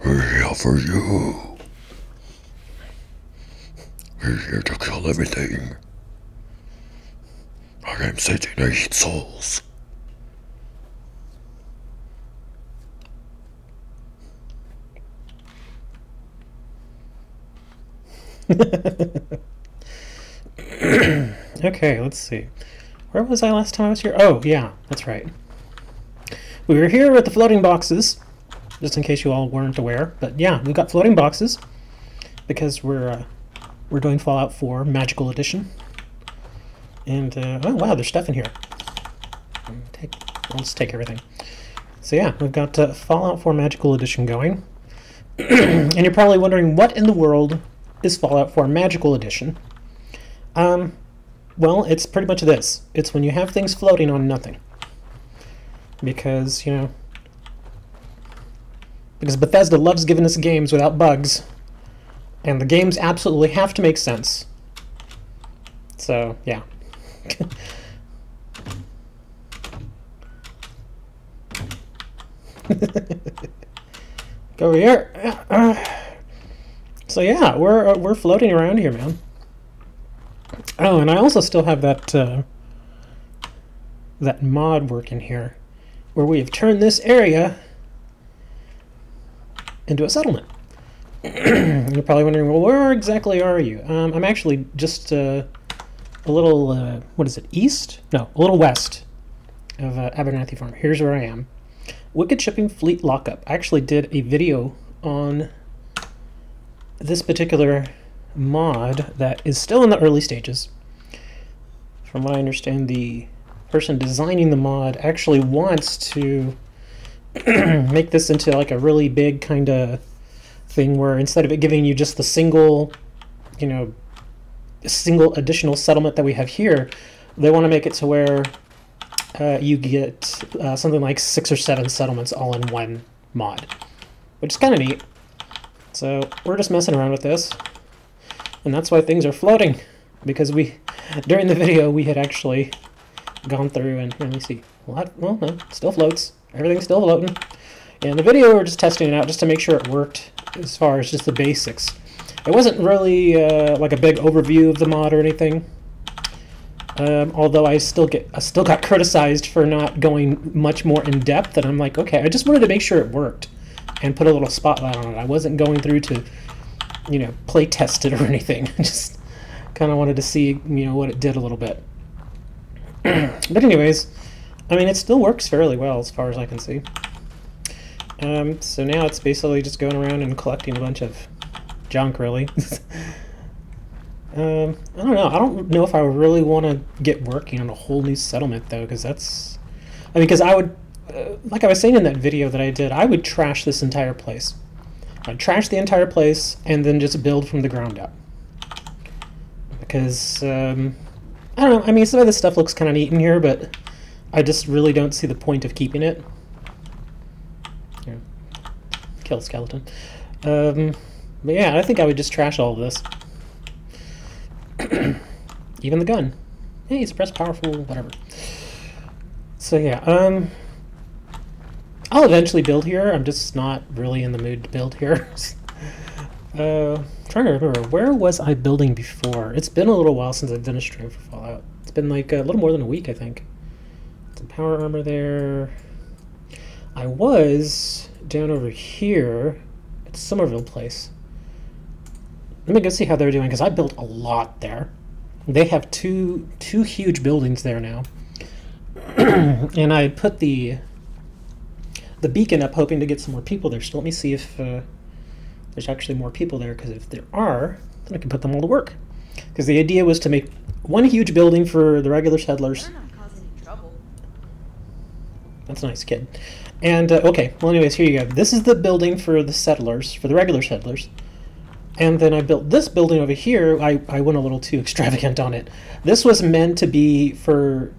We're here for you. We're here to kill everything. I am Satan, I eat souls. Okay, let's see. Where was I last time I was here? Oh, yeah, that's right. We were here with the floating boxes, just in case you all weren't aware. But yeah, we've got floating boxes because we're doing Fallout 4 Magical Edition. And oh wow, there's stuff in here. I'll just take everything. So yeah, we've got Fallout 4 Magical Edition going. And you're probably wondering, what in the world is Fallout 4 Magical Edition? Well, it's pretty much this. It's when you have things floating on nothing. Because, you know, because Bethesda loves giving us games without bugs, and the games absolutely have to make sense. So, yeah. Go over here. So yeah, we're floating around here, man. Oh, and I also still have that that mod working here, where we have turned this area into a settlement. You're probably wondering, well, where exactly are you? I'm actually just a little, what is it, east? No, a little west of Abernathy Farm. Here's where I am. Wicked Shipping Fleet Lockup. I actually did a video on this particular mod that is still in the early stages. From what I understand, the person designing the mod actually wants to make this into like a really big kind of thing where instead of it giving you just the single, you know, single additional settlement that we have here, they want to make it to where you get something like 6 or 7 settlements all in one mod, which is kind of neat. So we're just messing around with this, and that's why things are floating, because during the video we had actually gone through and, let me see, well, no, it still floats. Everything's still floating. In the video we're just testing it out just to make sure it worked as far as just the basics. It wasn't really like a big overview of the mod or anything. Although I still got criticized for not going much more in depth, and I'm like, okay, I just wanted to make sure it worked and put a little spotlight on it. I wasn't going through to, you know, play test it or anything. I just kind of wanted to see, you know, what it did a little bit. But anyways, I mean, it still works fairly well as far as I can see. So now it's basically just going around and collecting a bunch of junk, really. I don't know. I don't know if I really want to get working on a whole new settlement, though, because that's... I mean, because I would... like I was saying in that video that I did, I would trash this entire place. I'd trash the entire place and then just build from the ground up. Because, I don't know. I mean, some of this stuff looks kind of neat in here, but I just really don't see the point of keeping it. Here. Kill skeleton. But yeah, I think I would just trash all of this. Even the gun. Hey, suppress powerful, whatever. So yeah, I'll eventually build here. I'm just not really in the mood to build here. Trying to remember, where was I building before? It's been a little while since I've done a stream for Fallout. It's been like a little more than a week, I think. Some power armor there. I was down over here at Somerville Place. Let me go see how they're doing, because I built a lot there. They have two huge buildings there now. And I put the beacon up hoping to get some more people there. So let me see if there's actually more people there, because if there are, then I can put them all to work. Because the idea was to make one huge building for the regular settlers. You're not causing any trouble. That's a nice kid. And, okay, well anyways, here you go. This is the building for the settlers, for the regular settlers. And then I built this building over here. I went a little too extravagant on it. This was meant to be for,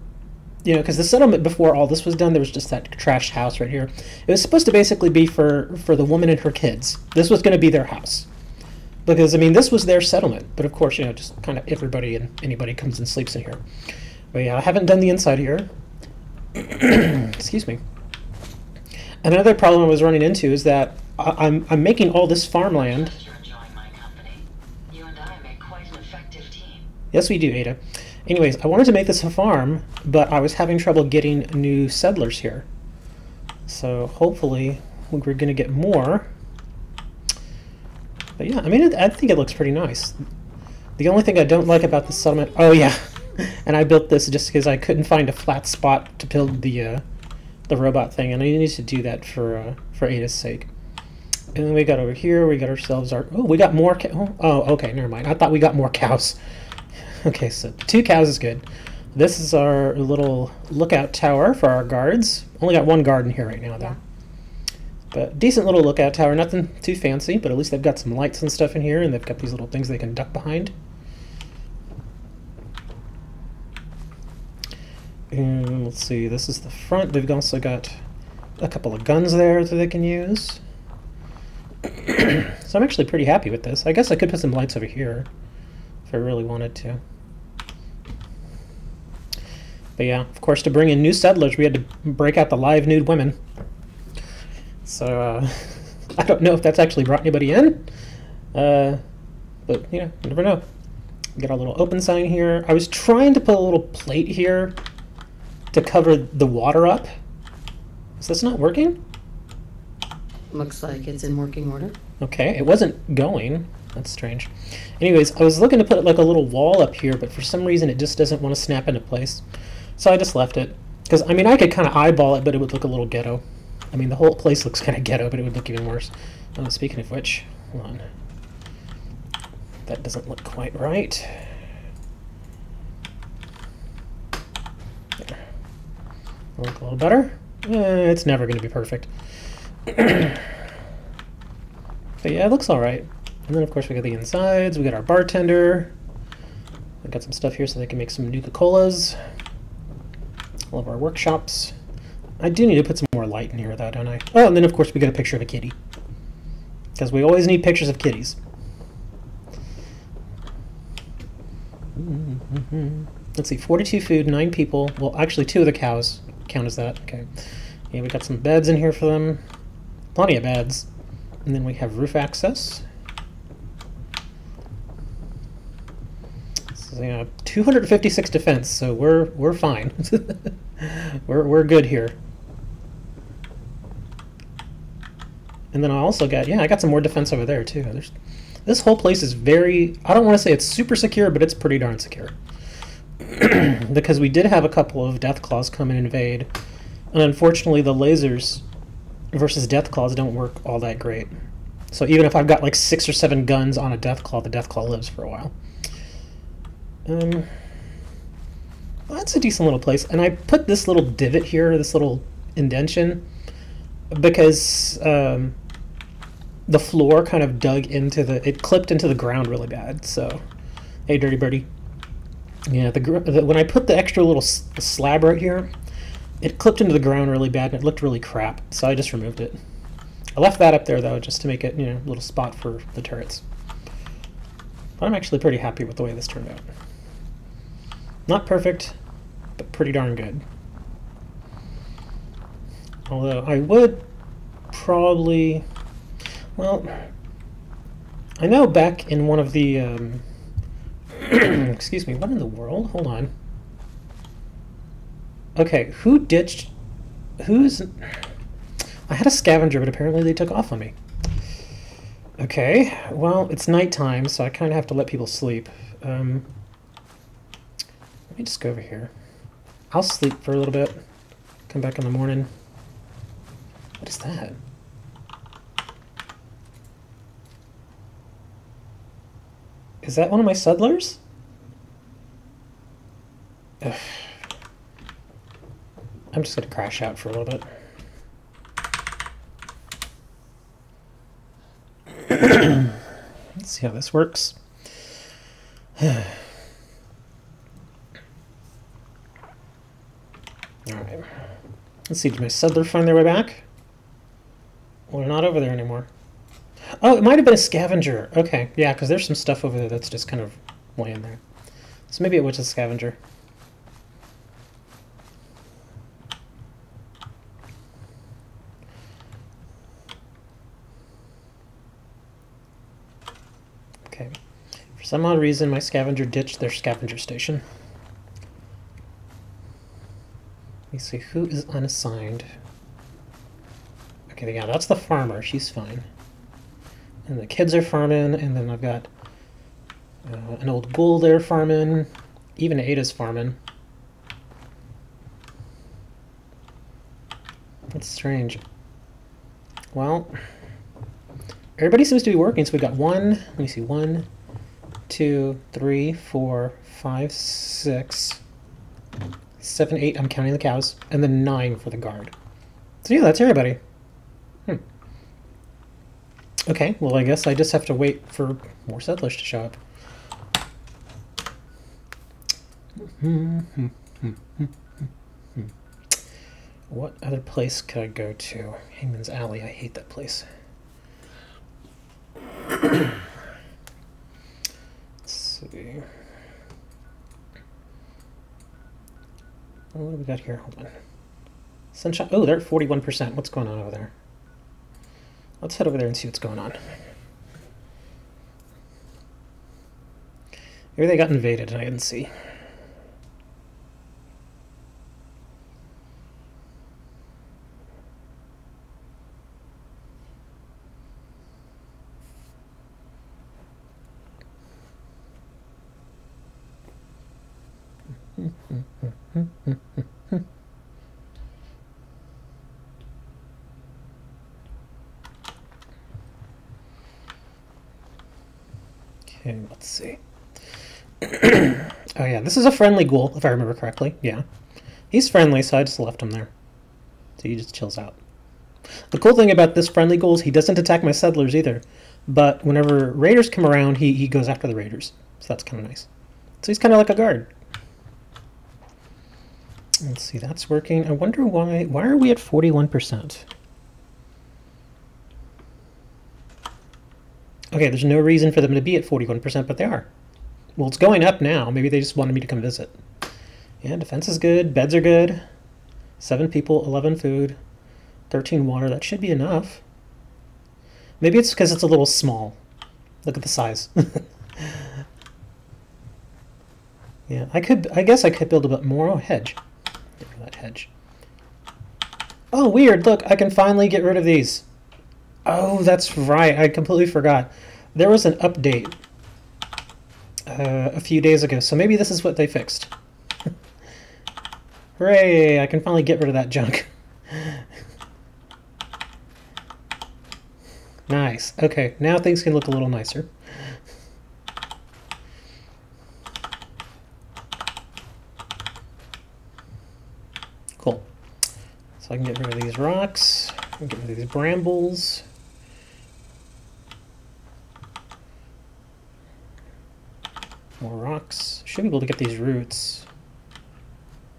you know, because the settlement before all this was done, there was just that trashed house right here. It was supposed to basically be for the woman and her kids. This was going to be their house. Because, I mean, this was their settlement. But of course, you know, just kind of everybody and anybody comes and sleeps in here. But yeah, I haven't done the inside here. Excuse me. Another problem I was running into is that I'm making all this farmland. You're enjoying my company. You and I make quite an effective team. Yes, we do, Ada. Anyways, I wanted to make this a farm, but I was having trouble getting new settlers here. So hopefully we're going to get more. But yeah, I mean, I think it looks pretty nice. The only thing I don't like about the settlement... Oh, yeah. And I built this just because I couldn't find a flat spot to build the robot thing, and I need to do that for Ada's sake. And then we got over here, we got ourselves our... Oh, we got more... Oh, okay, never mind. I thought we got more cows. Okay, so 2 cows is good. This is our little lookout tower for our guards. Only got 1 guard in here right now, though. But decent little lookout tower. Nothing too fancy, but at least they've got some lights and stuff in here, and they've got these little things they can duck behind. And let's see, this is the front. They've also got a couple of guns there that they can use. So I'm actually pretty happy with this. I guess I could put some lights over here if I really wanted to. But yeah, of course, to bring in new settlers, we had to break out the live nude women. So I don't know if that's actually brought anybody in. But, you know, you never know. We got our little open sign here. I was trying to put a little plate here to cover the water up. Is this not working? Looks like it's in working order. Okay, it wasn't going. That's strange. Anyways, I was looking to put like a little wall up here, but for some reason it just doesn't want to snap into place. So I just left it. Because, I mean, I could kind of eyeball it, but it would look a little ghetto. I mean, the whole place looks kind of ghetto, but it would look even worse. Oh, speaking of which, hold on. That doesn't look quite right. There. Look a little better. It's never going to be perfect. But yeah, it looks alright. And then, of course, we got the insides. We got our bartender. We got some stuff here so they can make some Nuka-Colas. All of our workshops. I do need to put some more light in here, though, don't I? Oh, and then, of course, we got a picture of a kitty. Because we always need pictures of kitties. Let's see, 42 food, 9 people. Well, actually, 2 of the cows count as that. Okay. Yeah, we got some beds in here for them. Plenty of beds. And then we have roof access. So, yeah, 256 defense, so we're fine. we're good here. And then I also got, yeah, I got some more defense over there too. This whole place is very, I don't want to say it's super secure, but it's pretty darn secure. Because we did have a couple of Deathclaws come and invade. And unfortunately, the lasers versus Deathclaws don't work all that great. So even if I've got like 6 or 7 guns on a Deathclaw, the Deathclaw lives for a while. Well, that's a decent little place. And I put this little divot here, this little indention, because the floor kind of dug into it clipped into the ground really bad. So, hey, Dirty Birdie. Yeah, when I put the extra little slab right here, it clipped into the ground really bad and it looked really crap. So I just removed it. I left that up there though, just to make it, you know, a little spot for the turrets. But I'm actually pretty happy with the way this turned out. Not perfect, but pretty darn good. Although I would probably, well, I know back in one of the, excuse me, what in the world? Hold on. Okay, I had a scavenger, but apparently they took off on me. Okay, well, it's nighttime, so I kind of have to let people sleep. Let me just go over here. I'll sleep for a little bit. Come back in the morning. What is that? Is that one of my settlers? Ugh. I'm just going to crash out for a little bit. Let's see how this works. Alright. Let's see, did my settler find their way back? Well, they're not over there anymore. Oh, it might have been a scavenger. Okay, yeah, because there's some stuff over there that's just kind of laying there. So maybe it was a scavenger. Okay. For some odd reason, my scavenger ditched their scavenger station. Let me see, who is unassigned? Okay, yeah, that's the farmer. She's fine. And the kids are farming, and then I've got an old ghoul there farming. Even Ada's farming. That's strange. Well, everybody seems to be working, so we've got let me see, 1, 2, 3, 4, 5, 6, 7, 8, I'm counting the cows, and then 9 for the guard. So yeah, that's everybody. Okay, well I guess I just have to wait for more settlers to show up. What other place could I go to? Hangman's Alley, I hate that place. Let's see. What do we got here? Hold on. Sunshine. Oh, they're at 41%. What's going on over there? Let's head over there and see what's going on. Maybe they got invaded and I didn't see. Okay, let's see. Oh yeah, this is a friendly ghoul, if I remember correctly. Yeah. He's friendly, so I just left him there. So he just chills out. The cool thing about this friendly ghoul is he doesn't attack my settlers either. But whenever raiders come around, he goes after the raiders. So that's kind of nice. So he's kind of like a guard. Let's see, that's working. I wonder why are we at 41%? Okay, there's no reason for them to be at 41%, but they are. Well, it's going up now. Maybe they just wanted me to come visit. Yeah, defense is good. Beds are good. 7 people, 11 food, 13 water. That should be enough. Maybe it's because it's a little small. Look at the size. Yeah, I guess I could build a bit more. Oh, hedge. Get rid of that hedge. Oh, weird. Look, I can finally get rid of these. Oh, that's right. I completely forgot. There was an update a few days ago, so maybe this is what they fixed. Hooray! I can finally get rid of that junk. Nice. Okay, now things can look a little nicer. Cool. So I can get rid of these rocks. I can get rid of these brambles. More rocks. Should be able to get these roots.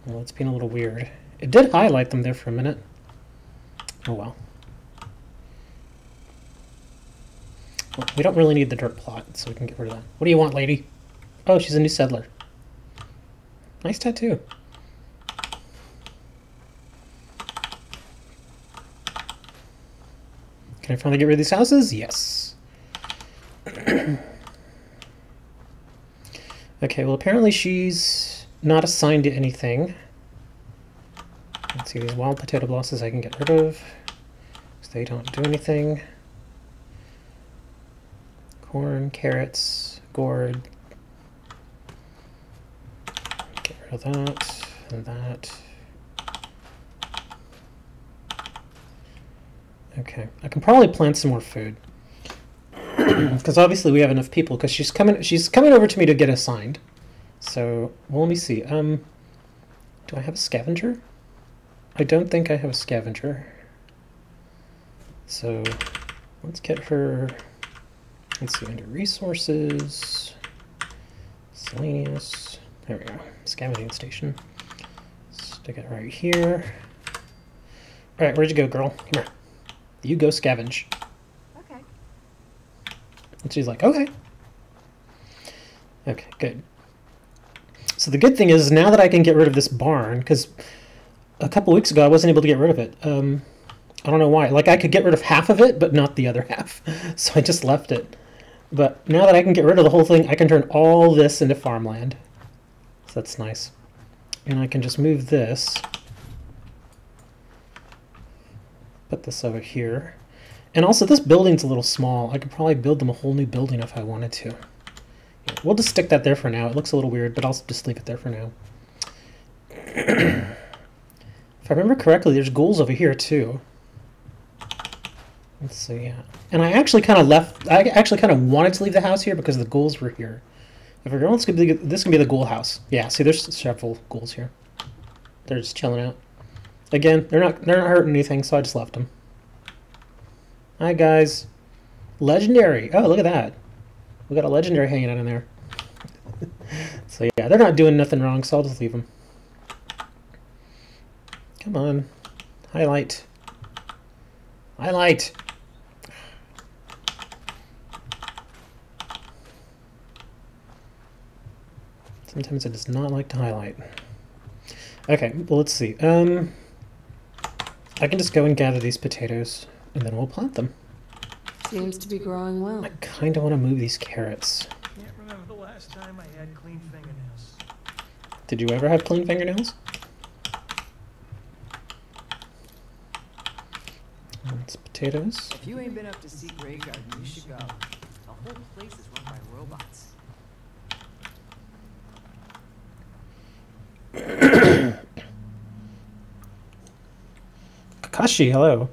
Well, it's being a little weird. It did highlight them there for a minute. Oh well. Well, we don't really need the dirt plot, so we can get rid of that. What do you want, lady? Oh, she's a new settler. Nice tattoo. Can I finally get rid of these houses? Yes. Okay, well apparently she's not assigned to anything. Let's see, these wild potato blossoms I can get rid of, because they don't do anything. Corn, carrots, gourd. Get rid of that, and that. Okay, I can probably plant some more food. Because obviously we have enough people, because she's coming over to me to get assigned. So, well, let me see. Do I have a scavenger? I don't think I have a scavenger. So, let's get her, let's see, under resources, miscellaneous, there we go, scavenging station. Stick it right here. Alright, where'd you go, girl? Come here. You go scavenge. Okay. And she's like, okay. Okay, good. So the good thing is, now that I can get rid of this barn, because a couple weeks ago I wasn't able to get rid of it. I don't know why. Like, I could get rid of half of it, but not the other half. So I just left it. But now that I can get rid of the whole thing, I can turn all this into farmland. So that's nice. And I can just move this. Put this over here. And also, this building's a little small. I could probably build them a whole new building if I wanted to. Yeah, we'll just stick that there for now. It looks a little weird, but I'll just leave it there for now. If I remember correctly, there's ghouls over here, too. Let's see, yeah. And I actually kind of wanted to leave the house here because the ghouls were here. I figured, well, this can be the ghoul house. Yeah, see, there's several ghouls here. They're just chilling out. Again, they're not hurting anything, so I just left them. Hi, guys. Legendary. Oh, look at that. We got a legendary hanging out in there. So yeah, they're not doing nothing wrong, so I'll just leave them. Come on. Highlight. Highlight. Sometimes it does not like to highlight. Okay, well, let's see. I can just go and gather these potatoes, and then we'll plant them. Seems to be growing well. I kind of want to move these carrots. Can't remember the last time I had clean fingernails. Did you ever have clean fingernails? That's potatoes. If you ain't been up to see Grey Garden, you should go. The whole place is run by robots. Kakashi, hello.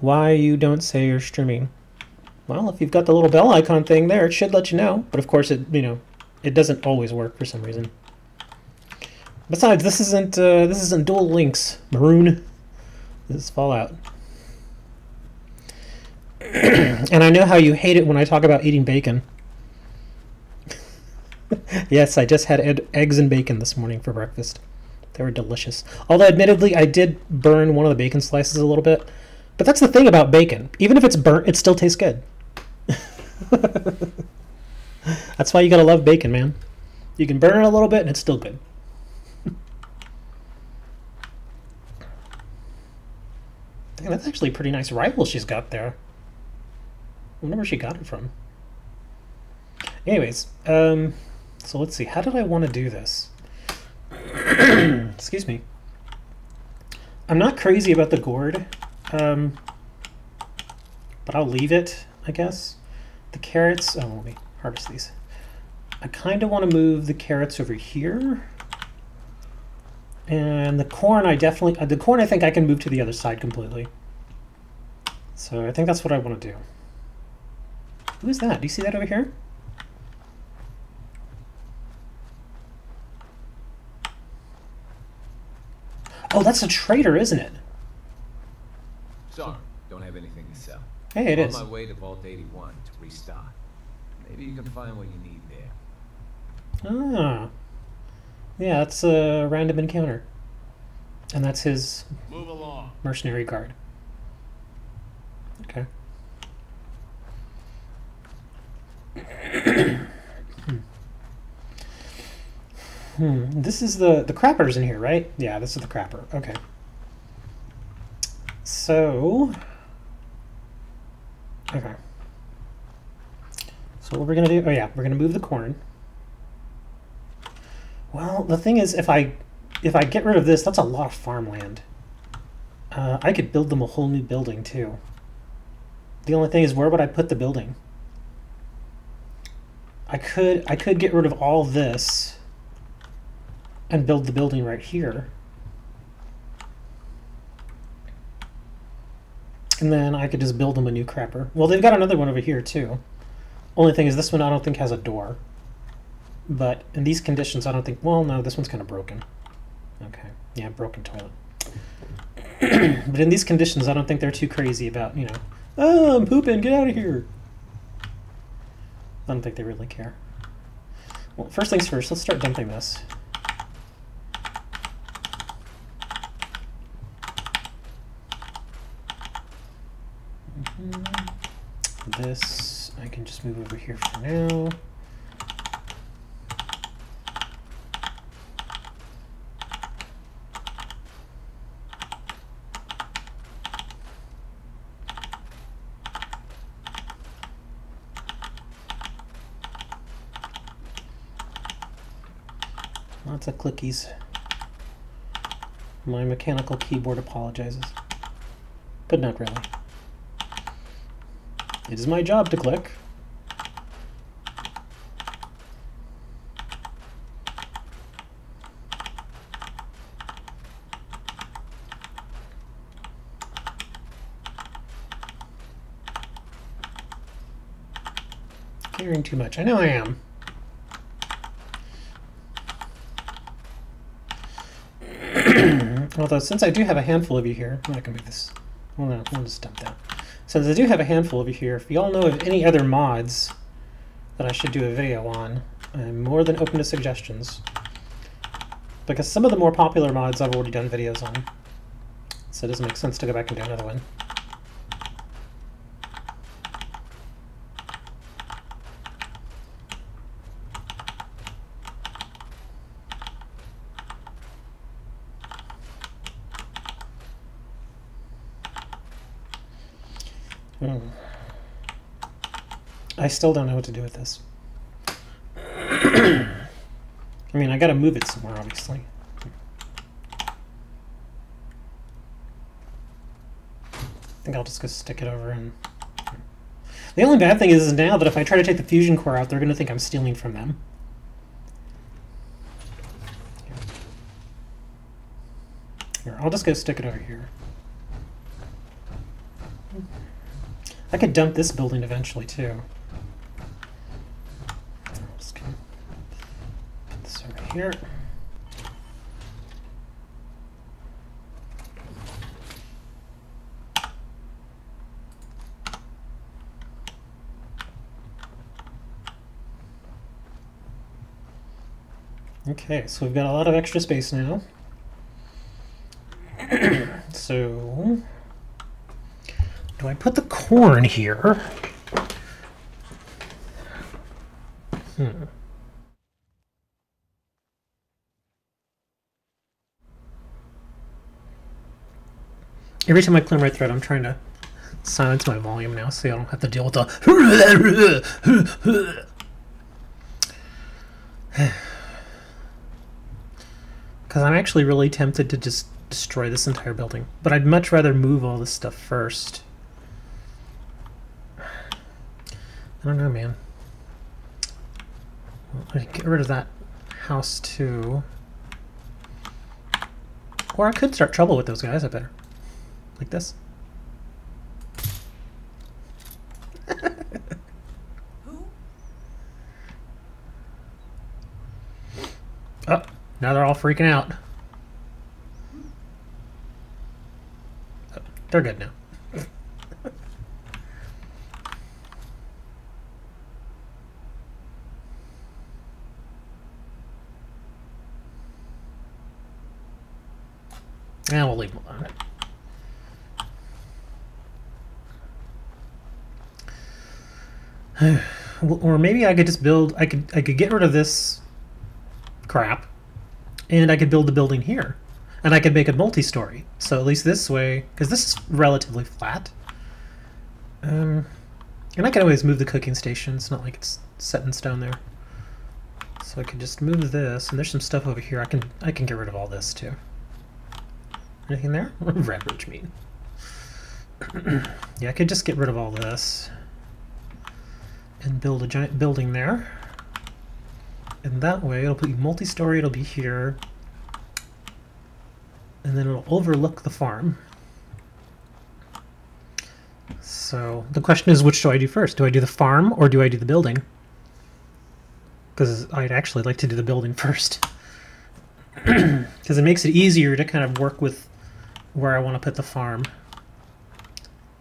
Why you don't say you're streaming? Well, if you've got the little bell icon thing there, it should let you know. But of course, it doesn't always work for some reason. Besides, this isn't Duel Links, Maroon. This is Fallout. And I know how you hate it when I talk about eating bacon. Yes, I just had eggs and bacon this morning for breakfast. They were delicious. Although, admittedly, I did burn one of the bacon slices a little bit. But that's the thing about bacon. Even if it's burnt, it still tastes good. That's why you gotta love bacon, man. You can burn it a little bit and it's still good. Dang, that's actually a pretty nice rifle she's got there. I wonder where she got it from. Anyways, so let's see. How did I want to do this? Excuse me. I'm not crazy about the gourd, but I'll leave it, I guess. The carrots, oh, let me harvest these. I kind of want to move the carrots over here. And the corn, the corn I think I can move to the other side completely. So I think that's what I want to do. Who is that? Do you see that over here? Oh, that's a trader, isn't it? Sorry, don't have anything to sell. Hey, it is. On my way to Vault 81 to restock. Maybe you can find what you need there. Ah. Yeah, that's a random encounter. And that's his Move along. mercenary guard. Okay. This is the crapper's in here, right? Yeah, this is the crapper. Okay. So, okay. So what we're gonna do? Oh yeah, we're gonna move the corn. Well, the thing is, if I get rid of this, that's a lot of farmland. I could build them a whole new building too. The only thing is, where would I put the building? I could get rid of all this and build the building right here. And then I could just build them a new crapper. Well, they've got another one over here too. Only thing is, this one I don't think has a door. But in these conditions, I don't think... Well, no, this one's kind of broken. Okay. Yeah, broken toilet. But in these conditions, I don't think they're too crazy about, you know, oh, I'm pooping, get out of here. I don't think they really care. Well, first things first, let's start dumping this. This I can just move over here for now. Lots of clickies. My mechanical keyboard apologizes. But not really. It is my job to click. Caring too much. I know I am. Although, since I do have a handful of you here, I can make this. Well, no, we'll just dump that. Since I do have a handful of you here, if you all know of any other mods that I should do a video on, I'm more than open to suggestions. Because some of the more popular mods I've already done videos on. So it doesn't make sense to go back and do another one. I still don't know what to do with this. I mean, I gotta move it somewhere, obviously. I think I'll just go stick it over and... The only bad thing is now that if I try to take the fusion core out, they're gonna think I'm stealing from them. Here, I'll just go stick it over here. I could dump this building eventually, too. Just gonna put this over here. Okay, so we've got a lot of extra space now. So... do I put the corn here? Every time I clear my throat, I'm trying to silence my volume now so I don't have to deal with the... Because I'm actually really tempted to just destroy this entire building. But I'd much rather move all this stuff first. I don't know, man. Well, I can get rid of that house too. Or I could start trouble with those guys, I better. Like this. Oh, now they're all freaking out. Oh, they're good now. Yeah, we'll leave them alone. Or maybe I could just build. I could get rid of this crap, and I could build the building here, and I could make it multi-story. So at least this way, because this is relatively flat. And I can always move the cooking station. It's not like it's set in stone there. So I could just move this, and there's some stuff over here. I can get rid of all this too. Anything there? Red roach meat. Yeah, I could just get rid of all this and build a giant building there. And that way it'll be multi-story, it'll be here. And then it'll overlook the farm. So the question is, which do I do first? Do I do the farm or do I do the building? Because I'd actually like to do the building first. Because it makes it easier to kind of work with where I want to put the farm.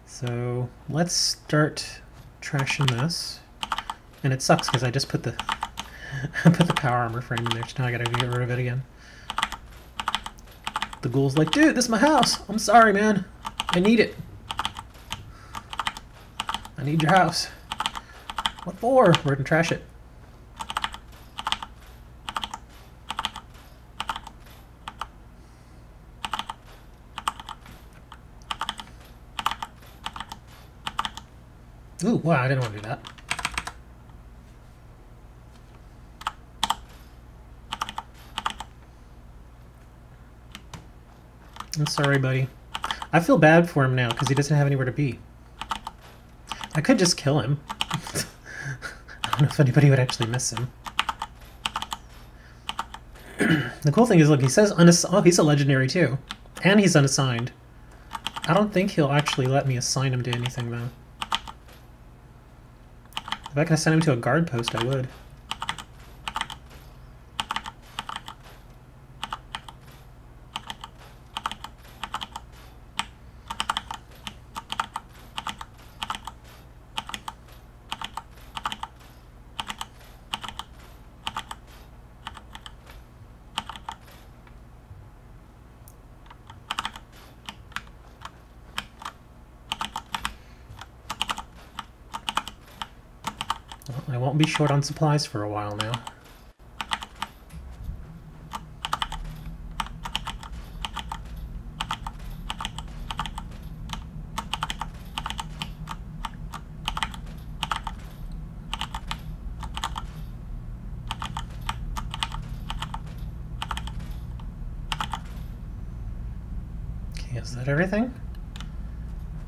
So let's start trashing this. And it sucks because I just put the I put the power armor frame in there, so now I gotta get rid of it again. The ghoul's like, dude, this is my house. I'm sorry, man. I need it. I need your house. What for? We're gonna trash it. Ooh, wow, I didn't want to do that. I'm sorry, buddy. I feel bad for him now because he doesn't have anywhere to be. I could just kill him. I don't know if anybody would actually miss him. The cool thing is, look, he says oh, he's a legendary too. And he's unassigned. I don't think he'll actually let me assign him to anything, though. If I could assign him to a guard post, I would. I won't be short on supplies for a while now. Okay, is that everything?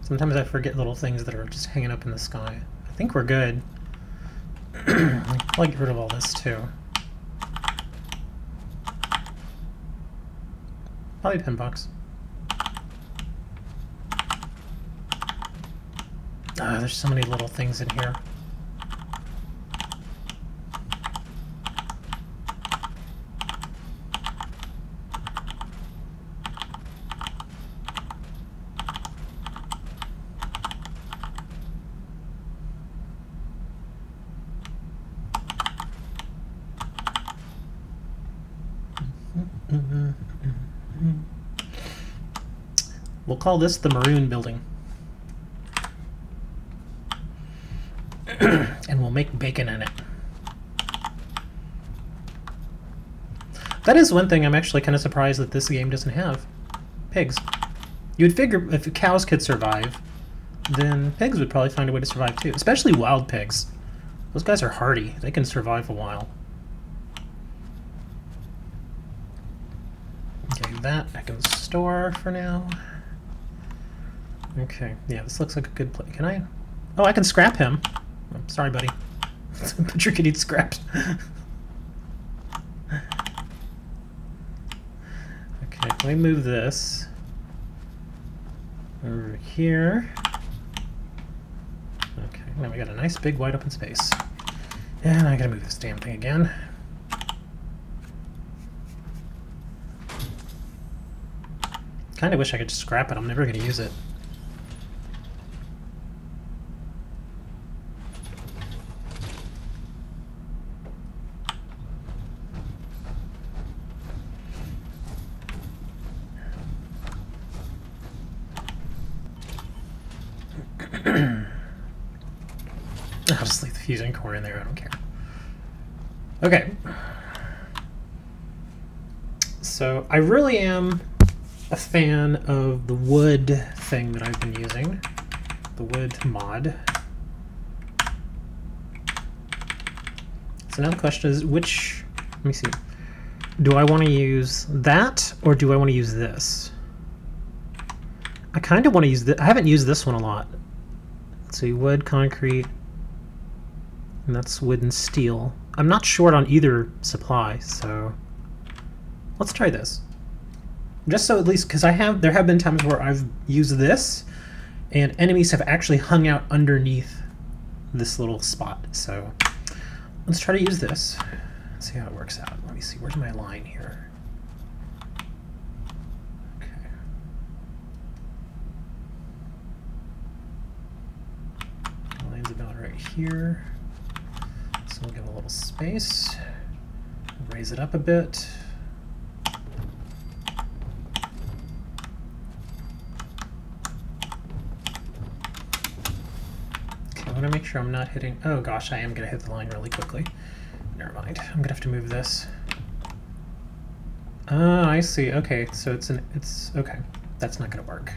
Sometimes I forget little things that are just hanging up in the sky. I think we're good. I'll probably get rid of all this too. Probably pen box. There's so many little things in here. We'll call this the Maroon Building. And we'll make bacon in it. That is one thing I'm actually kind of surprised that this game doesn't have. Pigs. You would figure if cows could survive, then pigs would probably find a way to survive too. Especially wild pigs. Those guys are hardy. They can survive a while. Okay, that I can store for now. Okay, yeah, this looks like a good place. Can I? Oh, I can scrap him. Oh, sorry, buddy. Butcher could eat scraps. Okay, let me move this over here. Okay, now we got a nice big wide open space. And I gotta move this damn thing again. Kinda wish I could just scrap it. I'm never gonna use it. I'll just leave the fusion core in there, I don't care. Okay. So I really am a fan of the wood thing that I've been using. The wood mod. So now the question is which, let me see. Do I want to use that or do I want to use this? I kind of want to use this. I haven't used this one a lot. Let's see, wood, concrete, and that's wood and steel. I'm not short on either supply, so let's try this. Just so at least, because there have been times where I've used this, and enemies have actually hung out underneath this little spot. So let's try to use this. Let's see how it works out. Let me see, where's my line here? About right here. So we'll give a little space, raise it up a bit. Okay, I want to make sure I'm not hitting, oh gosh, I am going to hit the line really quickly. Never mind, I'm going to have to move this. Ah, I see, okay, so it's okay, that's not going to work.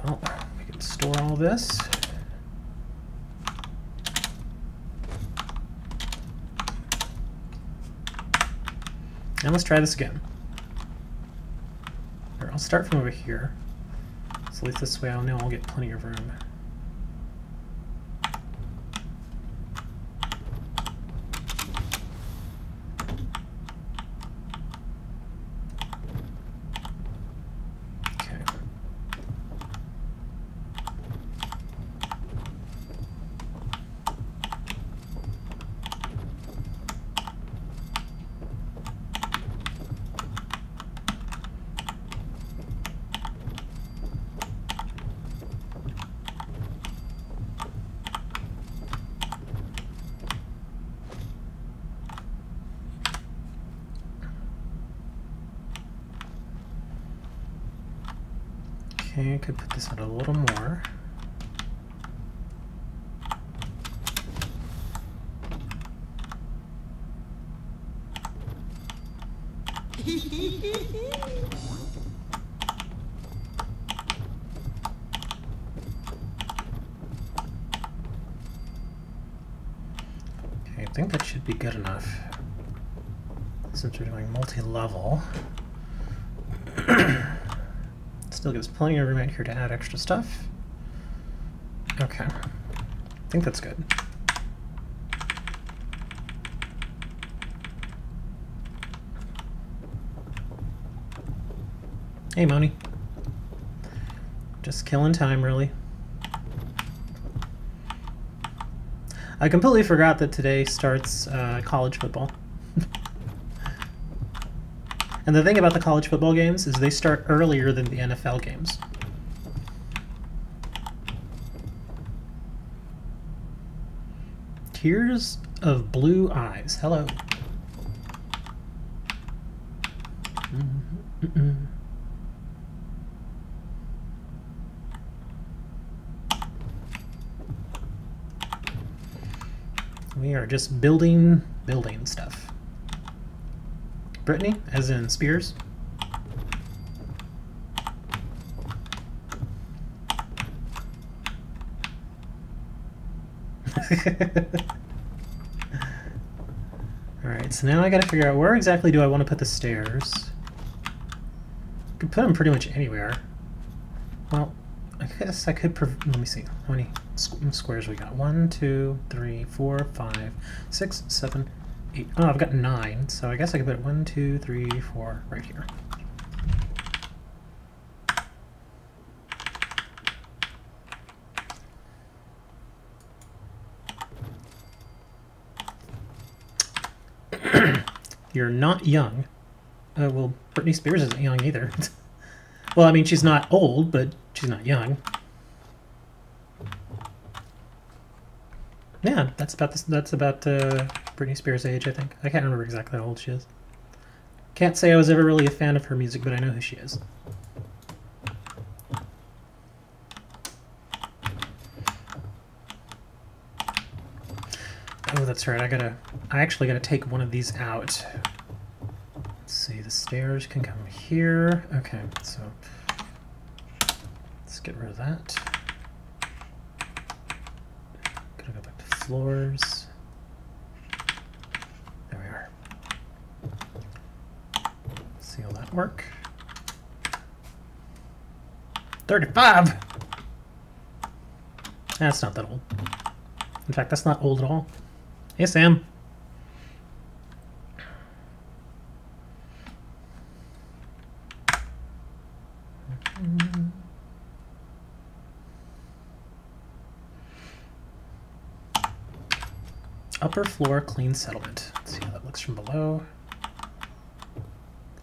Well, we can store all this. And let's try this again. Or I'll start from over here. So at least this way I'll know I'll get plenty of room. Okay. Okay, I could put this out a little more. Okay, I think that should be good enough. Since we're doing multi-level. Still gives plenty of room out here to add extra stuff. Okay. I think that's good. Hey, Moni. Just killing time, really. I completely forgot that today starts college football. And the thing about the college football games is they start earlier than the NFL games. Tears of Blue Eyes. Hello. We are just building stuff. Brittany, as in Spears. Alright, so now I gotta figure out where exactly do I want to put the stairs. I could put them pretty much anywhere. Well, I guess I could. Let me see. How many squares we got? 1, 2, 3, 4, 5, 6, 7, 8. Oh, I've got 9, so I guess I could put 1, 2, 3, 4 right here. You're not young. Well, Britney Spears isn't young either. Well, I mean, she's not old, but she's not young. Yeah, that's about this. That's about Britney Spears' age, I think. I can't remember exactly how old she is. Can't say I was ever really a fan of her music, but I know who she is. Oh, that's right. I actually gotta take one of these out. Let's see. The stairs can come here. Okay, so let's get rid of that. Gotta go back to floors. There we are. See how that work? 35. That's not that old. In fact, that's not old at all. Hey, Sam. Upper floor clean settlement. Let's see how that looks from below.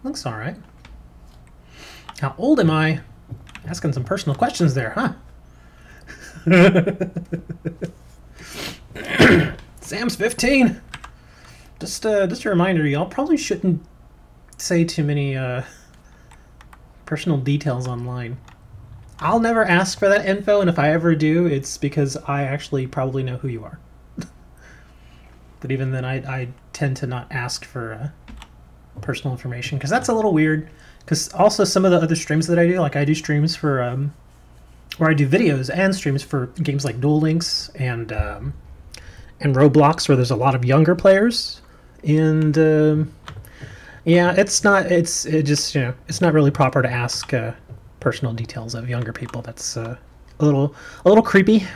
Looks all right. How old am I? Asking some personal questions there, huh? Sam's 15. Just a reminder, y'all probably shouldn't say too many personal details online. I'll never ask for that info, and if I ever do, it's because I actually probably know who you are. But even then, I tend to not ask for personal information, because that's a little weird. Because also some of the other streams that I do, like I do streams for, or I do videos and streams for games like Duel Links and Roblox, where there's a lot of younger players. And Yeah, it's not. It just it's not really proper to ask personal details of younger people. That's a little creepy.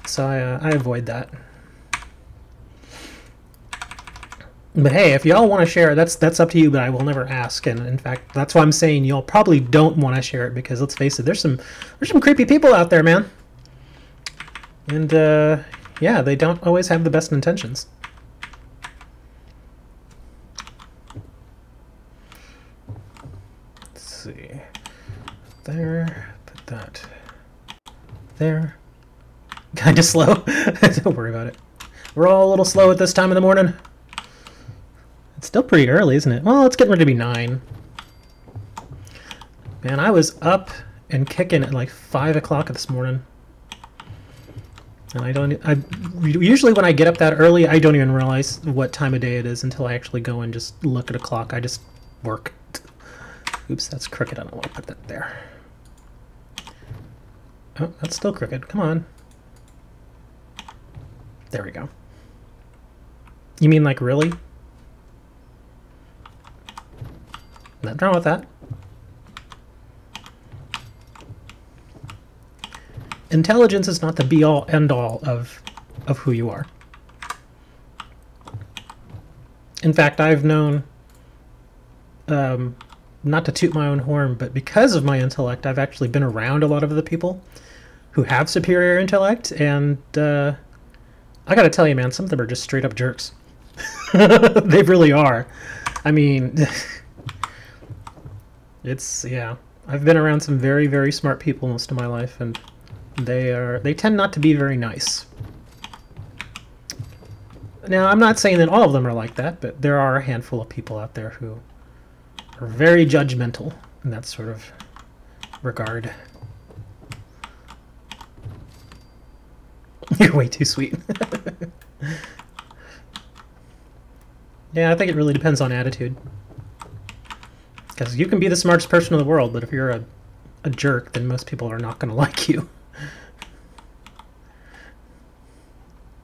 So I avoid that. But hey, if y'all want to share, that's up to you. But I will never ask. And in fact, that's why I'm saying y'all probably don't want to share it, because let's face it, there's some creepy people out there, man. And yeah, they don't always have the best intentions. Let's see. There. Put that there. Kind of slow. Don't worry about it. We're all a little slow at this time of the morning. It's still pretty early, isn't it? Well, it's getting ready to be 9. Man, I was up and kicking at like 5 o'clock this morning. And usually when I get up that early, I don't even realize what time of day it is until I actually go and just look at a clock. I just work. Oops, that's crooked. I don't want to put that there. Oh, that's still crooked. Come on. There we go. You mean like really? Nothing wrong with that. Intelligence is not the be-all, end-all of who you are. In fact, I've known, not to toot my own horn, but because of my intellect, I've actually been around a lot of the people who have superior intellect, and I gotta tell you, man, some of them are just straight-up jerks. They really are. I mean, yeah. I've been around some very, very smart people most of my life, and they tend not to be very nice. Now, I'm not saying that all of them are like that, but there are a handful of people out there who are very judgmental in that sort of regard. You're way too sweet. Yeah, I think it really depends on attitude. Because you can be the smartest person in the world, but if you're a jerk, then most people are not going to like you.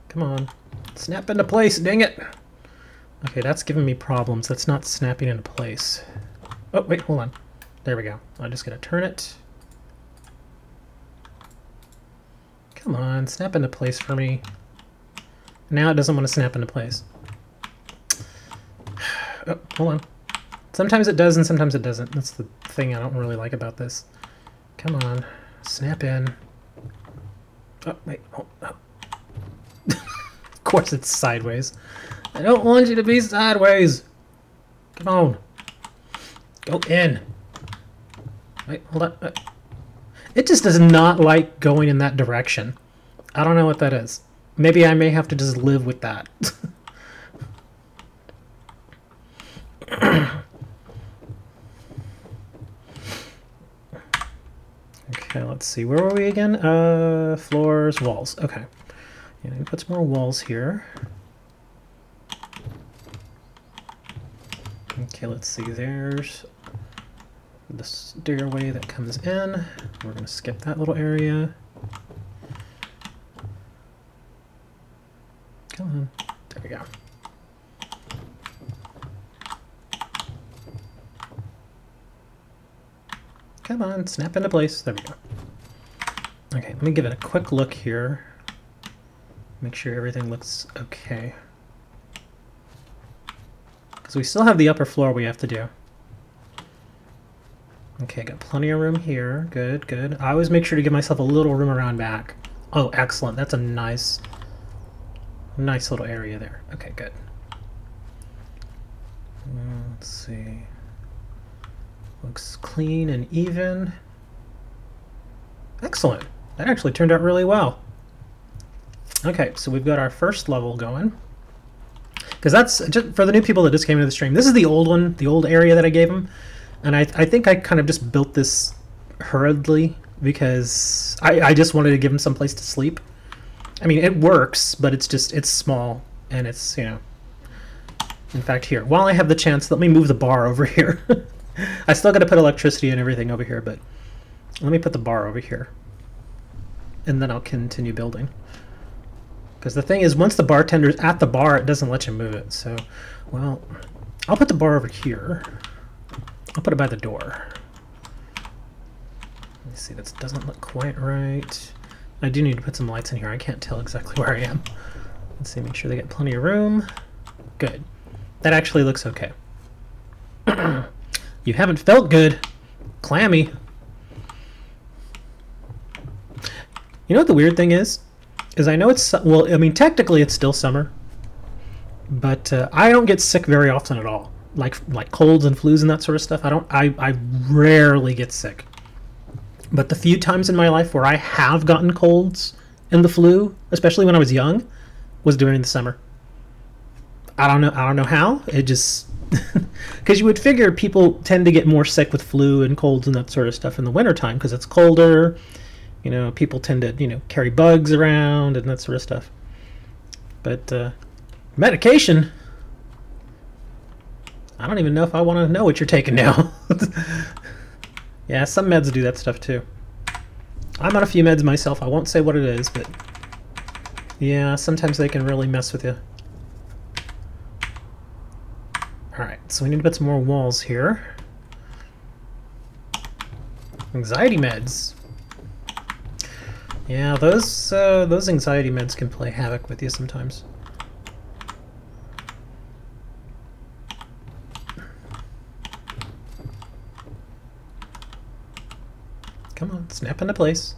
Come on. Snap into place, dang it! Okay, that's giving me problems. That's not snapping into place. Oh, wait, hold on. There we go. I'm just going to turn it. Come on, snap into place for me. Now it doesn't want to snap into place. Oh, hold on. Sometimes it does and sometimes it doesn't. That's the thing I don't really like about this. Come on. Snap in. Oh, wait. Oh, oh. Of course it's sideways. I don't want you to be sideways. Come on. Go in. Wait, hold on. It just does not like going in that direction. I don't know what that is. Maybe I may have to just live with that. Okay, let's see. Where were we again? Floors, walls. Okay. Yeah, I'm gonna put some more walls here. Okay, let's see. There's the stairway that comes in. We're going to skip that little area. Come on. There we go. Come on, snap into place. There we go. Okay, let me give it a quick look here. Make sure everything looks okay. Because we still have the upper floor we have to do. Okay, got plenty of room here. Good, good. I always make sure to give myself a little room around back. Oh, excellent. That's a nice little area there. Okay, good. Let's see. Looks clean and even. Excellent. That actually turned out really well. Okay, so we've got our first level going. Because that's, just for the new people that just came into the stream, this is the old one, the old area that I gave them. And I think I kind of just built this hurriedly because I just wanted to give them some place to sleep. I mean, it works, but it's small and it's, you know. In fact, here, while I have the chance, let me move the bar over here. I still got to put electricity and everything over here, but let me put the bar over here. And then I'll continue building. Because the thing is, once the bartender's at the bar, it doesn't let you move it. So, well, I'll put the bar over here. I'll put it by the door. Let me see, that doesn't look quite right. I do need to put some lights in here. I can't tell exactly where I am. Let's see, make sure they get plenty of room. Good. That actually looks okay. You haven't felt good. Clammy. You know what the weird thing is? I know it's, well, I mean, technically it's still summer. But I don't get sick very often at all. Like colds and flus and that sort of stuff. I rarely get sick. But the few times in my life where I have gotten colds and the flu, especially when I was young, was during the summer. I don't know how. It just because you would figure people tend to get more sick with flu and colds and that sort of stuff in the wintertime because it's colder. You know, people tend to, you know, carry bugs around and that sort of stuff. But medication, I don't even know if I want to know what you're taking now. Yeah, some meds do that stuff too. I'm on a few meds myself. I won't say what it is, but yeah, sometimes they can really mess with you. Alright, so we need to put some more walls here. Anxiety meds. Yeah, those anxiety meds can play havoc with you sometimes. Come on, snap into place.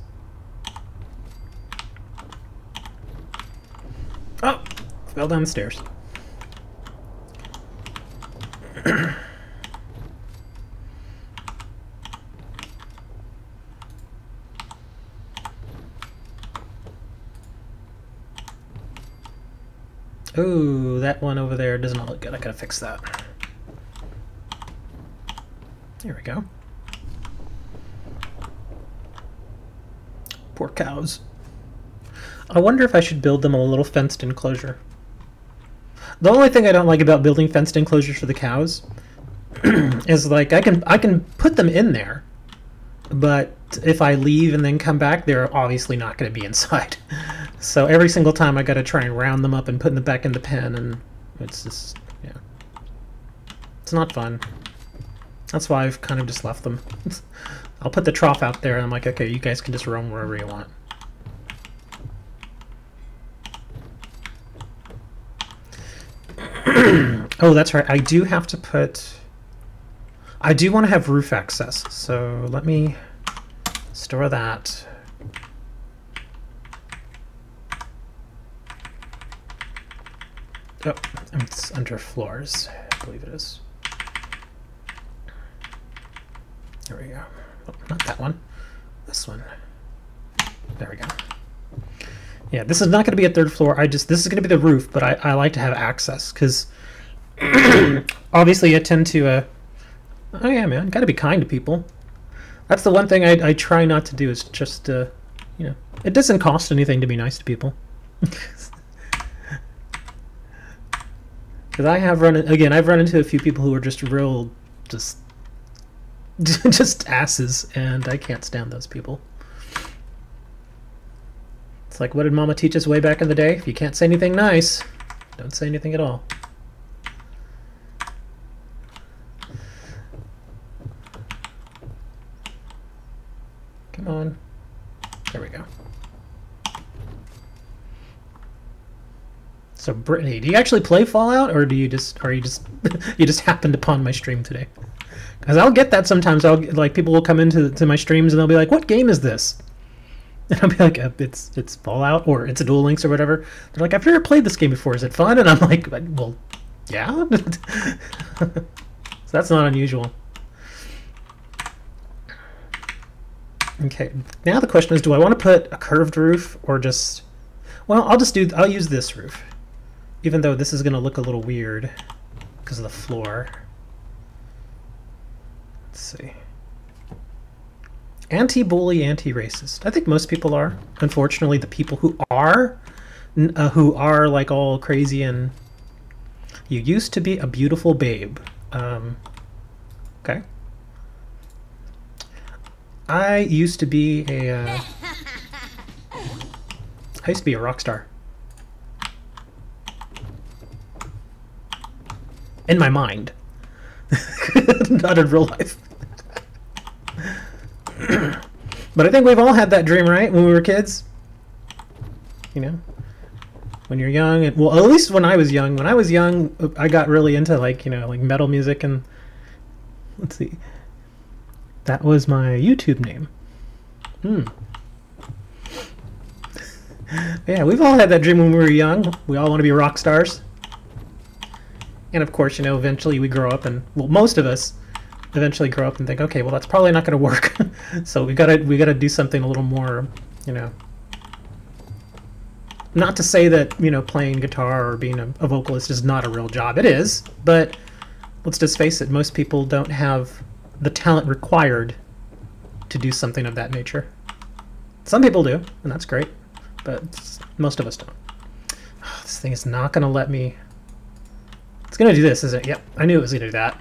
Oh! Fell down the stairs. Ooh, that one over there does not look good. I gotta fix that. There we go. Poor cows. I wonder if I should build them a little fenced enclosure. The only thing I don't like about building fenced enclosures for the cows is like I can put them in there, but if I leave and then come back, they're obviously not going to be inside. So every single time I got to try and round them up and put them back in the pen, and it's just, yeah, it's not fun. That's why I've kind of just left them. I'll put the trough out there, and I'm like, okay, you guys can just roam wherever you want. Oh, that's right. I do have to put... I do want to have roof access, so let me store that. Oh, it's under floors, I believe it is. There we go. Oh, not that one. This one. There we go. Yeah, this is not going to be a third floor. This is going to be the roof, but I like to have access because obviously I tend to. Oh yeah, man, got to be kind to people. That's the one thing I try not to do is just you know, it doesn't cost anything to be nice to people. Because I've run into a few people who are just real just asses, and I can't stand those people. It's like, what did Mama teach us way back in the day? If you can't say anything nice, don't say anything at all. Come on. There we go. So Brittany, do you actually play Fallout, or do you just you just happened upon my stream today? Because I'll get that sometimes. People will come into my streams and they'll be like, "What game is this?" And I'll be like, "It's Fallout, or it's a Duel Links or whatever." They're like, "I've never played this game before. Is it fun?" And I'm like, "Well, yeah." So that's not unusual. Okay, now the question is, do I want to put a curved roof or just... Well, I'll use this roof. Even though this is going to look a little weird because of the floor. Let's see. Anti-bully, anti-racist. I think most people are. Unfortunately, the people who are like all crazy and... You used to be a beautiful babe. Okay. I used to be a rock star. in my mind, not in real life. But I think we've all had that dream, right? When we were kids, you know, when you're young, and well, at least when I was young. When I was young, I got really into like metal music, and let's see, that was my YouTube name. Yeah, we've all had that dream when we were young. We all want to be rock stars. And of course, eventually we grow up, and well, most of us eventually grow up and think, okay, well, that's probably not going to work. So we gotta do something a little more, not to say that playing guitar or being a vocalist is not a real job. It is, but let's just face it, most people don't have the talent required to do something of that nature. Some people do, and that's great, but most of us don't. Oh, this thing is not going to let me... It's going to do this, isn't it? Yep, I knew it was going to do that.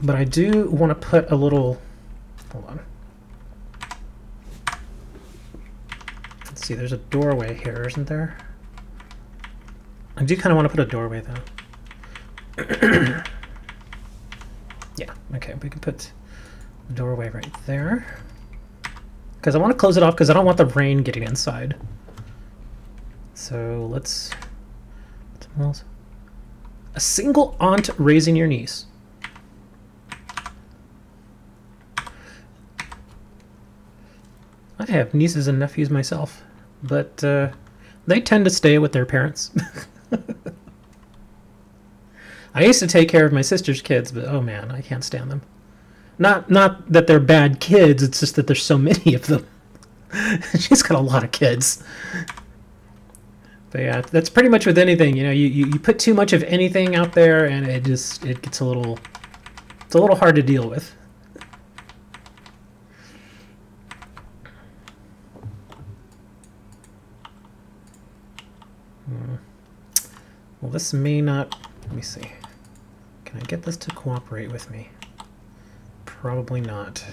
But I do want to put a little... Hold on. Let's see, there's a doorway here, isn't there? I do kind of want to put a doorway, though. Yeah, okay, we can put the doorway right there. Because I want to close it off because I don't want the rain getting inside. So let's... A single aunt raising your niece. I have nieces and nephews myself, but they tend to stay with their parents. I used to take care of my sister's kids, but oh man, I can't stand them. Not that they're bad kids, it's just that there's so many of them. She's got a lot of kids. But yeah, that's pretty much with anything. You put too much of anything out there, and it gets a little hard to deal with. Well, this may not... Let me see. Can I get this to cooperate with me? Probably not.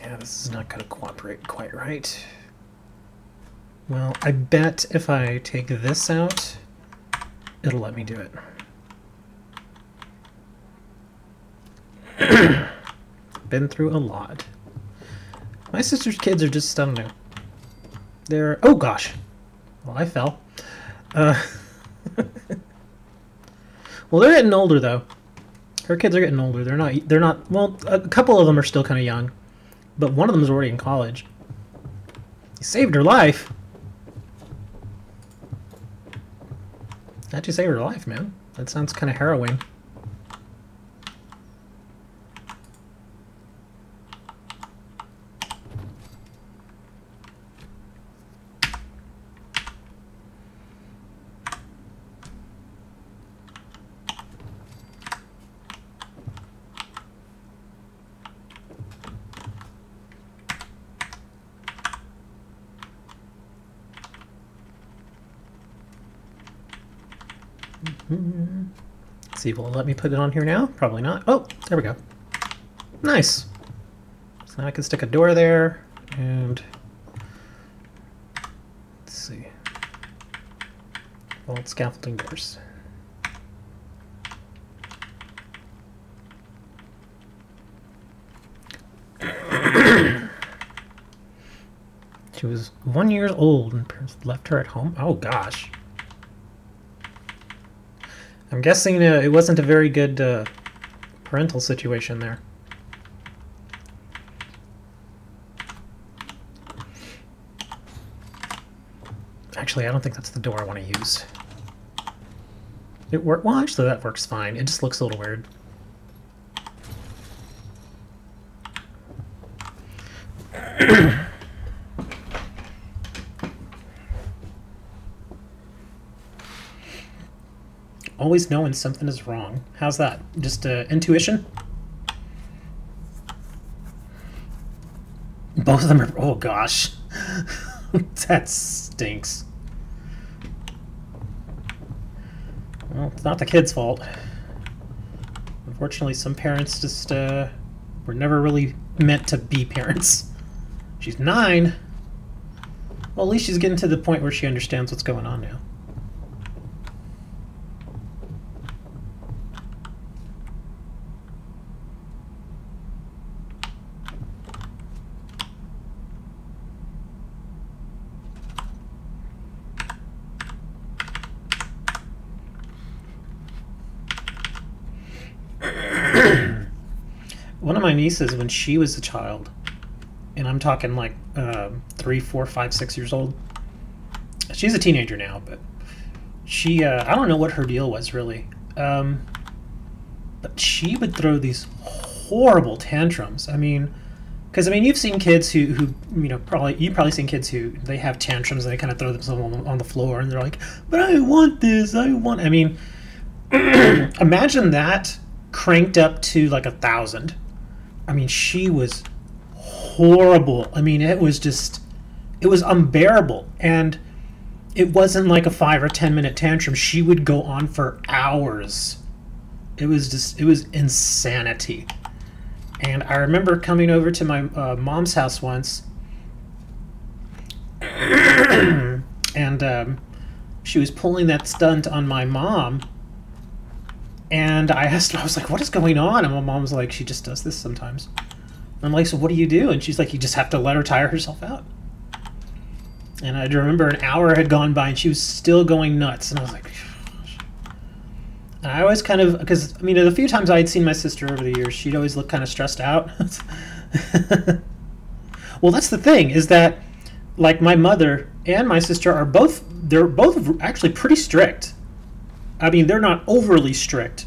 Yeah, this is not going to cooperate quite right. Well, I bet if I take this out, it'll let me do it. Been through a lot. My sister's kids are just, I don't know. They're... Oh, gosh. Well, I fell. Well, they're getting older, though. Her kids are getting older. They're not... Well, a couple of them are still kind of young. But one of them is already in college. You saved her life. How'd you save her life, man? That sounds kind of harrowing. Let's see, will it let me put it on here now? Probably not. Oh, there we go. Nice. So now I can stick a door there, and let's see. Vault scaffolding doors. She was 1 year old and parents left her at home. Oh gosh. I'm guessing it wasn't a very good parental situation there. Actually, I don't think that's the door I want to use. It worked. Well, actually, that works fine. It just looks a little weird. Always know when something is wrong. How's that? Just intuition? Both of them are... Oh, gosh. That stinks. Well, it's not the kid's fault. Unfortunately, some parents just were never really meant to be parents. She's 9. Well, at least she's getting to the point where she understands what's going on now. One of my nieces, when she was a child, and I'm talking like 3, 4, 5, 6 years old. She's a teenager now, but she, I don't know what her deal was really. But she would throw these horrible tantrums. I mean, because I mean, you've seen kids who you've probably seen kids who they have tantrums and they kind of throw themselves on the floor and they're like, but I want this, I mean, imagine that cranked up to like 1,000. I mean, she was horrible. I mean, it was unbearable. And it wasn't like a 5 or 10 minute tantrum. She would go on for hours. It was insanity. And I remember coming over to my mom's house once, and she was pulling that stunt on my mom. And I asked her, I was like, what is going on? And my mom was like, she just does this sometimes. I'm like, so what do you do? And she's like, you just have to let her tire herself out. And I remember an hour had gone by and she was still going nuts. And I was like, gosh. And I always kind of, because, I mean, the few times I had seen my sister over the years, she'd always look kind of stressed out. Well, that's the thing, is that, like, my mother and my sister are both, they're both actually pretty strict. I mean, they're not overly strict,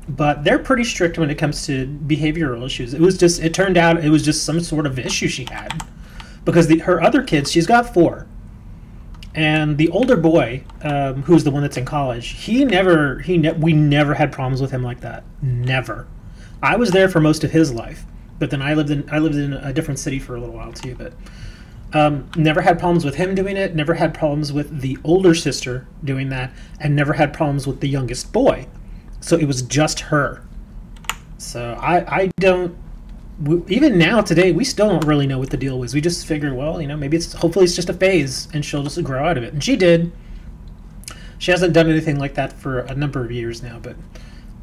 but they're pretty strict when it comes to behavioral issues. It turned out it was just some sort of issue she had. Because her other kids, she's got 4. And the older boy, who's the one that's in college, we never had problems with him like that. Never. I was there for most of his life, but then I lived in a different city for a little while too, but never had problems with him doing it, never had problems with the older sister doing that, and never had problems with the youngest boy. So it was just her. So I don't, even now today, we still don't really know what the deal was. We just figured, well, you know, maybe hopefully it's just a phase and she'll just grow out of it. And she did. She hasn't done anything like that for a number of years now, but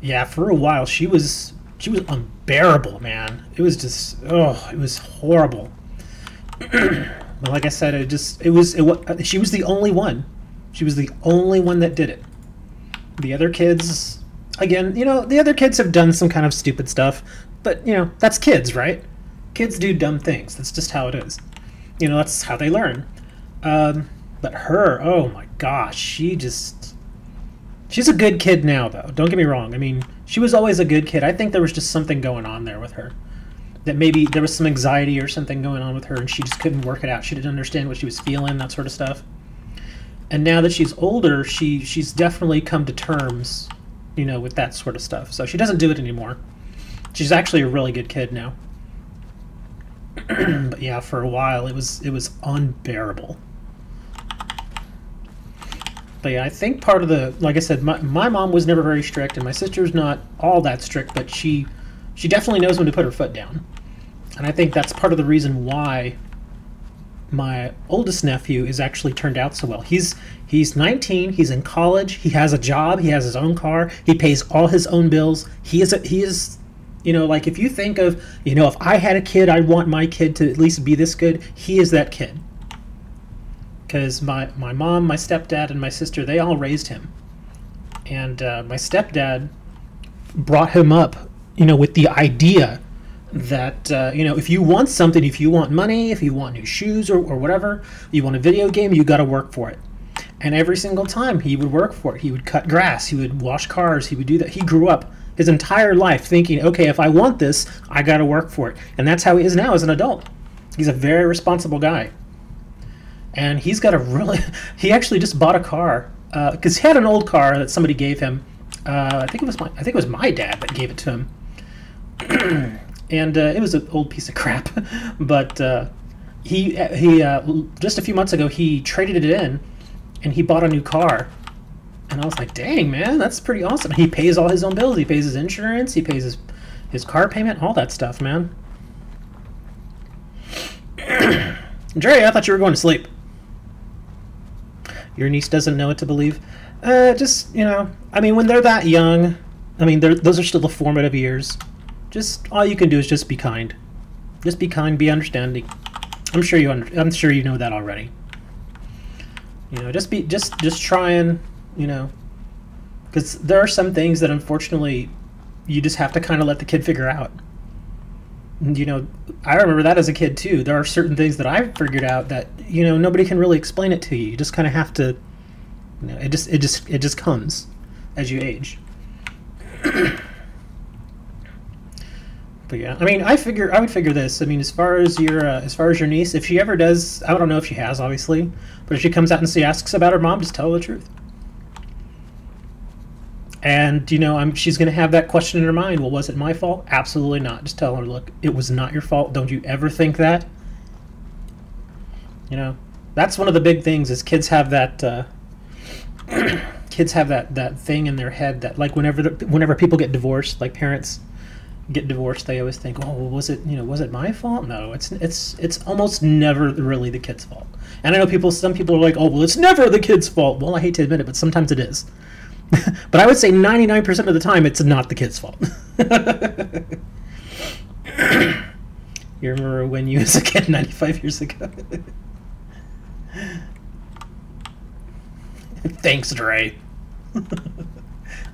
yeah, for a while she was unbearable, man. It was just, it was horrible. But like I said, she was the only one. She was the only one that did it. The other kids, again, you know, the other kids have done some kind of stupid stuff, but, you know, that's kids, right? Kids do dumb things. That's just how it is. You know, that's how they learn. But her, oh my gosh, she's a good kid now, though. Don't get me wrong. I mean, she was always a good kid. I think there was just something going on there with her. That maybe there was some anxiety or something going on with her and she just couldn't work it out. She didn't understand what she was feeling, that sort of stuff. And now that she's older, she's definitely come to terms, you know, with that sort of stuff. So she doesn't do it anymore. She's actually a really good kid now. But yeah, for a while it was unbearable. But yeah, I think part of the, like I said, my mom was never very strict and my sister's not all that strict, but she definitely knows when to put her foot down. And I think that's part of the reason why my oldest nephew is actually turned out so well. He's 19, he's in college, he has a job, he has his own car, he pays all his own bills. He is, you know, like if you think of, you know, if I had a kid, I'd want my kid to at least be this good. He is that kid. Because my mom, my stepdad, and my sister, they all raised him. And my stepdad brought him up, you know, with the idea that, you know, if you want something, if you want money, if you want new shoes or whatever, you want a video game, you got to work for it. And every single time he would work for it. He would cut grass, he would wash cars, he would do that. He grew up his entire life thinking, okay, if I want this, I got to work for it. And that's how he is now as an adult. He's a very responsible guy. And he's got he actually just bought a car, because he had an old car that somebody gave him. I think it was my dad that gave it to him. And it was an old piece of crap, but he just a few months ago he traded it in, and he bought a new car, and I was like, dang man, that's pretty awesome. He pays all his own bills, he pays his insurance, he pays his car payment, all that stuff, man. Dre, I thought you were going to sleep. your niece doesn't know what to believe. Just, you know, I mean, when they're that young, I mean, those are still the formative years. Just all you can do is just be kind. Just be kind, be understanding. I'm sure you know that already. You know, just try and, you know, because there are some things that unfortunately you just have to kind of let the kid figure out. And, you know, I remember that as a kid too. There are certain things that I've figured out that, you know, nobody can really explain it to you. You just kind of have to, you know, it just comes as you age. But yeah, I mean, I would figure this. I mean, as far as your niece, if she ever does, I don't know if she has, obviously, but if she comes out and she asks about her mom, just tell her the truth. And, you know, she's going to have that question in her mind. Well, was it my fault? Absolutely not. Just tell her, look, it was not your fault. Don't you ever think that. You know, that's one of the big things is kids have that that thing in their head that, like, whenever people get divorced, like parents get divorced, they always think, oh, well, was it my fault? No, it's almost never really the kid's fault. And I know some people are like, oh, well, it's never the kid's fault. Well, I hate to admit it, but sometimes it is. But I would say 99% of the time it's not the kid's fault. You remember when you was a kid 95 years ago? Thanks, Dre.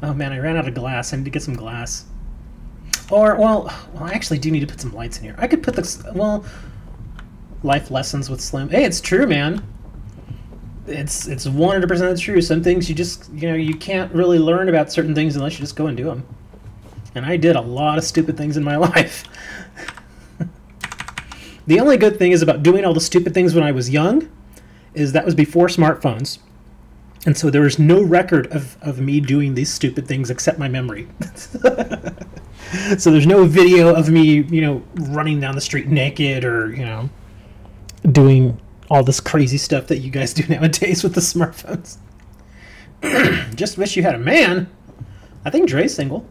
Oh man, I ran out of glass. I need to get some glass. Or, well, I actually do need to put some lights in here. I could put life lessons with Slim. Hey, it's true, man. It's 100% true. Some things you just, you know, you can't really learn about certain things unless you just go and do them. And I did a lot of stupid things in my life. The only good thing is about doing all the stupid things when I was young is that was before smartphones. And so there was no record of me doing these stupid things except my memory. So there's no video of me, you know, running down the street naked or, you know, doing all this crazy stuff that you guys do nowadays with the smartphones. Just wish you had a man. I think Dre's single.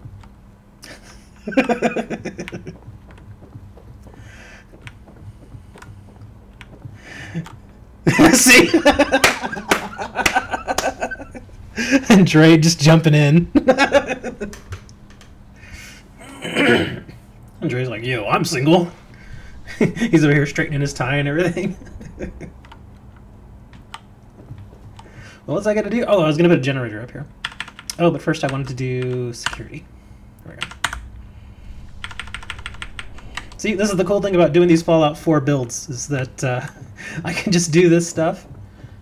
See? And Dre just jumping in. And Dre's like, yo, I'm single. He's over here straightening his tie and everything. What was I going to do? Oh, I was going to put a generator up here. Oh, but first I wanted to do security. There we go. See, this is the cool thing about doing these Fallout 4 builds, is that I can just do this stuff,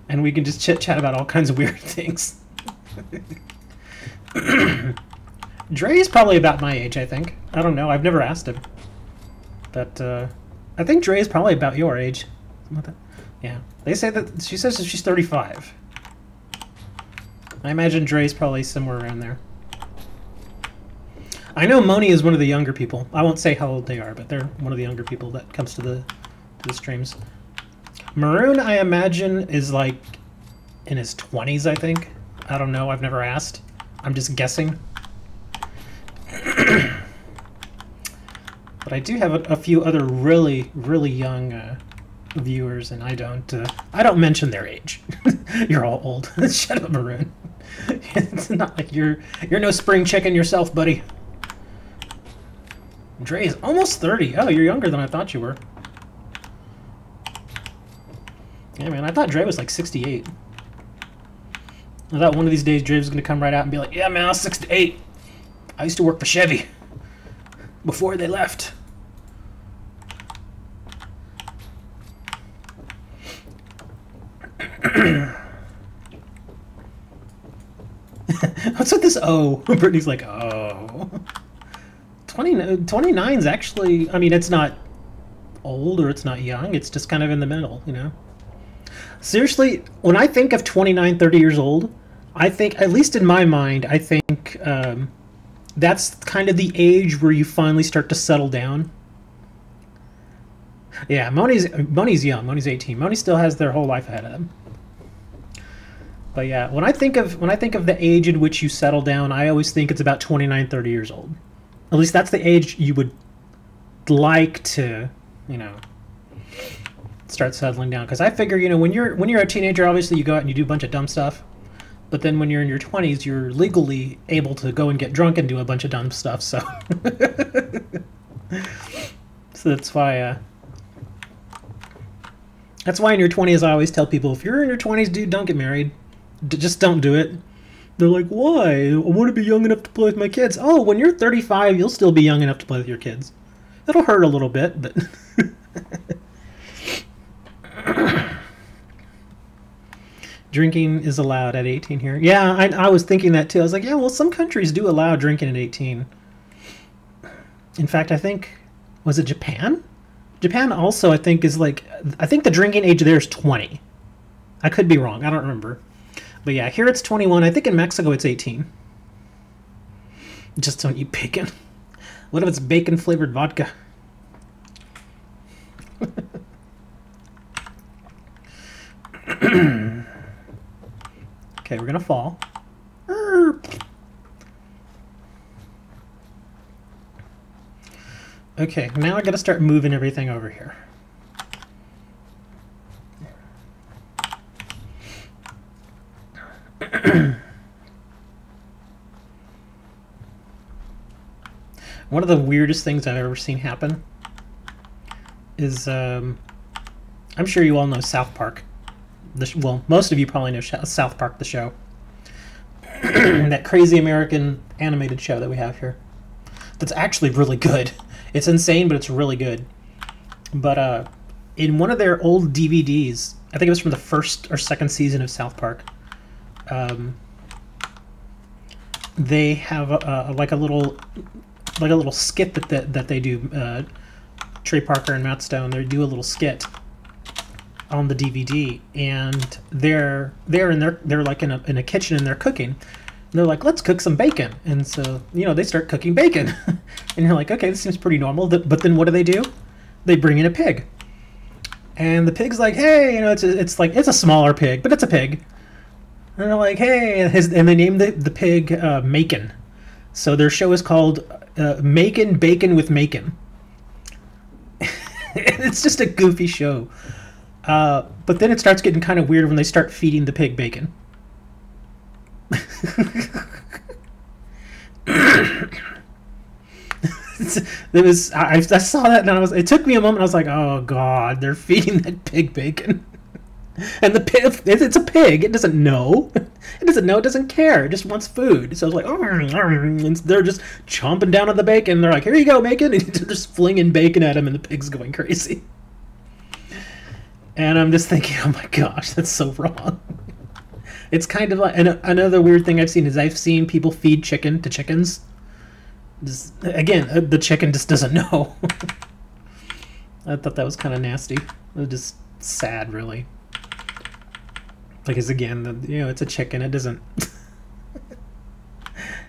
and we can just chit-chat about all kinds of weird things. Dre's probably about my age, I think. I don't know. I've never asked him. But I think Dre's probably about your age. Something like that. Yeah. They say that she says that she's 35. I imagine Dre's probably somewhere around there. I know Moni is one of the younger people. I won't say how old they are, but they're one of the younger people that comes to the streams. Maroon, I imagine, is like in his 20s, I think. I don't know. I've never asked. I'm just guessing. But I do have a few other really, really young viewers, and I don't mention their age. You're all old. Shut up, Maroon. It's not like you're no spring chicken yourself, buddy. Dre is almost 30. Oh, you're younger than I thought you were. Yeah, man, I thought Dre was like 68. I thought one of these days Dre was going to come right out and be like, yeah, man, I was 68. I used to work for Chevy before they left. What's with this O? Brittany's like, oh. 29's actually, I mean, it's not old or it's not young. It's just kind of in the middle, you know? Seriously, when I think of 29, 30 years old, I think, at least in my mind, I think that's kind of the age where you finally start to settle down. Yeah, Moni's young. Moni's 18. Moni still has their whole life ahead of them. But yeah, when I think of the age in which you settle down, I always think it's about 29, 30 years old. At least that's the age you would like to, you know, start settling down. Because I figure, you know, when you're a teenager, obviously you go out and you do a bunch of dumb stuff. But then when you're in your 20s, you're legally able to go and get drunk and do a bunch of dumb stuff. So, so that's why. That's why in your 20s, I always tell people, if you're in your 20s, dude, don't get married. Just don't do it. They're like, why? I want to be young enough to play with my kids. Oh, when you're 35, you'll still be young enough to play with your kids. It'll hurt a little bit, but... Drinking is allowed at 18 here. Yeah, I was thinking that too. I was like, yeah, well, some countries do allow drinking at 18. In fact, I think... Was it Japan? Japan also, I think, is like... I think the drinking age there is 20. I could be wrong. I don't remember. But yeah, here it's 21. I think in Mexico it's 18. Just don't eat bacon. What if it's bacon-flavored vodka? Okay, we're gonna fall. Okay, now I gotta start moving everything over here. One of the weirdest things I've ever seen happen is, I'm sure you all know South Park. Well, most of you probably know South Park, the show. That crazy American animated show that we have here. That's actually really good. It's insane, but it's really good. But in one of their old DVDs, I think it was from the first or second season of South Park, they have like a little skit that they do. Trey Parker and Matt Stone, they do a little skit on the DVD, and they're like in a kitchen and they're cooking. And they're like, let's cook some bacon, and so they start cooking bacon, and you're like, okay, this seems pretty normal. But then what do? They bring in a pig, and the pig's like, hey, it's a smaller pig, but it's a pig. And they're like, hey, and they named the pig Macon. So their show is called Macon Bacon with Macon. It's just a goofy show. But then it starts getting kind of weird when they start feeding the pig bacon. I saw that and it took me a moment. I was like, oh god, they're feeding that pig bacon. And the pig, it's a pig. It doesn't know. It doesn't care. It just wants food. So I was like, and they're just chomping down on the bacon. They're like, here you go, bacon. And they're just flinging bacon at him, and the pig's going crazy. And I'm just thinking, oh my gosh, that's so wrong. It's kind of like, and another weird thing I've seen is I've seen people feed chicken to chickens. Again, the chicken just doesn't know. I thought that was kind of nasty. It was just sad, really. Because again, it's a chicken. It doesn't.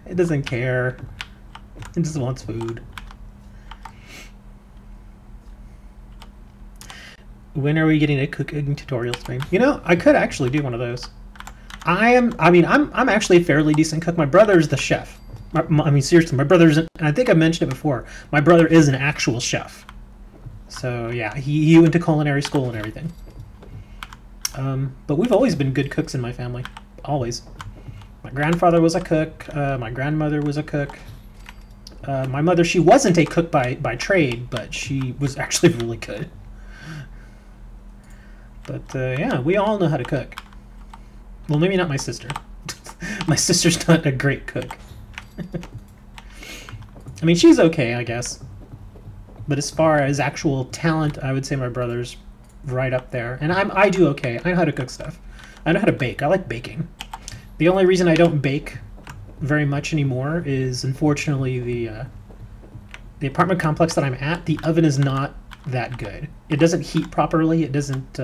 It doesn't care. It just wants food. When are we getting a cooking tutorial stream? I could actually do one of those. I'm actually a fairly decent cook. My brother's the chef. Seriously, my brother's, and I think I mentioned it before, my brother is an actual chef. So yeah, he went to culinary school and everything. But we've always been good cooks in my family. Always. My grandfather was a cook. My grandmother was a cook. My mother, she wasn't a cook by trade, but she was actually really good. But yeah, we all know how to cook. Well, maybe not my sister. My sister's not a great cook. I mean, she's okay, I guess. But as far as actual talent, I would say my brother's right up there. And I do okay. I know how to cook stuff. I know how to bake. I like baking. The only reason I don't bake very much anymore is, unfortunately, the apartment complex that I'm at, the oven is not that good. It doesn't heat properly. It doesn't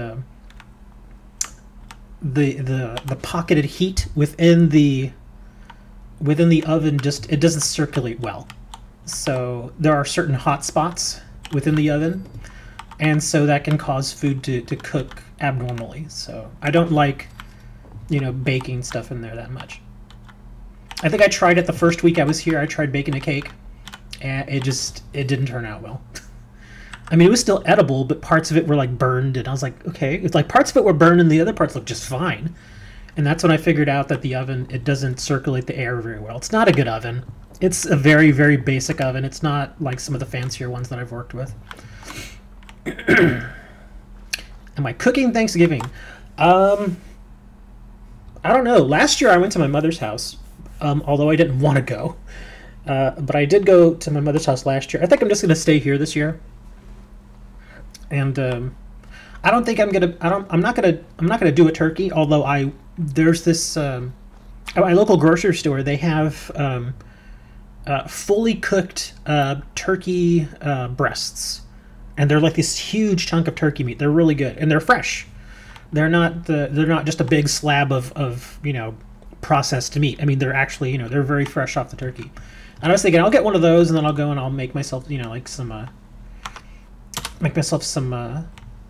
the pocketed heat within the oven it doesn't circulate well. So there are certain hot spots within the oven, and so that can cause food to cook abnormally. So I don't like baking stuff in there that much. I think I tried it the first week I was here. I tried baking a cake, and it didn't turn out well. I mean, it was still edible, but parts of it were like burned, and I was like, okay. It's like parts of it were burned, and the other parts looked just fine. And that's when I figured out that the oven, it doesn't circulate the air very well. It's not a good oven. It's a very, very basic oven. It's not like some of the fancier ones that I've worked with. Am I cooking Thanksgiving? I don't know. Last year I went to my mother's house, although I didn't want to go. But I did go to my mother's house last year. I think I'm just going to stay here this year. And I don't think I'm not gonna do a turkey. Although there's this at my local grocery store, they have fully cooked turkey breasts, and they're like this huge chunk of turkey meat. They're really good, and they're fresh. They're not just a big slab of processed meat. I mean, they're actually they're very fresh off the turkey. And I was thinking I'll get one of those, and then I'll go and I'll make myself like some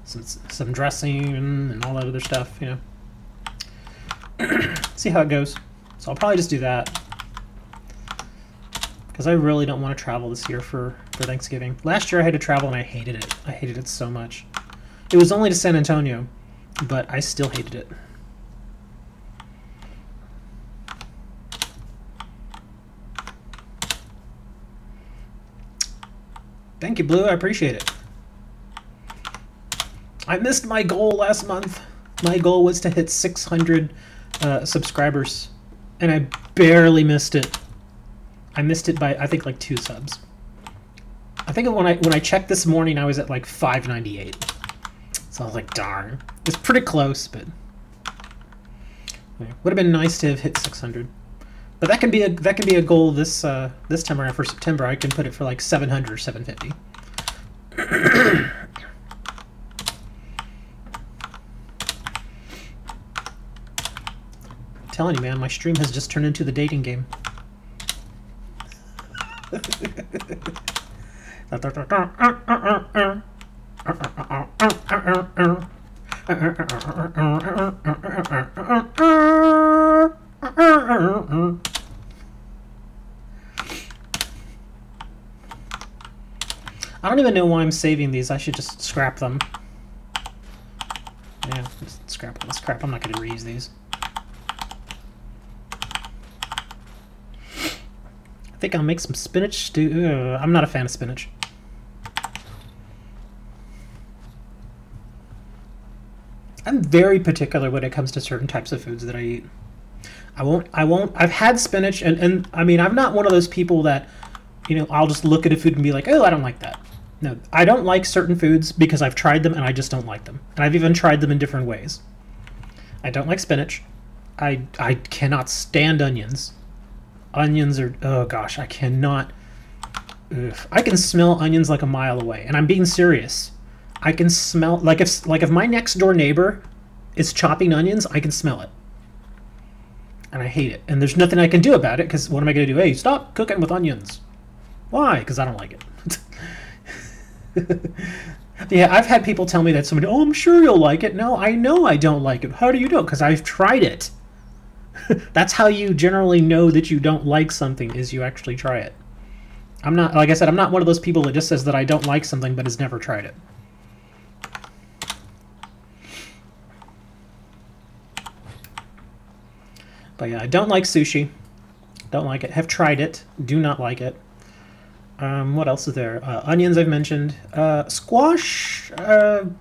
some dressing and all that other stuff. See how it goes. So I'll probably just do that, because I really don't want to travel this year for Thanksgiving. Last year I had to travel and I hated it. I hated it so much. It was only to San Antonio, but I still hated it. Thank you, Blue. I appreciate it. I missed my goal last month. My goal was to hit 600 subscribers, and I barely missed it. I missed it by, I think, like 2 subs. I think when I checked this morning, I was at like 598. So I was like, darn. It's pretty close, but would have been nice to have hit 600. But that can be a goal this this time around for September. I can put it for like 700 or 750. I'm telling you, man, my stream has just turned into the dating game. I don't even know why I'm saving these. I should just scrap them. Yeah, just scrap them. Scrap. I'm not going to reuse these. I think I'll make some spinach stew. I'm not a fan of spinach. I'm very particular when it comes to certain types of foods that I eat. I've had spinach, and I mean, I'm not one of those people that, I'll just look at a food and be like, oh, I don't like that. No, I don't like certain foods because I've tried them and I just don't like them. And I've even tried them in different ways. I don't like spinach. I cannot stand onions. Onions are, oh gosh, I cannot. Ugh. I can smell onions like a mile away, and I'm being serious. I can smell, like if my next door neighbor is chopping onions, I can smell it. And I hate it. And there's nothing I can do about it, because what am I going to do? Hey, stop cooking with onions. Why? Because I don't like it. Yeah, I've had people tell me that somebody, oh, I'm sure you'll like it. No, I know I don't like it. How do you know? Because I've tried it. That's how you generally know that you don't like something, is you actually try it. I'm not, like I said, I'm not one of those people that just says that I don't like something but has never tried it. But yeah, I don't like sushi. Don't like it. Have tried it. Do not like it. What else is there? Onions I've mentioned. Squash. I'm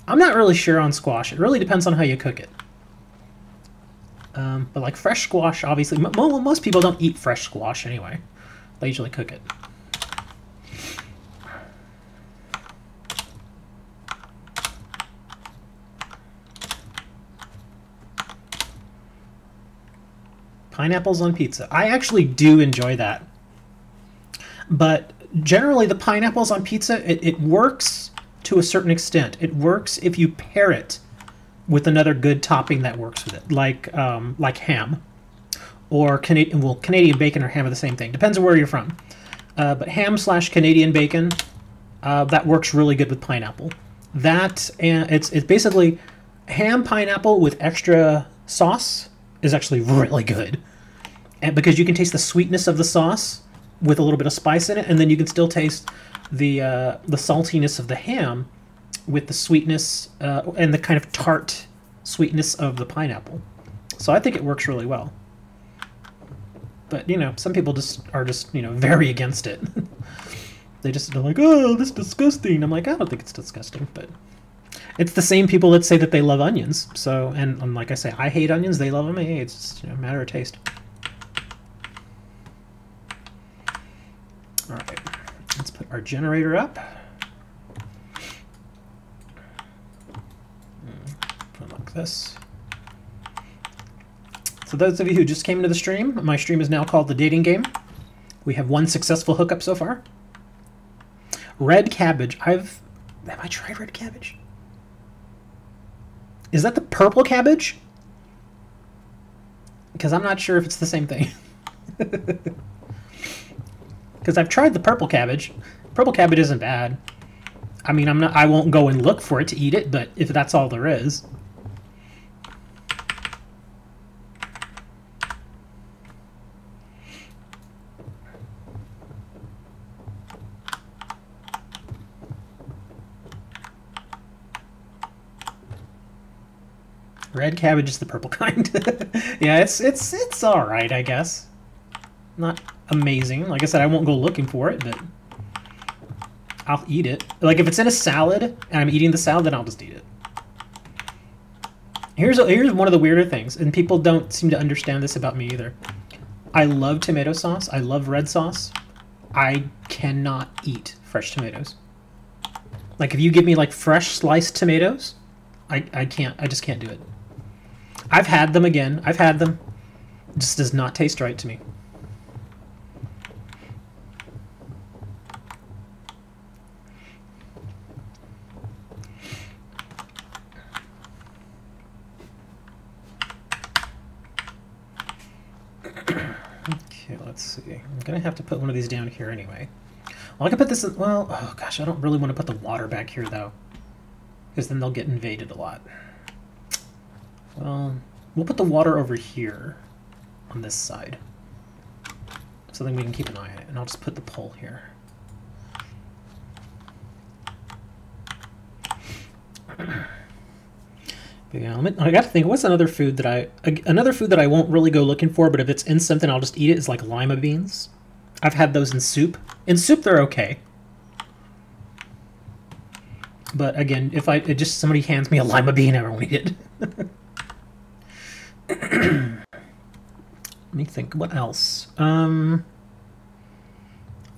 not really sure on squash. It really depends on how you cook it. But like fresh squash, obviously, most people don't eat fresh squash anyway. They usually cook it. Pineapples on pizza. I actually do enjoy that. But generally the pineapples on pizza, it works to a certain extent. It works if you pair it with another good topping that works with it, like ham, or Canadian bacon or ham are the same thing. Depends on where you're from. But ham/Canadian bacon, that works really good with pineapple. That, and it's basically ham pineapple with extra sauce is actually really good, and because you can taste the sweetness of the sauce, with a little bit of spice in it, and then you can still taste the saltiness of the ham with the sweetness and the kind of tart sweetness of the pineapple. So I think it works really well. But, you know, some people are just, you know, very against it. They just are like, oh, this is disgusting. I'm like, I don't think it's disgusting, but it's the same people that say that they love onions. So, and like I say, I hate onions. They love them. Hey, it's just, you know, a matter of taste. All right, let's put our generator up. Put it like this. So those of you who just came into the stream, my stream is now called The Dating Game. We have 1 successful hookup so far. Red cabbage. Have I tried red cabbage? Is that the purple cabbage? Because I'm not sure if it's the same thing. Because I've tried the purple cabbage. Purple cabbage isn't bad. I mean, I won't go and look for it to eat it, but if that's all there is. Red cabbage is the purple kind. Yeah, it's all right, I guess. Not amazing. Like I said, I won't go looking for it, but I'll eat it. Like if it's in a salad and I'm eating the salad, then I'll just eat it. Here's one of the weirder things, and people don't seem to understand this about me either. I love tomato sauce. I love red sauce. I cannot eat fresh tomatoes. Like if you give me like fresh sliced tomatoes, I can't. I just can't do it. I've had them again. I've had them. It just does not taste right to me. Okay, let's see. I'm gonna have to put one of these down here anyway. Well, I can put this in, well, oh gosh, I don't really want to put the water back here though, because then they'll get invaded a lot. Well, we'll put the water over here on this side, so then we can keep an eye on it. And I'll just put the pole here. But yeah, I got to think. What's another food that I won't really go looking for, but if it's in something, I'll just eat it. Is like lima beans. I've had those in soup. In soup, they're okay. But again, if somebody hands me a lima bean, I won't eat it. Let me think. What else?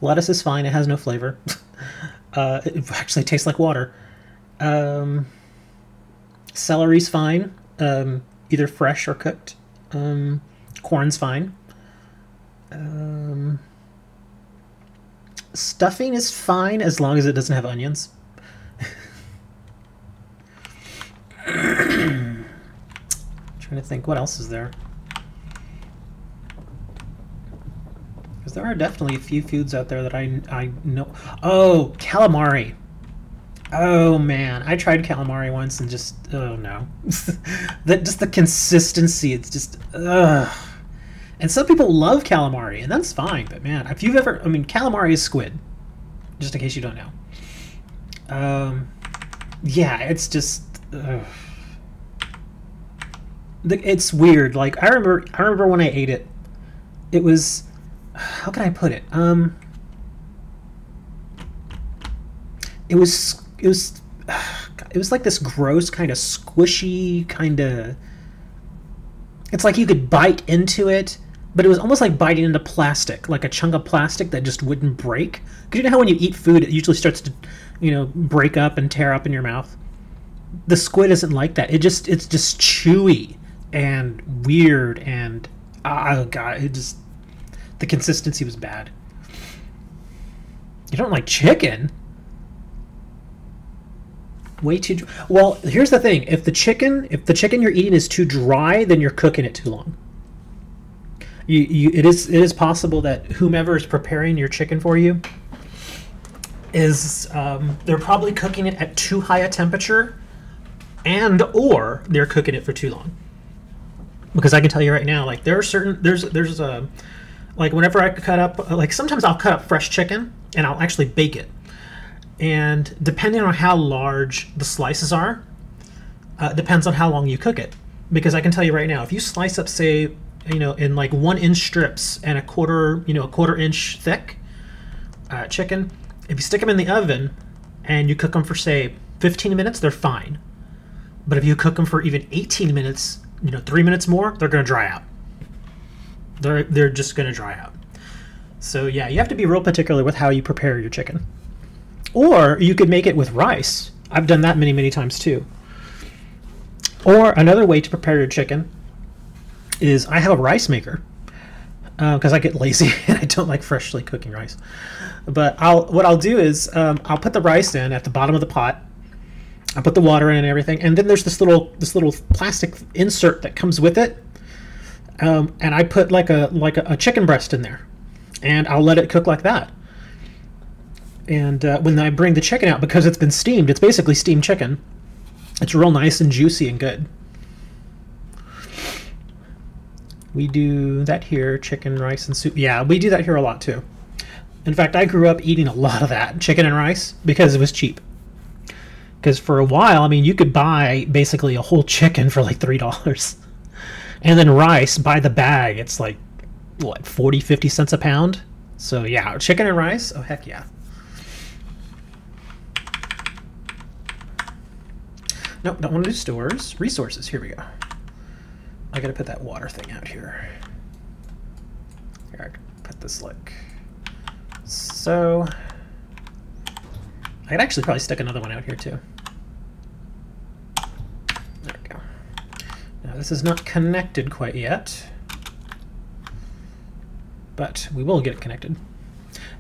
Lettuce is fine. It has no flavor. It actually tastes like water. Celery's fine. Either fresh or cooked. Corn's fine. Stuffing is fine as long as it doesn't have onions. Trying to think, what else is there? Because there are definitely a few foods out there that I know. Oh, calamari. Oh man, I tried calamari once and just, oh no. Just the consistency, it's just, ugh. And some people love calamari, and that's fine, but man, if you've ever, I mean, calamari is squid, just in case you don't know. Yeah, it's just, ugh. It's weird. Like I remember when I ate it. It was, how can I put it? It was like this gross kind of squishy kind of. It's like you could bite into it, but it was almost like biting into plastic, like a chunk of plastic that just wouldn't break. Because you know how when you eat food, it usually starts to, you know, break up and tear up in your mouth. The squid isn't like that. It's just chewy and weird, and oh god, the consistency was bad. You don't like chicken? Way too well. Here's the thing: if the chicken you're eating is too dry, then you're cooking it too long. It is possible that whomever is preparing your chicken for you is they're probably cooking it at too high a temperature, or they're cooking it for too long. Because I can tell you right now, like there are certain there's Like whenever I cut up, like sometimes I'll cut up fresh chicken and I'll actually bake it. And depending on how large the slices are, depends on how long you cook it. Because I can tell you right now, if you slice up, say, in like 1-inch strips and a quarter inch thick chicken, if you stick them in the oven and you cook them for, say, 15 minutes, they're fine. But if you cook them for even 18 minutes, 3 minutes more, they're going to dry out. They're just going to dry out. So yeah, you have to be real particular with how you prepare your chicken. Or you could make it with rice. I've done that many, many times too. Or another way to prepare your chicken is I have a rice maker because I get lazy and I don't like freshly cooking rice. But what I'll do is I'll put the rice in at the bottom of the pot. I put the water in and everything, and then there's this little plastic insert that comes with it, and I put like a chicken breast in there, and I'll let it cook like that. And when I bring the chicken out, because it's been steamed, it's basically steamed chicken. It's real nice and juicy and good. We do that here, chicken, rice, and soup. Yeah, we do that here a lot too. In fact, I grew up eating a lot of that, chicken and rice, because it was cheap. Because for a while, I mean, you could buy basically a whole chicken for like $3. And then rice, by the bag, it's like, what, 40, 50 cents a pound? So yeah, chicken and rice, oh heck yeah. Nope, don't want to do stores. Resources, here we go. I gotta put that water thing out here. Here, I can put this like so. I could actually probably stick another one out here too. There we go. Now this is not connected quite yet, but we will get it connected.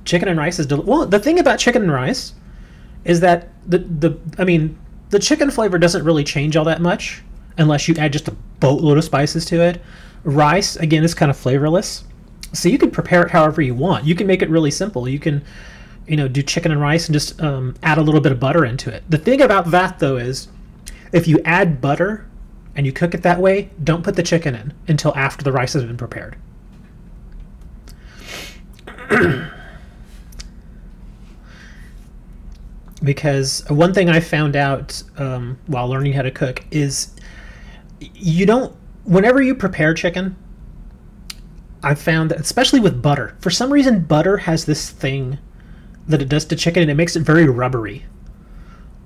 Chicken and rice is well. The thing about chicken and rice is that the chicken flavor doesn't really change all that much unless you add just a boatload of spices to it. Rice, again, is kind of flavorless. So you can prepare it however you want. You can make it really simple. You can, do chicken and rice and just add a little bit of butter into it. The thing about that, though, is if you add butter and you cook it that way, don't put the chicken in until after the rice has been prepared. Because one thing I found out while learning how to cook is whenever you prepare chicken, I've found that, especially with butter, for some reason butter has this thing that it does to chicken and it makes it very rubbery.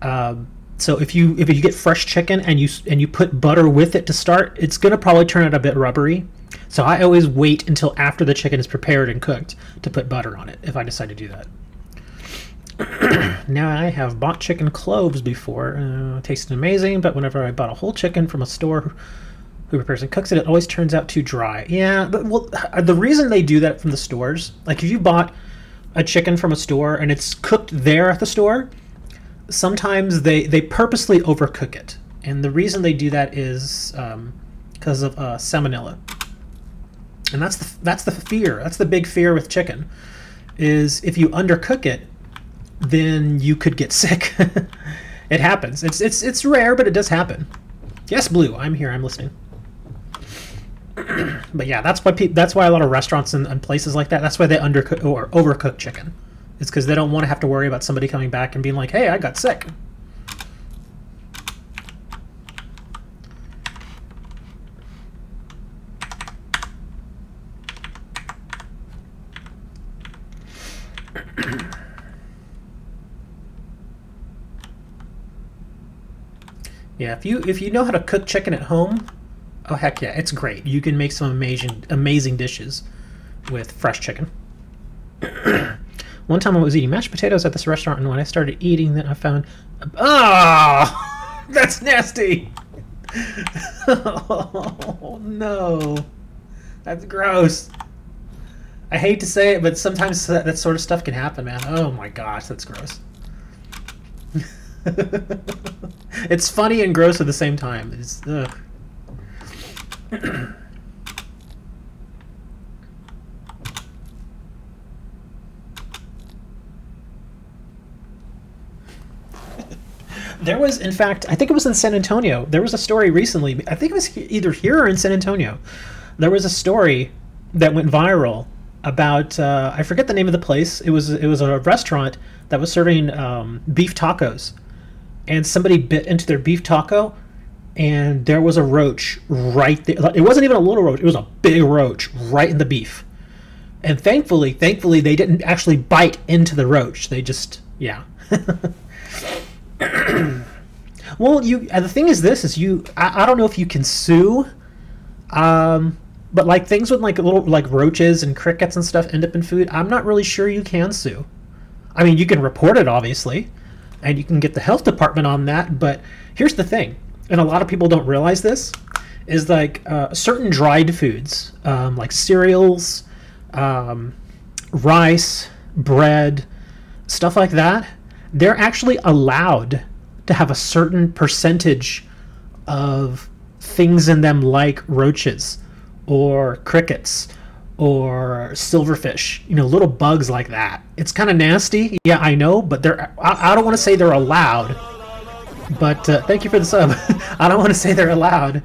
So if you get fresh chicken and you put butter with it to start, it's going to probably turn out a bit rubbery. So I always wait until after the chicken is prepared and cooked to put butter on it if I decide to do that. Now, I have bought chicken cloves before. It tasted amazing, but whenever I bought a whole chicken from a store who prepares and cooks it, it always turns out too dry. Yeah, well, the reason they do that from the stores, like if you bought a chicken from a store and it's cooked there at the store, sometimes they purposely overcook it. And the reason they do that is because of salmonella. And that's the fear. That's the big fear with chicken, is if you undercook it, then you could get sick. It happens. It's rare, but it does happen. Yes, Blue, I'm here. I'm listening. But yeah, that's why a lot of restaurants and places like that, that's why they undercook or overcook chicken. It's because they don't want to have to worry about somebody coming back and being like, hey, I got sick. Yeah, if you know how to cook chicken at home, oh heck yeah, it's great. You can make some amazing dishes with fresh chicken. One time I was eating mashed potatoes at this restaurant, and when I started eating them, I found, that's nasty. Oh no, that's gross. I hate to say it, but sometimes that sort of stuff can happen, man. Oh my gosh, that's gross. It's funny and gross at the same time. It's ugh. There was, in fact, I think it was in San Antonio. There was a story recently. I think it was either here or in San Antonio. There was a story that went viral about I forget the name of the place. It was a restaurant that was serving beef tacos, and somebody bit into their beef taco, and there was a roach right there. It wasn't even a little roach; it was a big roach right in the beef. And thankfully, they didn't actually bite into the roach. They just, yeah. Well, the thing is, I don't know if you can sue, but like things with like little like roaches and crickets and stuff end up in food. I'm not really sure you can sue. I mean, you can report it obviously, and you can get the health department on that. But here's the thing, and a lot of people don't realize this, is like certain dried foods, like cereals, rice, bread, stuff like that, they're actually allowed to have a certain percentage of things in them like roaches or crickets or silverfish, little bugs like that. It's kind of nasty. Yeah, I know, but I don't want to say they're allowed, but thank you for the sub. I don't want to say they're allowed,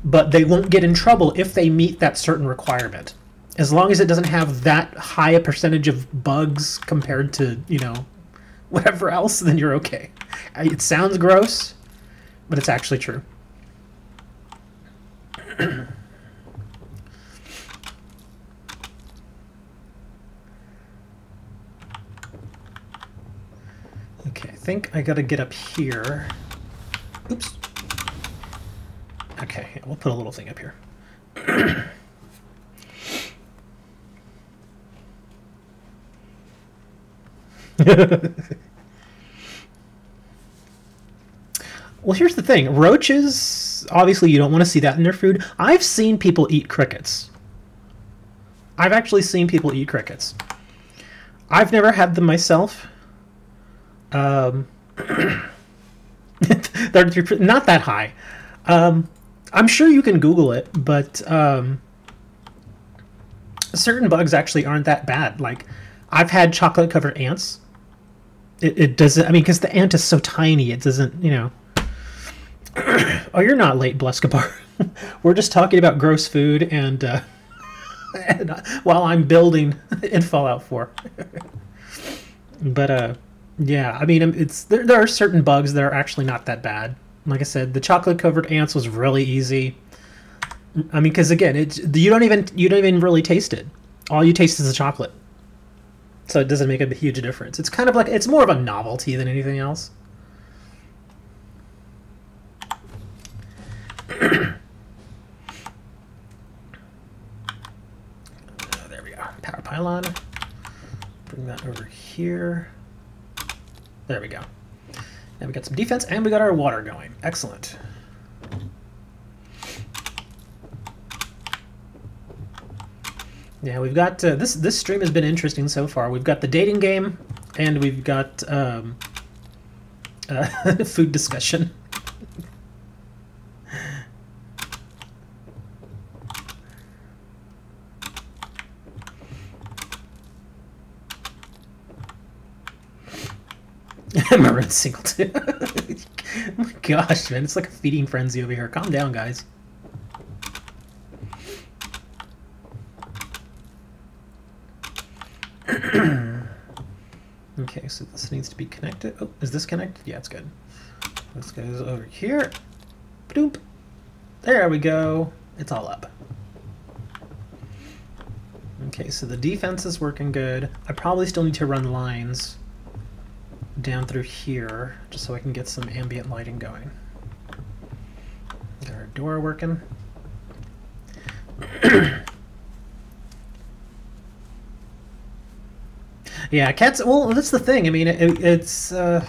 but they won't get in trouble if they meet that certain requirement. As long as it doesn't have that high a percentage of bugs compared to, whatever else, then you're okay. It sounds gross, but it's actually true. Okay, I think I gotta get up here. Oops. Okay, we'll put a little thing up here. Well, here's the thing. Roaches, obviously you don't want to see that in their food. I've seen people eat crickets. I've actually seen people eat crickets. I've never had them myself. They're not that high. I'm sure you can Google it, but certain bugs actually aren't that bad. Like, I've had chocolate-covered ants. It doesn't, I mean, because the ant is so tiny, it doesn't, Oh, you're not late, Bleskapar. We're just talking about gross food and while I'm building in Fallout 4. But, yeah, I mean, there are certain bugs that are actually not that bad. Like I said, the chocolate-covered ants was really easy. I mean, because again, you don't even really taste it. All you taste is the chocolate. So it doesn't make a huge difference. It's kind of like, it's more of a novelty than anything else. There we go. Power pylon. Bring that over here. There we go. Now we got some defense and we got our water going. Excellent. Yeah, we've got this stream has been interesting so far. We've got the dating game, and we've got food discussion. Maroon Singleton. Oh my gosh, man, it's like a feeding frenzy over here. Calm down, guys. Okay, so this needs to be connected. Oh, is this connected? Yeah, it's good. This goes over here. Boop. There we go. It's all up. Okay, so the defense is working good. I probably still need to run lines down through here just so I can get some ambient lighting going. Got our door working. Yeah, cats. Well, that's the thing. I mean, it's. I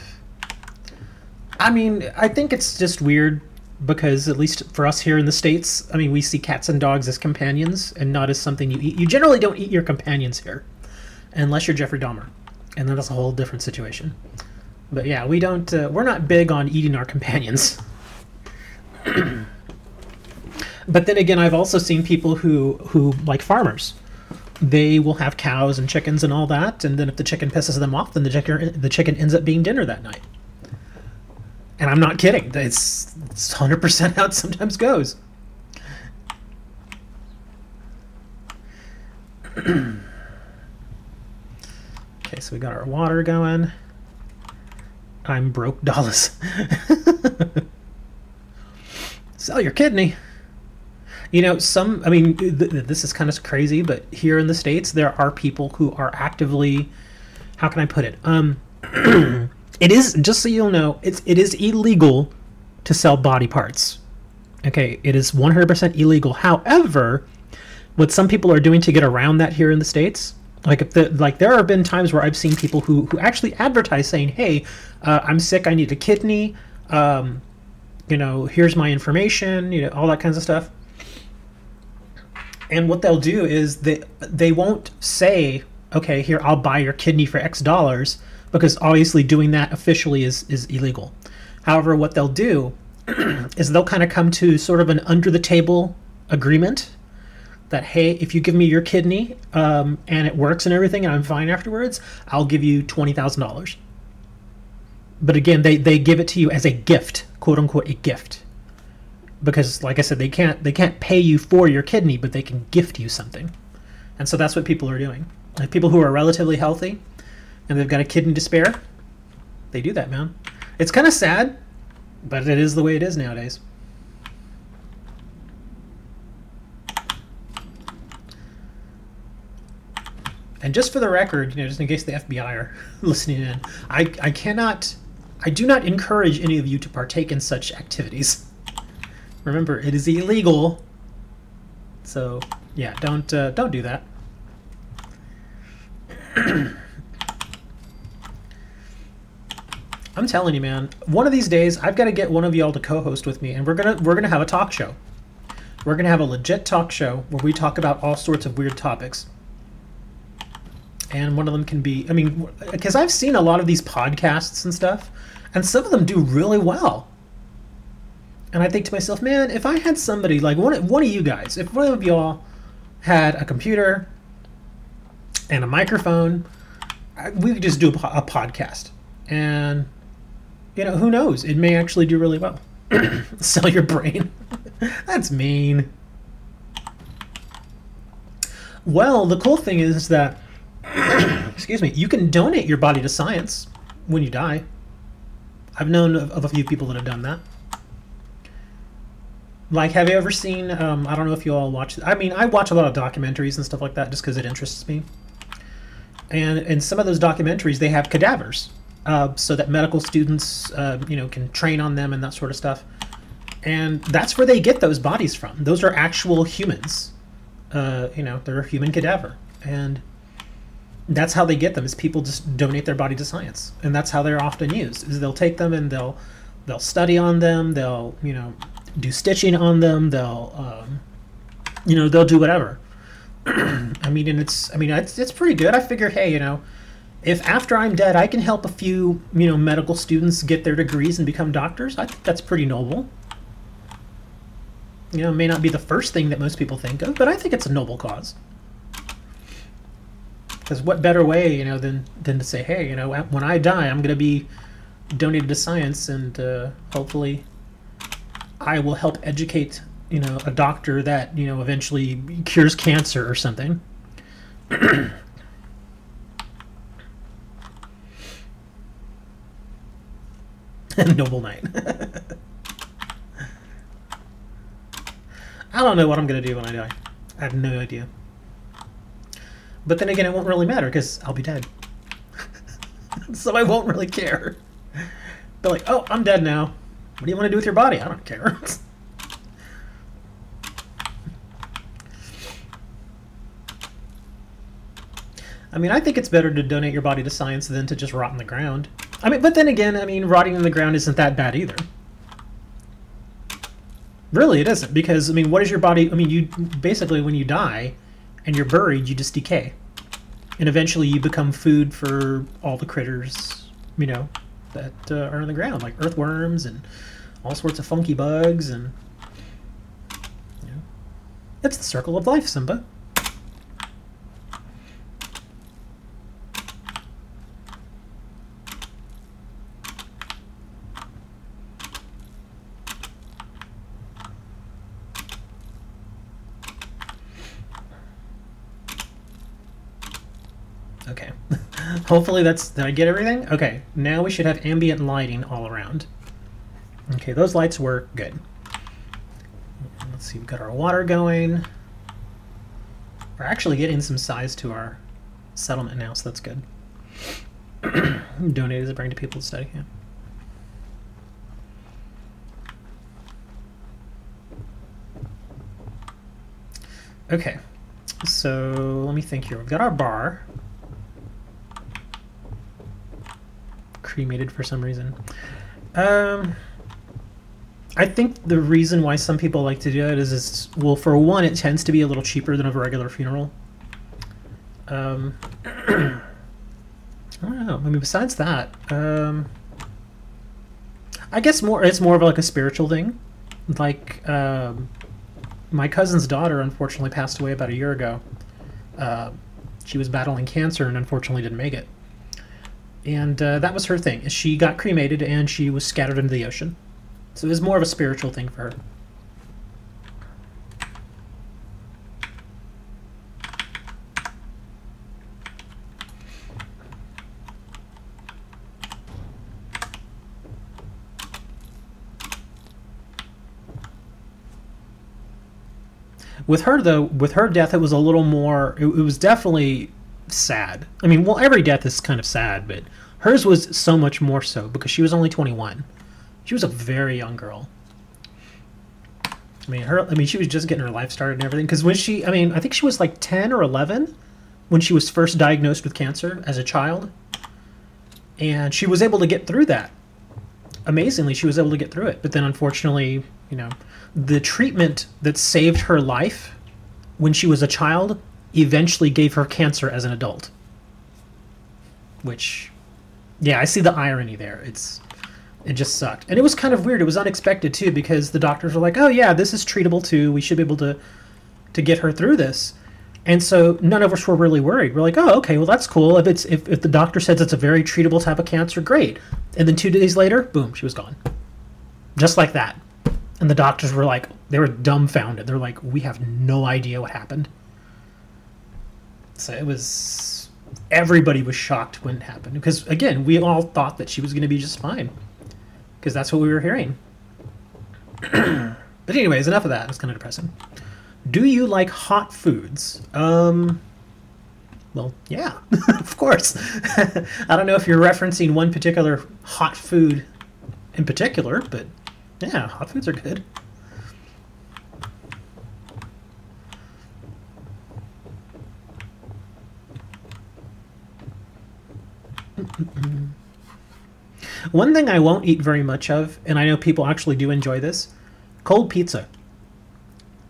mean, I think it's just weird because, at least for us here in the States, I mean, we see cats and dogs as companions and not as something you eat. You generally don't eat your companions here, unless you're Jeffrey Dahmer, and then that's a whole different situation. But yeah, we don't. We're not big on eating our companions. But then again, I've also seen people who like farmers. They will have cows and chickens and all that, and then if the chicken pisses them off, then the chicken ends up being dinner that night. And I'm not kidding. It's 100% how it sometimes goes. Okay, so we got our water going. I'm broke dollars. Sell your kidney. You know, I mean, this is kind of crazy, but here in the States, there are people who are actively, how can I put it? It is, just so you'll know, it is illegal to sell body parts. Okay, it is 100% illegal. However, what some people are doing to get around that here in the States, like there have been times where I've seen people who actually advertise saying, "Hey, I'm sick. I need a kidney. You know, here's my information. You know, all that kinds of stuff." And what they'll do is they won't say, "Okay, here, I'll buy your kidney for X dollars," because obviously doing that officially is illegal. However, what they'll do is they'll kind of come to sort of an under the table agreement that, hey, if you give me your kidney and it works and everything and I'm fine afterwards, I'll give you $20,000. But again, they give it to you as a gift, quote unquote, a gift. Because like I said, they can't pay you for your kidney, but they can gift you something. And so that's what people are doing. Like people who are relatively healthy and they've got a kidney to spare, they do that, man. It's kind of sad, but it is the way it is nowadays. And just for the record, you know, just in case the FBI are listening in, I do not encourage any of you to partake in such activities. Remember, it is illegal. So, yeah, don't do that. I'm telling you, man, one of these days I've got to get one of y'all to co-host with me, and we're gonna have a talk show. We're gonna have a legit talk show where we talk about all sorts of weird topics. And one of them can be, I mean, because I've seen a lot of these podcasts and stuff, and some of them do really well. And I think to myself, man, if I had somebody like one of you guys, if one of y'all had a computer and a microphone, we could just do a podcast. And, you know, who knows? It may actually do really well. Sell your brain. That's mean. Well, the cool thing is that excuse me, you can donate your body to science when you die. I've known of a few people that have done that. Like, have you ever seen, I don't know if you all watch, I mean, I watch a lot of documentaries and stuff like that just because it interests me. And in some of those documentaries, they have cadavers so that medical students, you know, can train on them and that sort of stuff. And that's where they get those bodies from. Those are actual humans. You know, they're a human cadaver. And that's how they get them, is people just donate their body to science. And that's how they're often used, is they'll take them and they'll study on them, they'll, you know, do stitching on them, they'll you know, they'll do whatever. I mean, and it's pretty good. I figure, hey, you know, if after I'm dead I can help a few, you know, medical students get their degrees and become doctors, I think that's pretty noble. You know, it may not be the first thing that most people think of, but I think it's a noble cause. Because what better way, you know, than to say, hey, you know, when I die, I'm going to be donated to science, and hopefully I will help educate, you know, a doctor that, you know, eventually cures cancer or something. Noble night. I don't know what I'm going to do when I die. I have no idea. But then again, it won't really matter because I'll be dead. So I won't really care. They're like, oh, I'm dead now. What do you want to do with your body? I don't care. I mean, I think it's better to donate your body to science than to just rot in the ground. I mean, but then again, I mean, rotting in the ground isn't that bad either. Really, it isn't, because, I mean, what is your body? I mean, you basically, when you die and you're buried, you just decay. And eventually you become food for all the critters, you know, that are in the ground, like earthworms and all sorts of funky bugs, and, you know, it's the circle of life, Simba. Hopefully that's... Did I get everything? Okay, now we should have ambient lighting all around. Okay, those lights work good. Let's see, we've got our water going. We're actually getting some size to our settlement now, so that's good. Donated to bring to people to study, yeah. Okay, so let me think here. We've got our bar. Cremated for some reason. I think the reason why some people like to do it is it's, well, for one, it tends to be a little cheaper than a regular funeral. I don't know. I mean, besides that, I guess it's more of like a spiritual thing. Like, my cousin's daughter unfortunately passed away about a year ago. She was battling cancer and unfortunately didn't make it. And that was her thing. She got cremated and she was scattered into the ocean. So it was more of a spiritual thing for her. With her, though, with her death, it was a little more... It was definitely sad. I mean, well, every death is kind of sad, but hers was so much more so because she was only 21. She was a very young girl. I mean, she was just getting her life started and everything. Because when she... I mean, I think she was like 10 or 11 when she was first diagnosed with cancer as a child. And she was able to get through that. Amazingly, she was able to get through it. But then, unfortunately, you know... The treatment that saved her life when she was a child eventually gave her cancer as an adult. Which, yeah, I see the irony there. It just sucked. And it was kind of weird. It was unexpected, too, because the doctors were like, oh, yeah, this is treatable, too. We should be able to get her through this. And so none of us were really worried. We're like, oh, okay, well, that's cool. If the doctor says it's a very treatable type of cancer, great. And then 2 days later, boom, she was gone. Just like that. And the doctors were like, they were dumbfounded. They're like, we have no idea what happened. So it was, everybody was shocked when it happened. Because, again, we all thought that she was going to be just fine. Because that's what we were hearing. But anyways, enough of that. It's kind of depressing. Do you like hot foods? Well, yeah, of course. I don't know if you're referencing one particular hot food in particular, but... Yeah, hot foods are good. One thing I won't eat very much of, and I know people actually do enjoy this, cold pizza.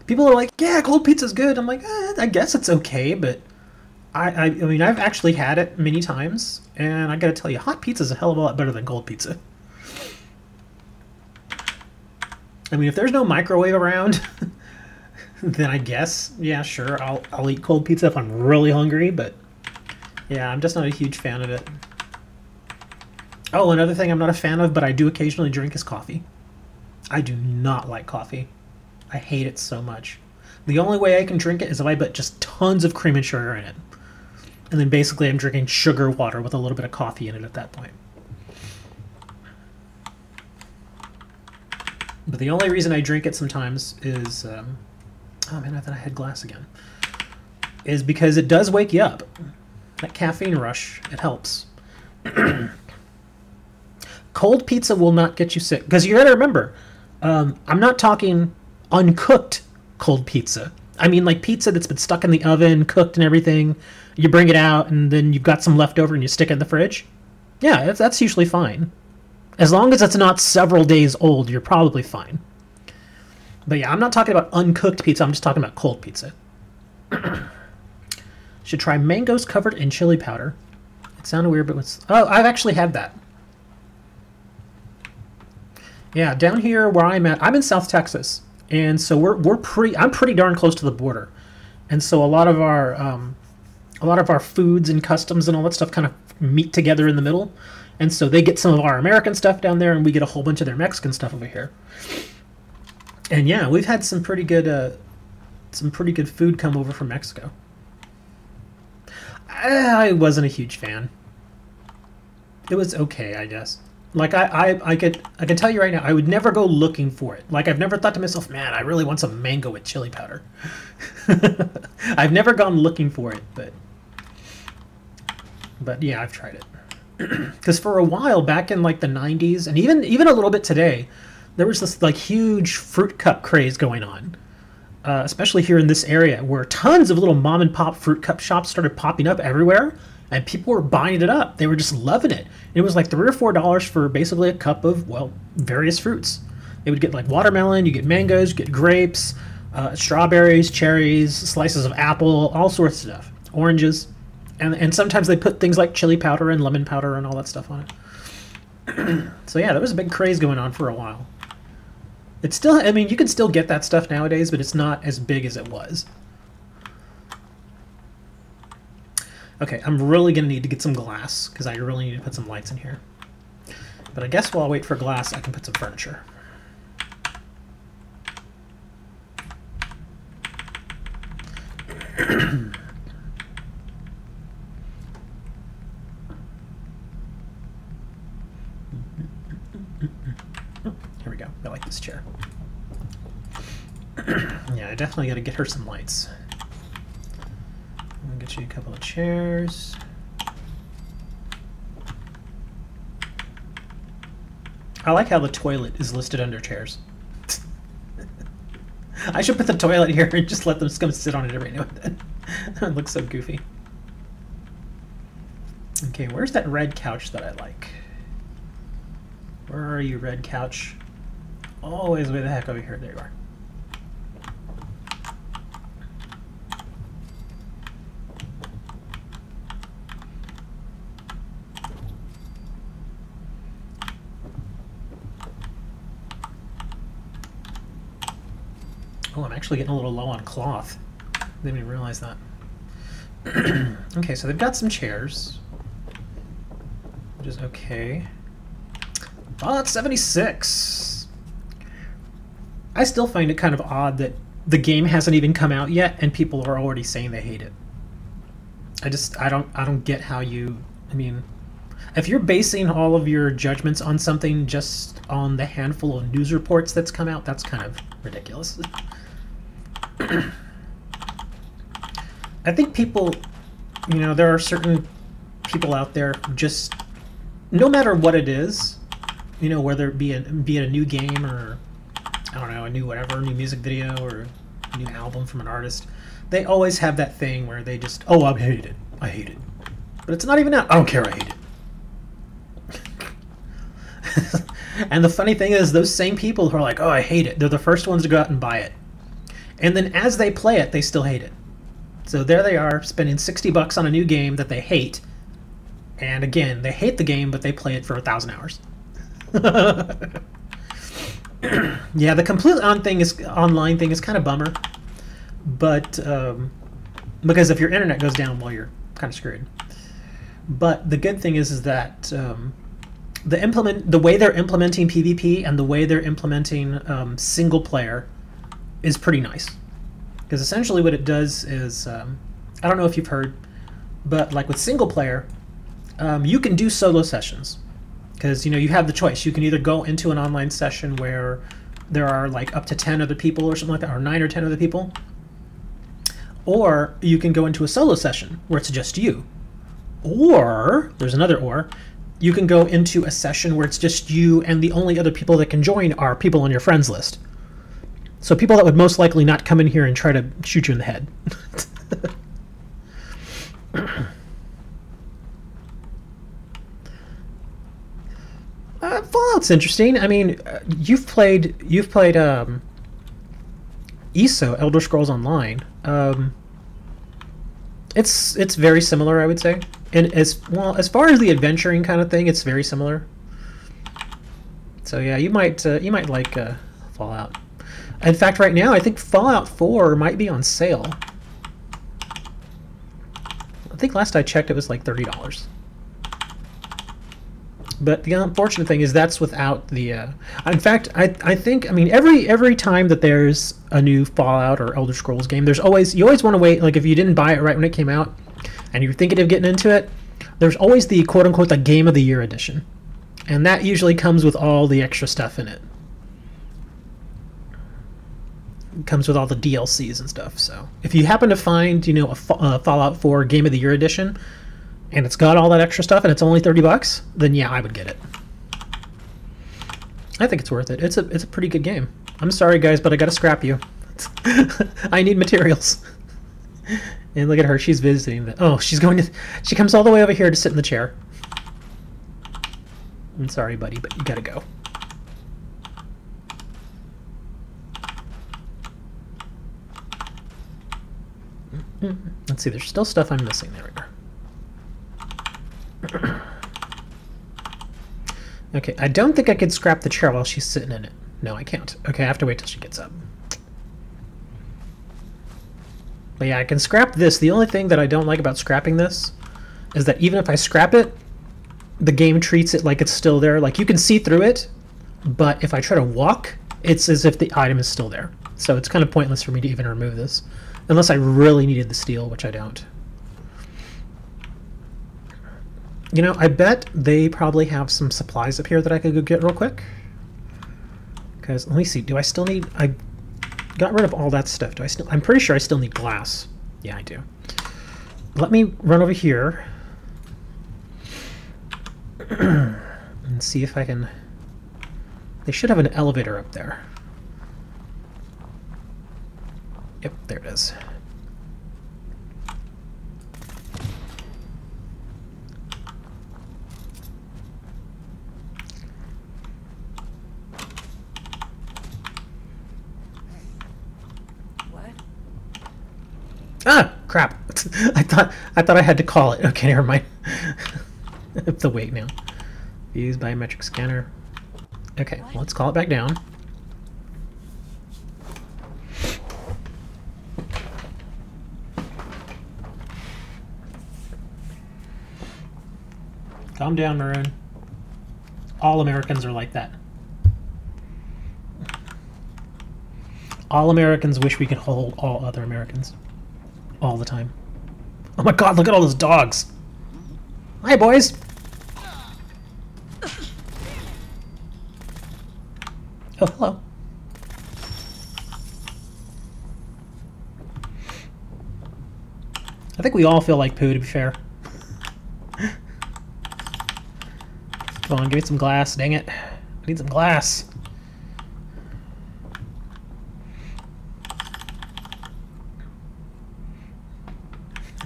People are like, yeah, cold pizza's good. I'm like, I guess it's okay, but I mean, I've actually had it many times, and I gotta tell you, hot pizza's a hell of a lot better than cold pizza. I mean, if there's no microwave around, then I guess, yeah, sure, I'll eat cold pizza if I'm really hungry, but yeah, I'm just not a huge fan of it. Oh, another thing I'm not a fan of, but I do occasionally drink is coffee. I do not like coffee. I hate it so much. The only way I can drink it is if I put just tons of cream and sugar in it. And then basically I'm drinking sugar water with a little bit of coffee in it at that point. But the only reason I drink it sometimes is, oh man, I thought I had glass again, is because it does wake you up. That caffeine rush, it helps. Cold pizza will not get you sick. Because you gotta remember, I'm not talking uncooked cold pizza. I mean like pizza that's been stuck in the oven, cooked and everything. You bring it out and then you've got some left over and you stick it in the fridge. Yeah, that's usually fine. As long as it's not several days old, you're probably fine. But yeah, I'm not talking about uncooked pizza. I'm just talking about cold pizza. Should try mangoes covered in chili powder. It sounded weird, but what's... Oh, I've actually had that. Yeah, down here where I'm at, I'm in South Texas. And so I'm pretty darn close to the border. And so a lot of our foods and customs and all that stuff kind of meet together in the middle. And so they get some of our American stuff down there, and we get a whole bunch of their Mexican stuff over here. And yeah, we've had some pretty good food come over from Mexico. I wasn't a huge fan. It was okay, I guess. Like I can tell you right now, I would never go looking for it. Like I've never thought to myself, man, I really want some mango with chili powder. I've never gone looking for it, but yeah, I've tried it. Because for a while back in like the 90s and even a little bit today, there was this like huge fruit cup craze going on, especially here in this area, where tons of little mom and pop fruit cup shops started popping up everywhere, and people were buying it up. They were just loving it. It was like $3 or $4 for basically a cup of, well, various fruits. They would get like watermelon, you get mangoes, you get grapes, strawberries, cherries, slices of apple, all sorts of stuff, oranges. And sometimes they put things like chili powder and lemon powder and all that stuff on it. So yeah, there was a big craze going on for a while. It's still, I mean, you can still get that stuff nowadays, but it's not as big as it was. Okay, I'm really going to need to get some glass, because I really need to put some lights in here. But I guess while I wait for glass, I can put some furniture. Here we go. I like this chair. Yeah, I definitely got to get her some lights. I'm gonna get you a couple of chairs. I like how the toilet is listed under chairs. I should put the toilet here and just let them come sit on it every now and then. It looks so goofy. Okay, where's that red couch that I like? Where are you, red couch? Always way the heck over here. There you are. Oh, I'm actually getting a little low on cloth. Didn't even realize that. Okay, so they've got some chairs, which is okay. Fallout 76. I still find it kind of odd that the game hasn't even come out yet and people are already saying they hate it. I don't get how you, I mean, if you're basing all of your judgments on something just on the handful of news reports that's come out, that's kind of ridiculous. I think people, you know, there are certain people out there just, no matter what it is, you know, whether it be a new game or, I don't know, a new whatever, new music video or a new album from an artist, they always have that thing where they just, oh, I hate it. I hate it. But it's not even out. I don't care. I hate it. And the funny thing is, those same people who are like, oh, I hate it, they're the first ones to go out and buy it. And then as they play it, they still hate it. So there they are, spending $60 on a new game that they hate. And again, they hate the game, but they play it for 1,000 hours. Yeah, the completely online thing is kind of bummer. But because if your internet goes down, well, you're kind of screwed. But the good thing is that the way they're implementing PvP and the way they're implementing single player is pretty nice. Because essentially what it does is, I don't know if you've heard, but like with single player, you can do solo sessions. Because, you know, you have the choice. You can either go into an online session where there are like up to 10 other people or something like that, or 9 or 10 other people. Or you can go into a solo session where it's just you. Or, there's another or, you can go into a session where it's just you and the only other people that can join are people on your friends list. So people that would most likely not come in here and try to shoot you in the head. Fallout's interesting. I mean, you've played ESO, Elder Scrolls Online. It's very similar, I would say. And as far as the adventuring kind of thing, it's very similar. So yeah, you might like Fallout. In fact, right now, I think Fallout 4 might be on sale. I think last I checked, it was like $30. But the unfortunate thing is that's without the... in fact, I think, I mean, every time that there's a new Fallout or Elder Scrolls game, you always want to wait, like if you didn't buy it right when it came out, and you're thinking of getting into it, there's always the quote-unquote the Game of the Year edition. And that usually comes with all the extra stuff in it. It comes with all the DLCs and stuff. So if you happen to find, you know, a Fallout 4 Game of the Year edition, and it's got all that extra stuff, and it's only $30, then yeah, I would get it. I think it's worth it. It's a pretty good game. I'm sorry, guys, but I gotta scrap you. I need materials. And look at her, she's visiting. Oh, she's going to... She comes all the way over here to sit in the chair. I'm sorry, buddy, but you gotta go. Let's see, there's still stuff I'm missing. There we go. Okay, I don't think I could scrap the chair while she's sitting in it. No, I can't. Okay, I have to wait till she gets up. But yeah, I can scrap this. The only thing that I don't like about scrapping this is that even if I scrap it, the game treats it like it's still there. Like, you can see through it, but if I try to walk, it's as if the item is still there. So it's kind of pointless for me to even remove this. Unless I really needed the steel, which I don't. You know, I bet they probably have some supplies up here that I could go get real quick. Because, let me see, do I still need... I got rid of all that stuff. Do I still... I'm pretty sure I still need glass. Yeah, I do. Let me run over here. And see if I can... They should have an elevator up there. Yep, there it is. What? Ah, crap. I thought I had to call it. Okay, never mind. I have to wait now. Use biometric scanner. Okay, well, let's call it back down. Calm down, Maroon. All Americans are like that. All Americans wish we could hold all other Americans. All the time. Oh my god, look at all those dogs! Hi, boys! Oh, hello. I think we all feel like poo, to be fair. Come on, give me some glass, dang it. I need some glass.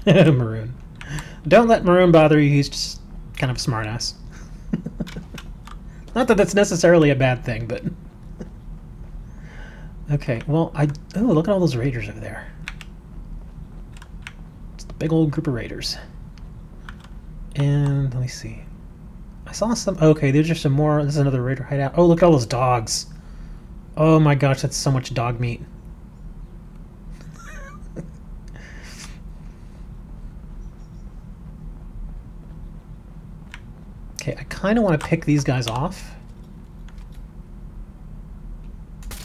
Maroon. Don't let Maroon bother you, he's just kind of a smartass. Not that that's necessarily a bad thing, but... Okay, well, oh, look at all those raiders over there. It's a big old group of raiders. And, let me see. I saw some... Okay, there's just some more. This is another raider hideout. Oh, look at all those dogs. Oh my gosh, that's so much dog meat. Okay, I kind of want to pick these guys off.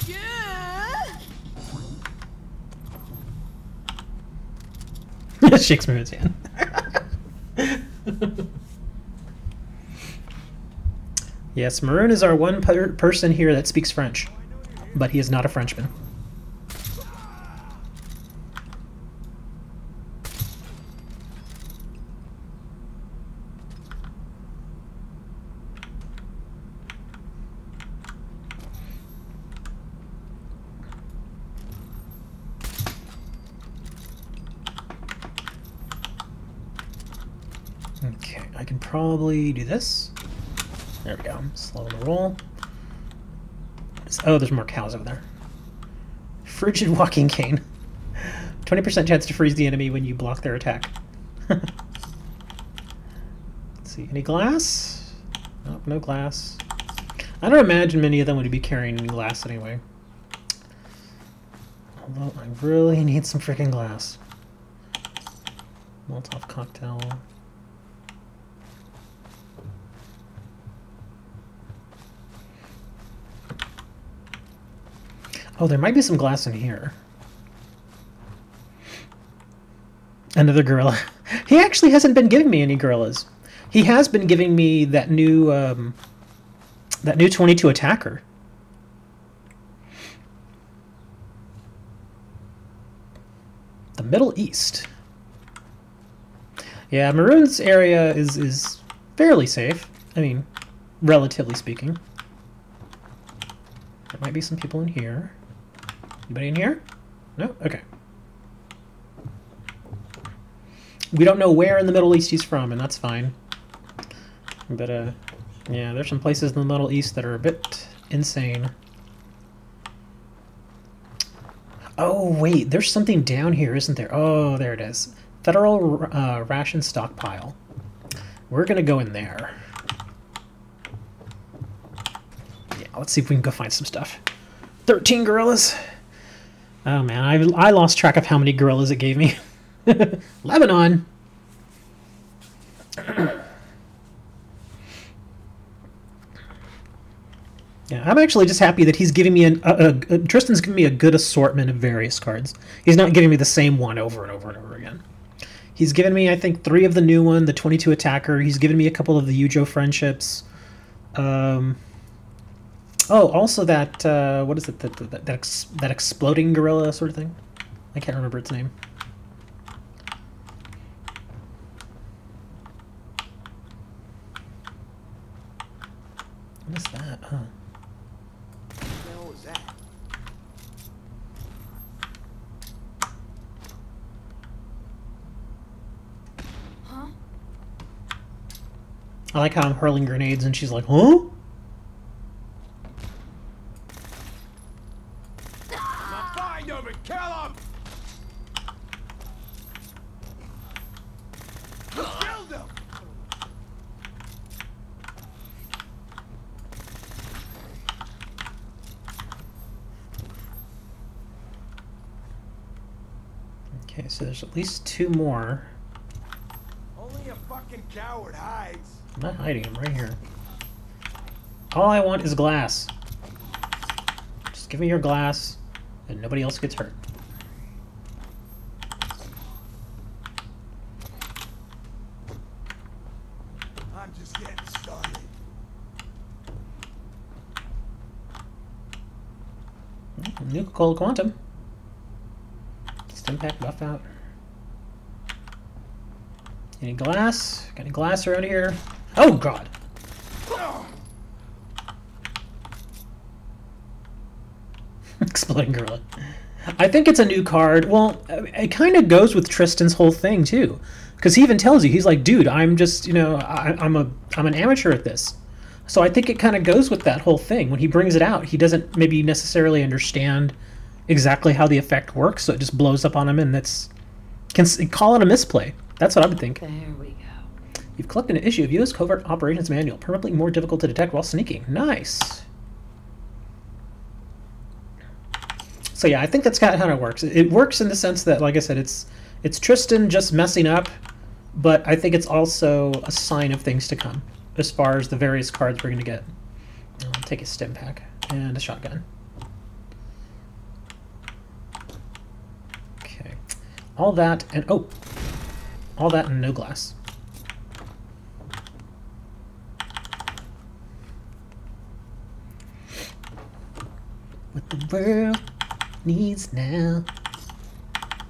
Yeah! Shakes Maroon's hand. Yes, Maroon is our one person here that speaks French, but he is not a Frenchman. Okay, I can probably do this. There we go. Slow the roll. Oh, there's more cows over there. Frigid walking cane. 20% chance to freeze the enemy when you block their attack. Let's see. Any glass? Nope, no glass. I don't imagine many of them would be carrying any glass anyway. Although I really need some freaking glass. Molotov cocktail. Oh, there might be some glass in here. Another gorilla. He actually hasn't been giving me any gorillas. He has been giving me that new 22 attacker. The Middle East. Yeah, Maroon's area is fairly safe. I mean, relatively speaking. There might be some people in here. Anybody in here? No? Okay. We don't know where in the Middle East he's from, and that's fine. But, yeah, there's some places in the Middle East that are a bit insane. Oh, wait, there's something down here, isn't there? Oh, there it is. Federal ration stockpile. We're gonna go in there. Yeah, let's see if we can go find some stuff. 13 gorillas. Oh, man, I lost track of how many gorillas it gave me. Lebanon. Yeah, I'm actually just happy that he's giving me Tristan's giving me a good assortment of various cards. He's not giving me the same one over and over and over again. He's given me, I think, 3 of the new one, the 22 attacker. He's given me a couple of the Yujo friendships. Oh, also that what is it? That exploding gorilla sort of thing. I can't remember its name. What is that? Huh. What the hell was that? Huh? I like how I'm hurling grenades and she's like, huh? Find him and kill him! Killed him! Okay, so there's at least 2 more. Only a fucking coward hides. I'm not hiding, I'm right here. All I want is glass. Just give me your glass, and nobody else gets hurt. I'm just getting started. Nuka-Cola Quantum. Stimpack buff out. Any glass? Got any glass around here? Oh god! Exploding gorilla. I think it's a new card. Well, it kind of goes with Tristan's whole thing too, because he even tells you, he's like, "Dude, I'm just, you know, I'm an amateur at this." So I think it kind of goes with that whole thing. When he brings it out, he doesn't maybe necessarily understand exactly how the effect works, so it just blows up on him, and can call it a misplay. That's what I would think. There we go. You've collected an issue of U.S. Covert Operations Manual, permanently more difficult to detect while sneaking. Nice. So yeah, I think that's kind of how it works. It works in the sense that, like I said, it's Tristan just messing up, but I think it's also a sign of things to come as far as the various cards we're going to get. I'll take a stim pack and a shotgun. Okay. All that and all that and no glass. What the world needs now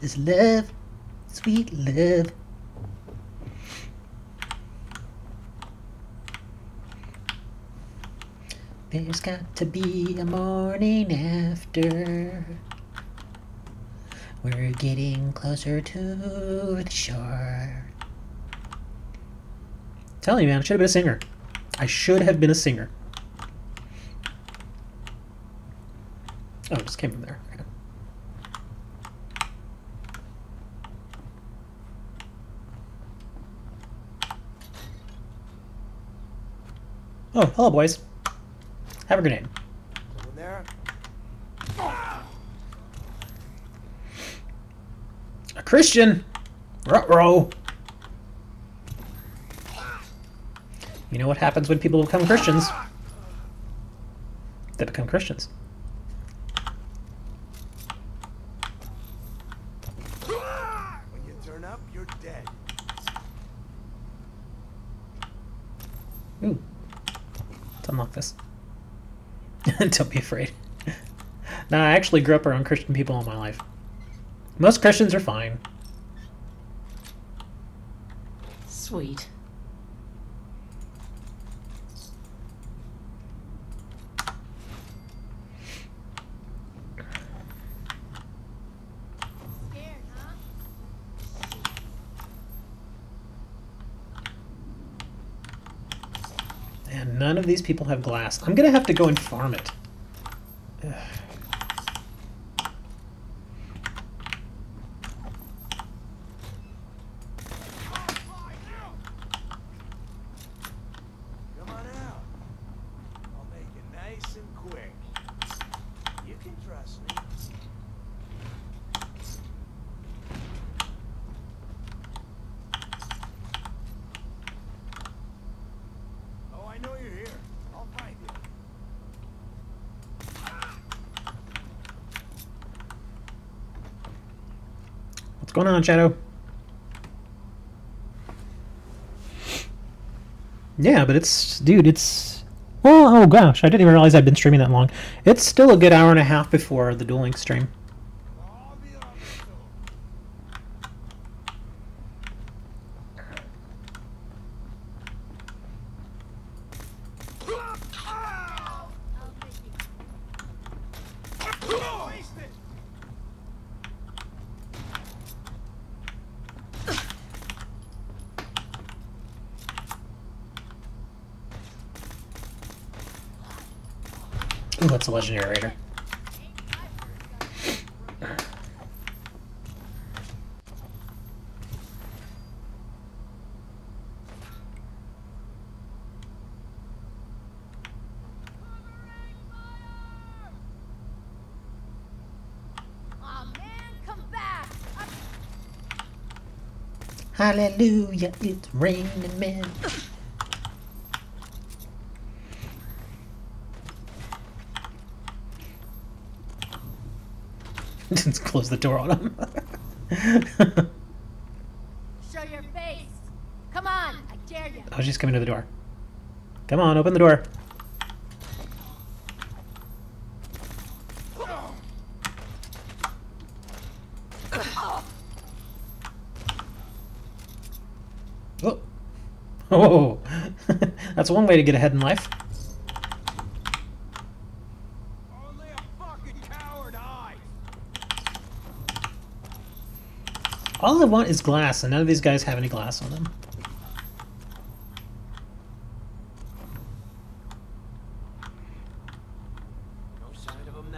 is love, sweet love. There's got to be a morning after. We're getting closer to the shore. I'm telling you, man, I should have been a singer. I should have been a singer. Oh, it just came from there. Okay. Oh, hello, boys. Have a grenade. Someone there? A Christian! Ruh-roh! You know what happens when people become Christians? They become Christians. When you turn up, you're dead. Don't be afraid. Nah, I actually grew up around Christian people all my life. Most Christians are fine. Sweet. And none of these people have glass. I'm gonna have to go and farm it. Ugh. Come on out. I'll make it nice and quick. You can trust me. Oh, I know you're here. I'll find you. What's going on, Shadow? Yeah, but it's... Dude, it's... Well, oh gosh, I didn't even realize I'd been streaming that long. It's still a good hour and a half before the Duel Links stream. I'll be on it soon. Wasted. Ooh, that's a legendary raider. Aw, man, come back! Hallelujah, it's raining men. Just close the door on him. Show your face! Come on, I dare you! Oh, she's coming to the door. Come on, open the door. Oh. Oh. That's one way to get ahead in life. Only a fucking coward hides. All I want is glass, and none of these guys have any glass on them. No sign of him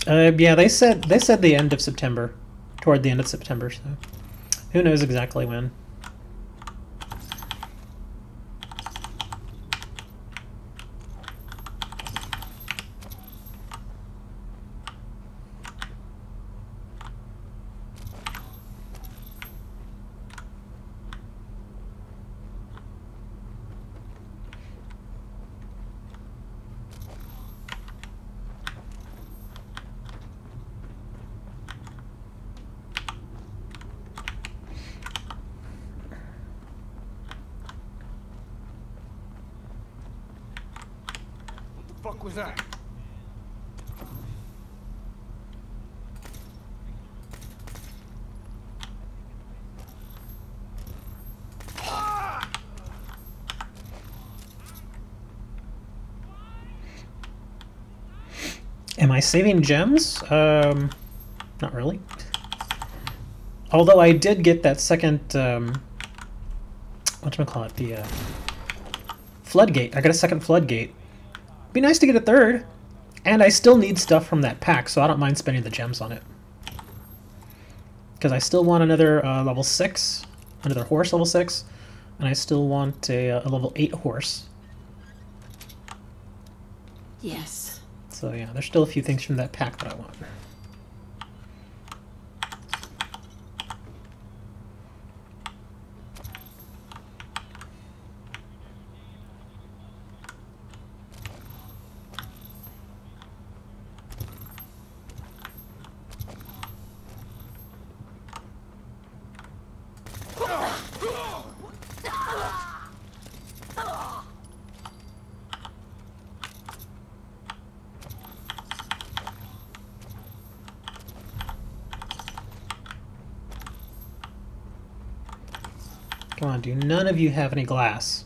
now. Yeah, they said the end of September, toward the end of September. So, who knows exactly when? What the fuck was that? Am I saving gems? Not really. Although I did get that second, whatchamacallit, the, floodgate. I got a second floodgate. Be nice to get a third. And I still need stuff from that pack, so I don't mind spending the gems on it. Because I still want another level 6, another horse level 6, and I still want a level 8 horse. Yes. So yeah, there's still a few things from that pack that I want. Come on, do none of you have any glass?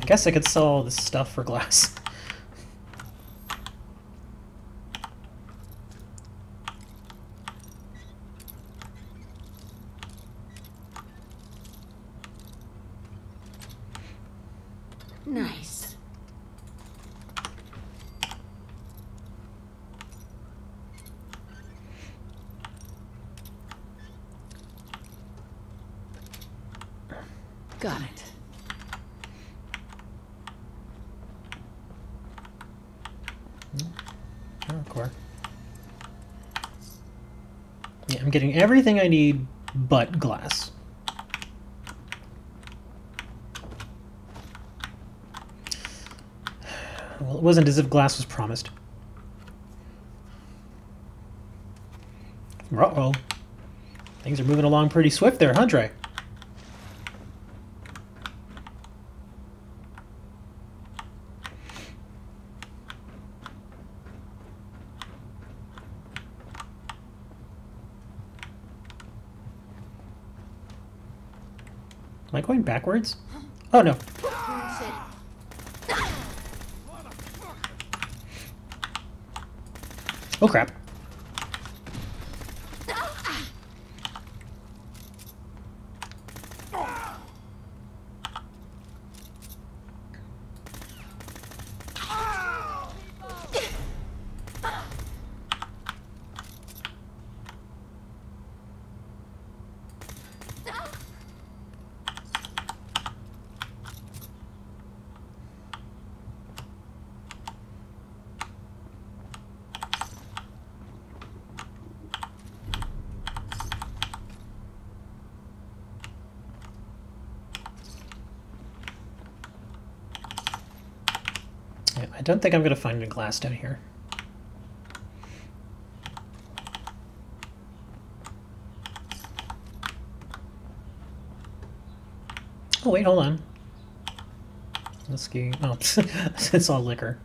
I guess I could sell all this stuff for glass. Nice. Got it. Hardcore. Yeah, I'm getting everything I need but glass. Well, it wasn't as if glass was promised. Uh-oh. Things are moving along pretty swift there, huh, Dre? Am I going backwards? Oh, no. Oh, crap. I don't think I'm going to find any glass down here. Oh, wait, hold on. Whiskey. Oh, it's all liquor.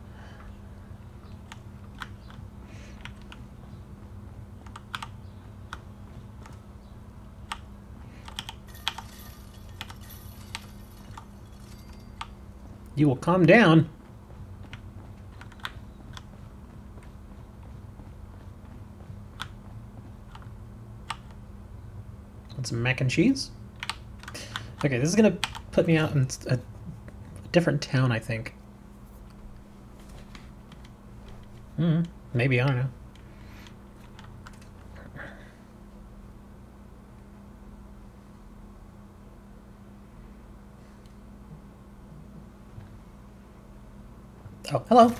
You will calm down. Want some mac and cheese? Okay, this is gonna put me out in a different town, I think. Maybe, I don't know. Oh, hello.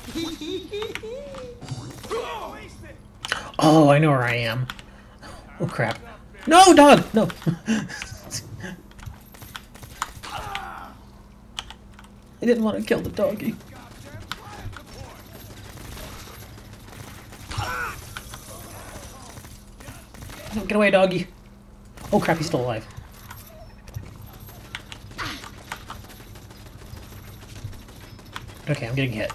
Oh, I know where I am. Oh, crap. No, dog! No! I didn't want to kill the doggy. No, get away, doggy. Oh, crap, he's still alive. Okay, I'm getting hit.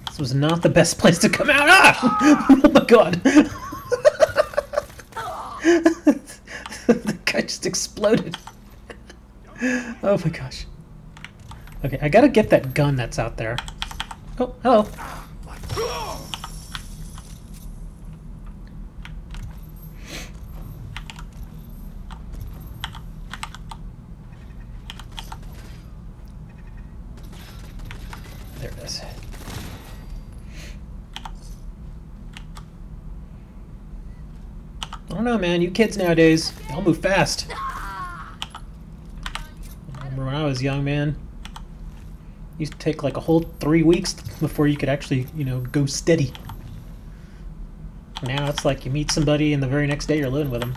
This was not the best place to come out. Ah! Oh my god. The guy just exploded. Oh my gosh. Okay, I gotta get that gun that's out there. Oh, hello. There it is. I don't know, man. You kids nowadays, they all move fast. I remember when I was young, man. It used to take like a whole 3 weeks before you could actually, you know, go steady. Now it's like you meet somebody and the very next day you're living with them.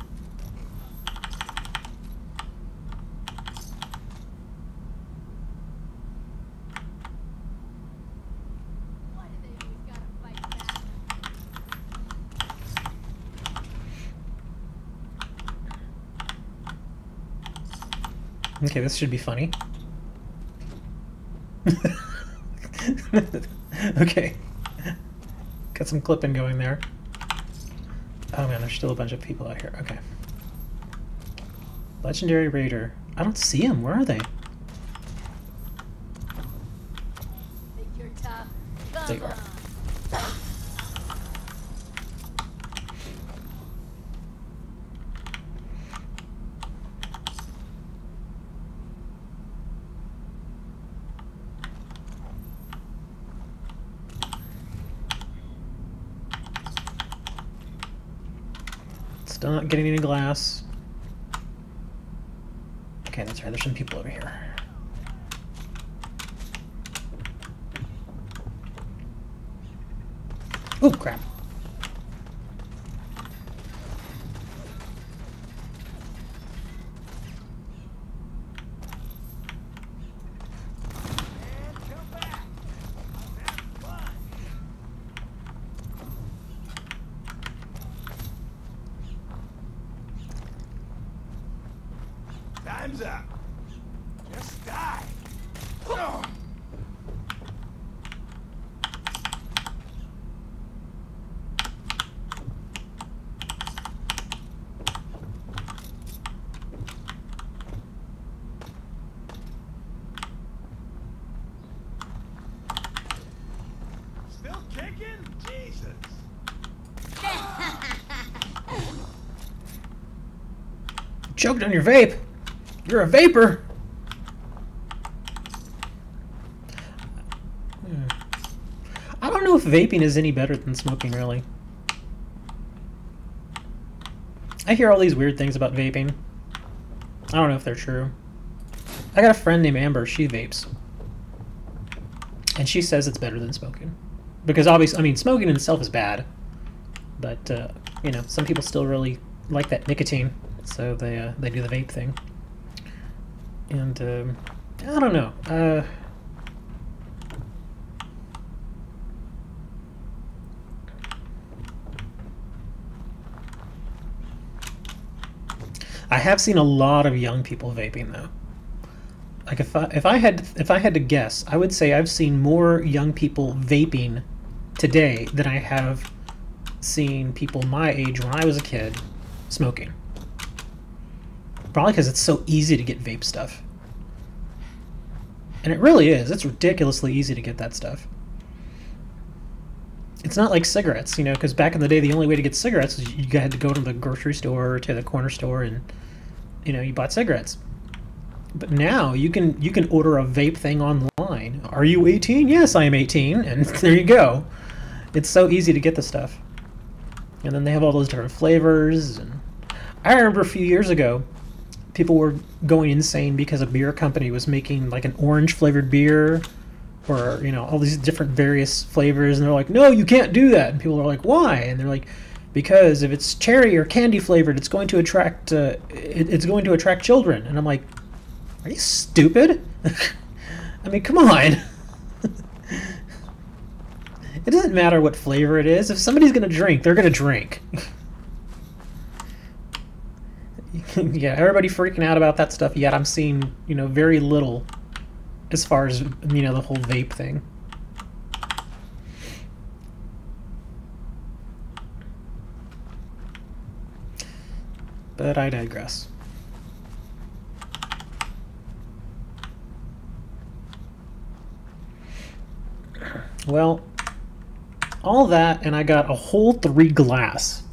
Okay, this should be funny. Okay. Got some clipping going there. Oh man, there's still a bunch of people out here. Okay. Legendary Raider. I don't see them. Where are they? Think you're tough? Come There you are. on. Still not getting any glass. Okay, that's right. There's some people over here. Oh, crap. And come back. Have fun. Time's up. Just die. Oh. Still kicking? Jesus. Choked on your vape. You're a vapor. I don't know if vaping is any better than smoking, really. I hear all these weird things about vaping. I don't know if they're true. I got a friend named Amber. She vapes. And she says it's better than smoking. Because obviously, I mean, smoking in itself is bad. But, you know, some people still really like that nicotine. So they do the vape thing. And, I don't know. I have seen a lot of young people vaping though. Like if I had to guess, I would say I've seen more young people vaping today than I have seen people my age when I was a kid smoking. Probably because it's so easy to get vape stuff. And it really is. It's ridiculously easy to get that stuff. It's not like cigarettes, you know, because back in the day, the only way to get cigarettes was you had to go to the grocery store or to the corner store and, you know, you bought cigarettes. But now you can order a vape thing online. Are you 18? Yes, I am 18. And there you go. It's so easy to get the stuff. And then they have all those different flavors. And I remember a few years ago, people were going insane because a beer company was making like an orange flavored beer or, you know, all these different various flavors, and they're like, no, you can't do that. And people are like, why? And they're like, because if it's cherry or candy flavored, it's going to attract it's going to attract children. And I'm like, are you stupid? I mean, come on. It doesn't matter what flavor it is. If somebody's gonna drink, they're gonna drink. Yeah, everybody freaking out about that stuff, yet I'm seeing, you know, very little as far as, you know, the whole vape thing. But I digress. Well, all that, and I got a whole 3 glass.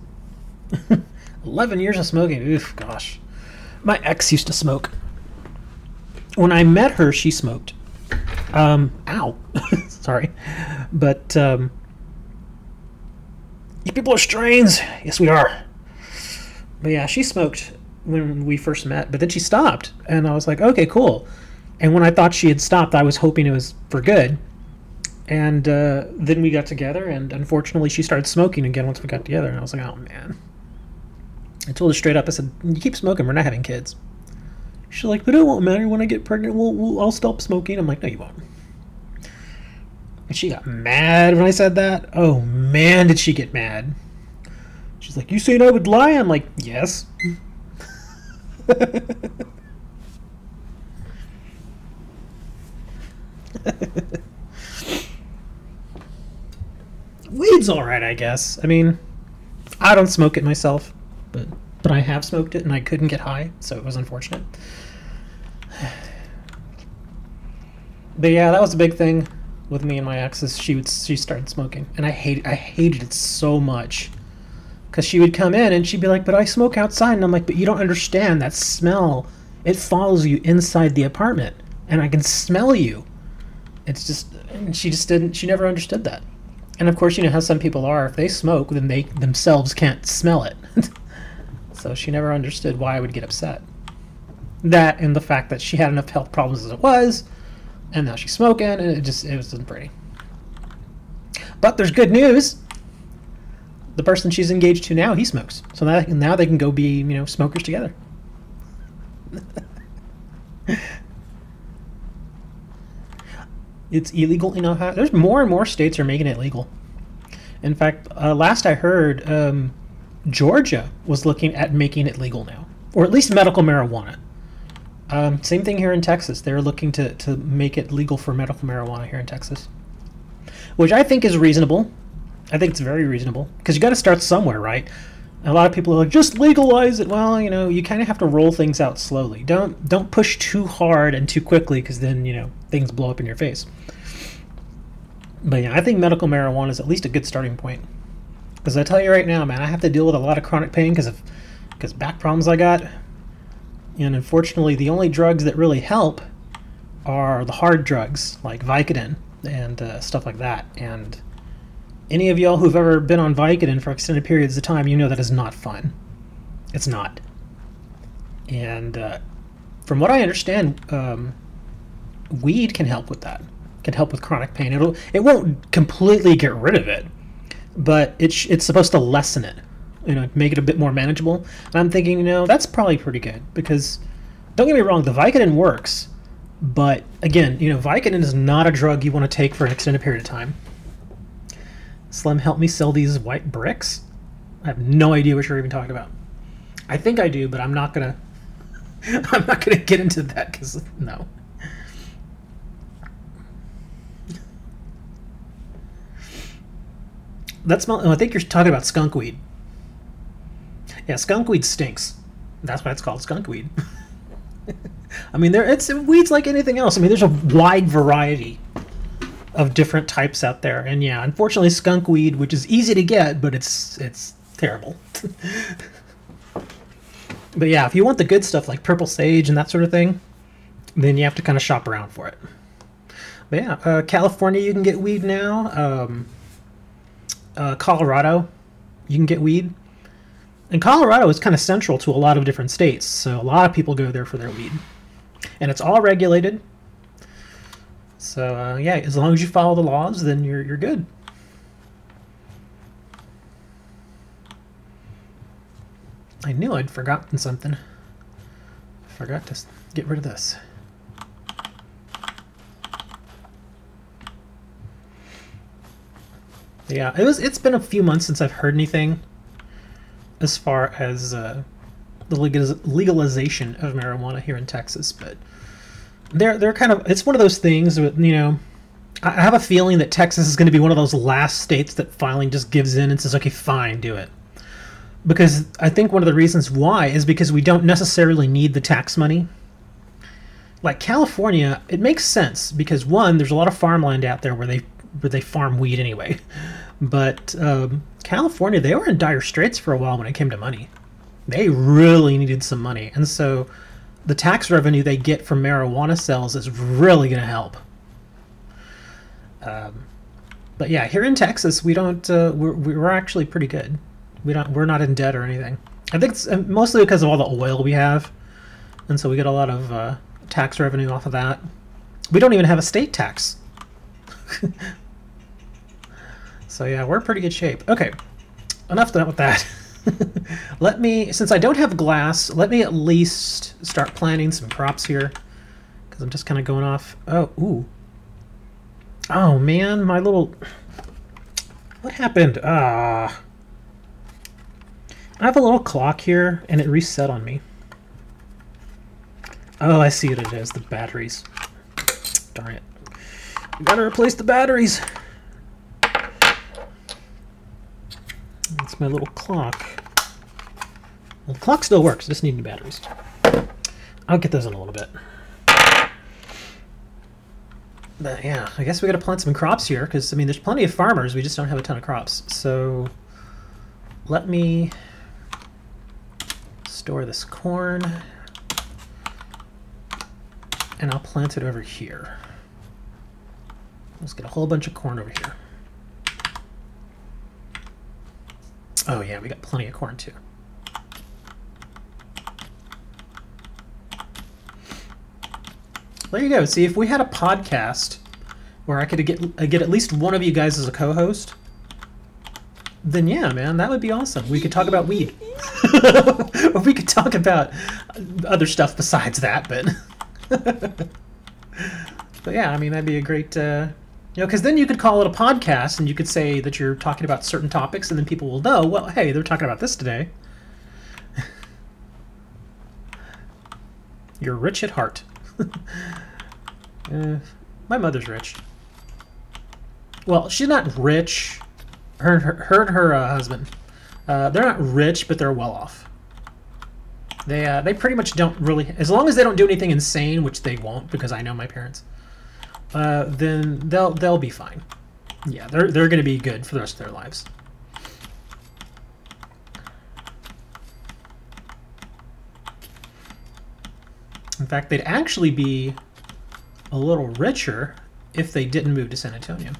11 years of smoking. Oof, gosh. My ex used to smoke. When I met her, she smoked. Ow. Sorry. But, you people are strains. Yes, we are. But yeah, she smoked when we first met, but then she stopped. And I was like, okay, cool. And when I thought she had stopped, I was hoping it was for good. And then we got together, and unfortunately she started smoking again once we got together. And I was like, oh, man. I told her straight up, I said, you keep smoking, we're not having kids. She's like, but it won't matter. When I get pregnant, I'll stop smoking. I'm like, no, you won't. And she got mad when I said that. Oh, man, did she get mad. She's like, you saying I would lie? I'm like, yes. Weed's alright, I guess. I mean, I don't smoke it myself, but I have smoked it and I couldn't get high, so it was unfortunate. But yeah, that was a big thing with me and my ex. Is she started smoking, and I hated it so much, because she would come in and she'd be like, "But I smoke outside," and I'm like, "But you don't understand that smell. It follows you inside the apartment, and I can smell you." It's just, and she never understood that. And of course, you know how some people are. If they smoke, then they themselves can't smell it. So she never understood why I would get upset. That and the fact that she had enough health problems as it was, and now she's smoking, and it wasn't pretty. But there's good news. The person she's engaged to now, he smokes. So now they can go be, smokers together. It's illegal in Ohio. There's more and more states are making it legal. In fact, last I heard, Georgia was looking at making it legal now, or at least medical marijuana. Same thing here in Texas. They're looking to make it legal for medical marijuana here in Texas, which I think is reasonable. I think it's very reasonable, because you got to start somewhere, right? And a lot of people are like, just legalize it. Well, you kind of have to roll things out slowly. Don't push too hard and too quickly, because then things blow up in your face. But yeah, I think medical marijuana is at least a good starting point. Because I tell you right now, man, I have to deal with a lot of chronic pain because back problems I got. And unfortunately, the only drugs that really help are the hard drugs, like Vicodin and stuff like that. And any of y'all who've ever been on Vicodin for extended periods of time, you know that is not fun. It's not. And from what I understand, weed can help with that. Can help with chronic pain. It won't completely get rid of it, but it's supposed to lessen it. Make it a bit more manageable. And I'm thinking, that's probably pretty good, because don't get me wrong, the Vicodin works, but again, Vicodin is not a drug you want to take for an extended period of time. Slim, help me sell these white bricks? I have no idea what you're even talking about. I think I do, but I'm not gonna get into that, because no. That smell. I think you're talking about skunk weed. Yeah, skunk weed stinks. That's why it's called skunk weed. I mean, it's weeds like anything else. I mean, there's a wide variety of different types out there, and yeah, unfortunately, skunk weed, which is easy to get, but it's terrible. But yeah, if you want the good stuff like purple sage and that sort of thing, then you have to kind of shop around for it. But yeah, California, you can get weed now. Colorado, you can get weed. And Colorado is kind of central to a lot of different states, so a lot of people go there for their weed. And it's all regulated. So yeah, as long as you follow the laws, then you're good. I knew I'd forgotten something. I forgot to get rid of this. Yeah, it's been a few months since I've heard anything as far as the legalization of marijuana here in Texas, but they're kind of, it's one of those things with, I have a feeling that Texas is going to be one of those last states that finally just gives in and says, okay, fine, do it. Because I think one of the reasons why is because we don't necessarily need the tax money. Like California, it makes sense because one, there's a lot of farmland out there where they farm weed anyway. But California, they were in dire straits for a while when it came to money. They really needed some money. And so the tax revenue they get from marijuana sales is really going to help. But yeah, here in Texas, we don't. We're actually pretty good. We're not in debt or anything. I think it's mostly because of all the oil we have, and so we get a lot of tax revenue off of that. We don't even have a state tax. So yeah, we're in pretty good shape. Okay, enough with that. Let me, since I don't have glass, let me at least start planting some crops here, because I'm just kind of going off. Oh, ooh. Oh man, my little... What happened? I have a little clock here, and it reset on me. Oh, I see what it is. The batteries. Darn it. Gotta replace the batteries. That's my little clock. Well, the clock still works, just need new batteries. I'll get those in a little bit. But yeah, I guess we gotta plant some crops here, because I mean there's plenty of farmers, we just don't have a ton of crops. So let me store this corn, and I'll plant it over here. Let's get a whole bunch of corn over here. Oh yeah, we got plenty of corn too. There you go. See, if we had a podcast where I could get at least one of you guys as a co-host, then yeah, man, that would be awesome. We could talk about weed. Or we could talk about other stuff besides that, but... But yeah, I mean, that'd be a great... You know, because then you could call it a podcast, and you could say that you're talking about certain topics, and then people will know, well, hey, they're talking about this today. You're rich at heart. My mother's rich. Well, she's not rich. Her and her husband. They're not rich, but they're well off. They pretty much don't really, as long as they don't do anything insane, which they won't, because I know my parents. Then they'll be fine. Yeah, they're going to be good for the rest of their lives. In fact, they'd actually be a little richer if they didn't move to San Antonio.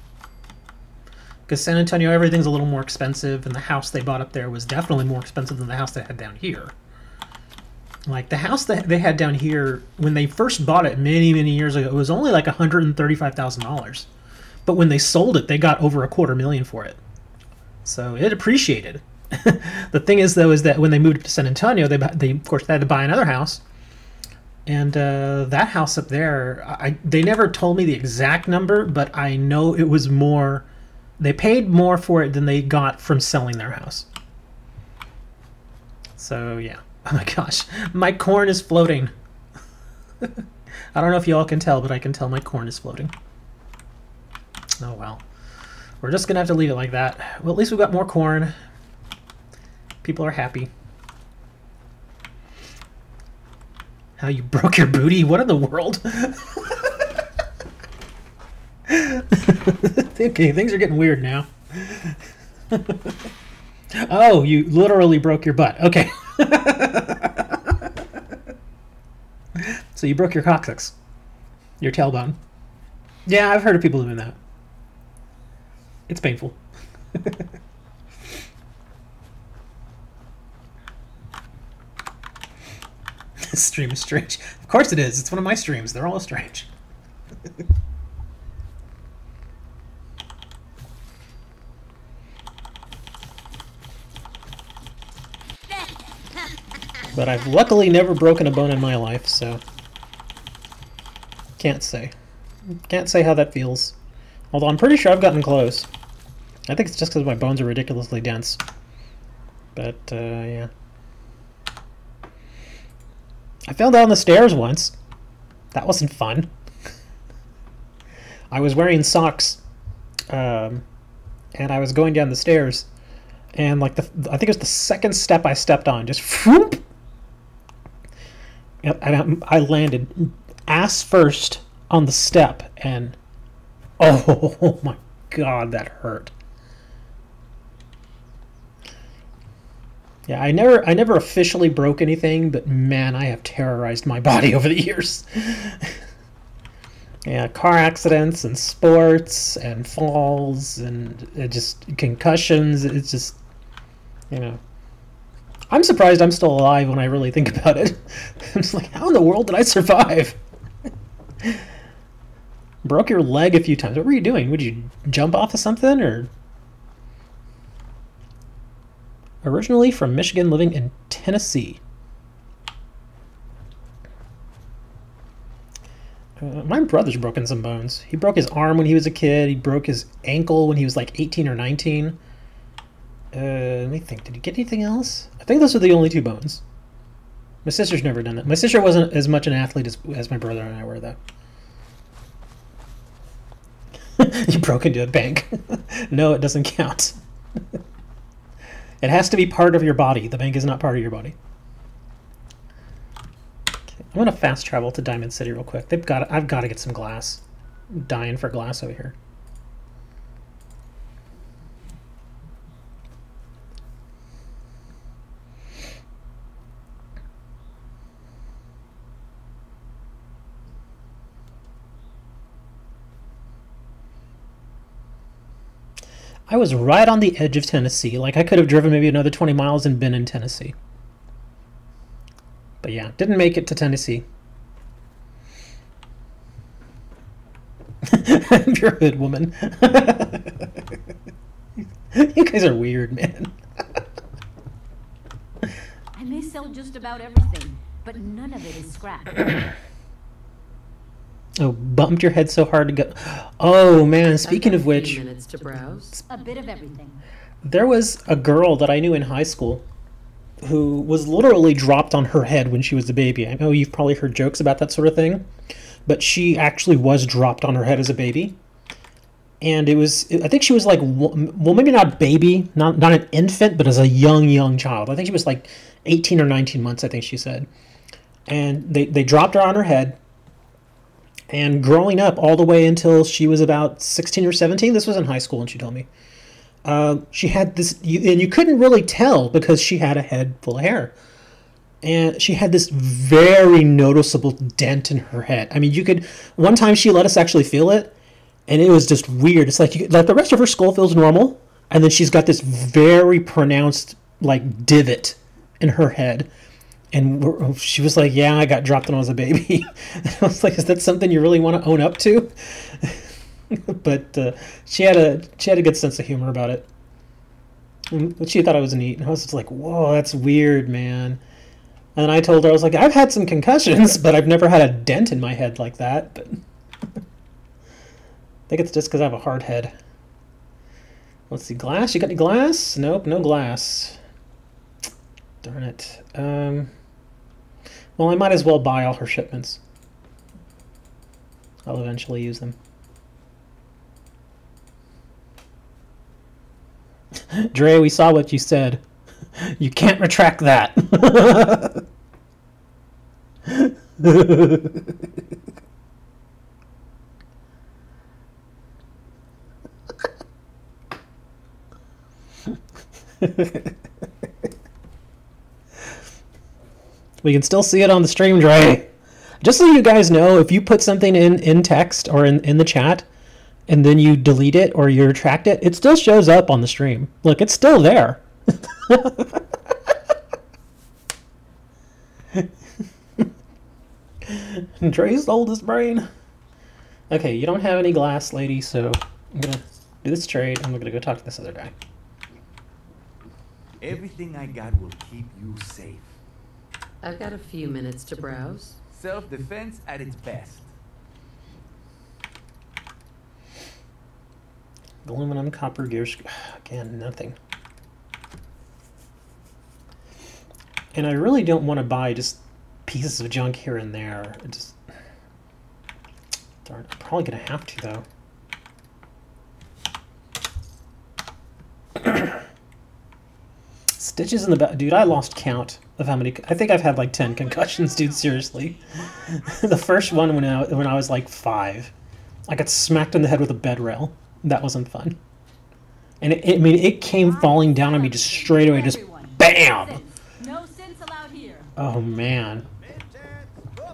Because San Antonio, everything's a little more expensive, and the house they bought up there was definitely more expensive than the house they had down here. Like, the house that they had down here, when they first bought it many, many years ago, it was only like $135,000. But when they sold it, they got over $250,000 for it. So it appreciated. The thing is, though, is that when they moved to San Antonio, they of course, they had to buy another house. And that house up there, they never told me the exact number, but I know it was more. They paid more for it than they got from selling their house. So, yeah. Oh my gosh. My corn is floating. I don't know if you all can tell, but I can tell my corn is floating. Oh, well. We're just going to have to leave it like that. Well, at least we've got more corn. People are happy. How you broke your booty? What in the world? Okay, things are getting weird now. Oh, you literally broke your butt. Okay. So you broke your coccyx. Your tailbone. Yeah, I've heard of people doing that. It's painful. This stream is strange. Of course it is. It's one of my streams. They're all strange. But I've luckily never broken a bone in my life, so can't say. Can't say how that feels. Although I'm pretty sure I've gotten close. I think it's just because my bones are ridiculously dense. But, yeah. I fell down the stairs once. That wasn't fun. I was wearing socks, and I was going down the stairs, and like I think it was the second step I stepped on, just whoop, and I landed ass first on the step, and oh my god, that hurt. Yeah, I never officially broke anything, but man, I have terrorized my body over the years. Yeah, car accidents and sports and falls and just concussions. It's just, you know. I'm surprised I'm still alive when I really think about it. I'm just like, how in the world did I survive? Broke your leg a few times. What were you doing? Would you jump off of something or? Originally from Michigan, living in Tennessee. My brother's broken some bones. He broke his arm when he was a kid. He broke his ankle when he was like 18 or 19. Let me think. Did he get anything else? I think those are the only two bones. My sister's never done it. My sister wasn't as much an athlete as my brother and I were, though. You broke into a bank. No, it doesn't count. It has to be part of your body. The bank is not part of your body. Okay, I'm gonna fast travel to Diamond City real quick. I've got to get some glass. I'm dying for glass over here. I was right on the edge of Tennessee. Like, I could have driven maybe another 20 miles and been in Tennessee. But yeah, didn't make it to Tennessee. You're a hood woman. You guys are weird, man. I may sell just about everything, but none of it is scrap. Oh, bumped your head so hard to go. Oh man, speaking of which, Minutes to browse. A bit of everything. there was a girl that I knew in high school who was literally dropped on her head when she was a baby. I know you've probably heard jokes about that sort of thing, but she actually was dropped on her head as a baby. And it was, I think she was like, well, maybe not a baby, not an infant, but as a young child. I think she was like 18 or 19 months, I think she said. And they dropped her on her head. And growing up all the way until she was about 16 or 17, this was in high school, and she told me, she had this, and you couldn't really tell because she had a head full of hair. And she had this very noticeable dent in her head. I mean, you could, one time she let us actually feel it, and it was just weird. It's like, like the rest of her skull feels normal, and then she's got this very pronounced, like, divot in her head. And she was like, yeah, I got dropped when I was a baby. I was like, is that something you really want to own up to? But she had a good sense of humor about it. And she thought I was neat. And I was just like, whoa, that's weird, man. And then I told her, I was like, I've had some concussions, but I've never had a dent in my head like that. But I think it's just because I have a hard head. Let's see, glass? You got any glass? Nope, no glass. Darn it. Well, I might as well buy all her shipments. I'll eventually use them. Dre, we saw what you said. You can't retract that. We can still see it on the stream, Dre. Just so you guys know, if you put something in text or in the chat, and then you delete it or you retract it, it still shows up on the stream. Look, it's still there. Dre's oldest brain. Okay, you don't have any glass, lady, so I'm gonna do this trade, and I'm gonna go talk to this other guy. Everything I got will keep you safe. I've got a few minutes to browse. Self-defense at its best. Aluminum, copper, gears. Again, nothing. And I really don't want to buy just pieces of junk here and there. It just, darn, I'm probably gonna have to though. Stitches in the back, dude. I lost count of how many. I think I've had like 10 concussions, dude. Seriously. The first one when I was like 5, I got smacked in the head with a bed rail. That wasn't fun. And I mean, it came falling down on me just straight away, just bam. No sense allowed here. Oh man,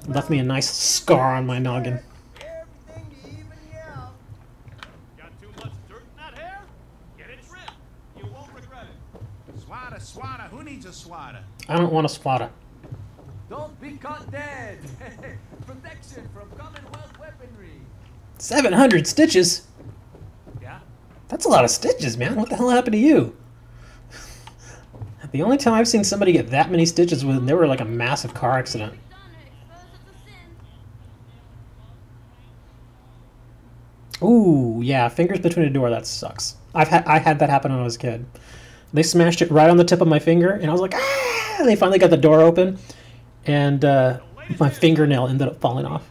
left me a nice scar on my noggin. Everything to even you out. Got too much dirt in that hair? Get it trimmed. You won't regret it. Swatter, who needs a swatter? I don't want a swatter. Don't be caught dead. Protection from Commonwealth weaponry. 700 stitches? Yeah? That's a lot of stitches, man. What the hell happened to you? The only time I've seen somebody get that many stitches was when they were like a massive car accident. Ooh, yeah, fingers between a door, that sucks. I had that happen when I was a kid. They smashed it right on the tip of my finger, and I was like, ah! And they finally got the door open, and my fingernail ended up falling off.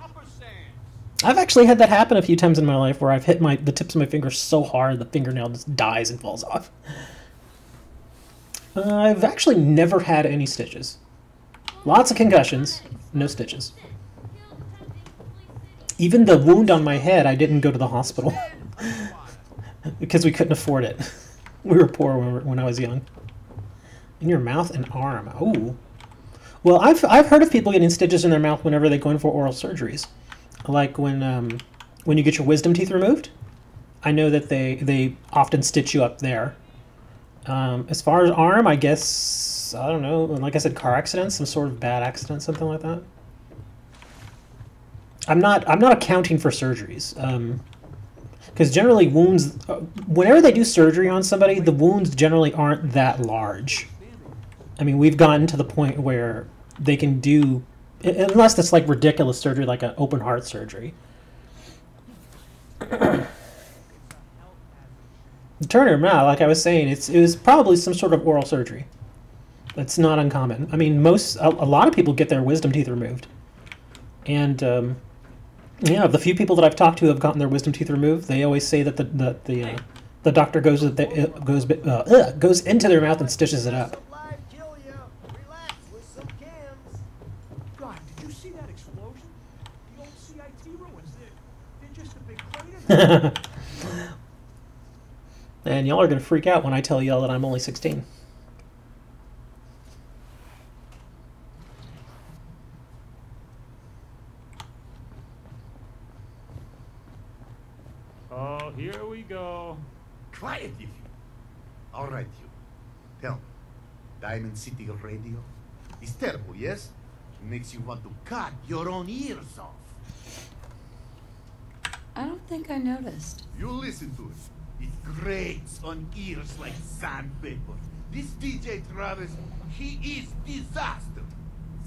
I've actually had that happen a few times in my life where I've hit the tips of my fingers so hard the fingernail just dies and falls off. I've actually never had any stitches. Lots of concussions, no stitches. Even the wound on my head, I didn't go to the hospital because we couldn't afford it. We were poor when I was young. In your mouth and arm. Ooh. Well, I've heard of people getting stitches in their mouth whenever they go in for oral surgeries. Like when you get your wisdom teeth removed. I know that they often stitch you up there. As far as arm, I guess, I don't know, like I said, car accident, some sort of bad accident, something like that. I'm not accounting for surgeries. Because generally wounds, whenever they do surgery on somebody, the wounds generally aren't that large. I mean, we've gotten to the point where they can do, unless it's like ridiculous surgery, like an open heart surgery. Turner, no, like I was saying, it was probably some sort of oral surgery. That's not uncommon. I mean, a lot of people get their wisdom teeth removed. And, yeah, the few people that I've talked to who have gotten their wisdom teeth removed, they always say that the doctor goes into their mouth and stitches it up. God, did you see that explosion? The old CIT ruins. They're just a big crater. And y'all are going to freak out when I tell y'all that I'm only 16. Oh, here we go. Quiet, you. All right, you. Tell me, Diamond City Radio is terrible, yes? Makes you want to cut your own ears off. I don't think I noticed. You listen to it. It grates on ears like sandpaper. This DJ Travis, he is disaster.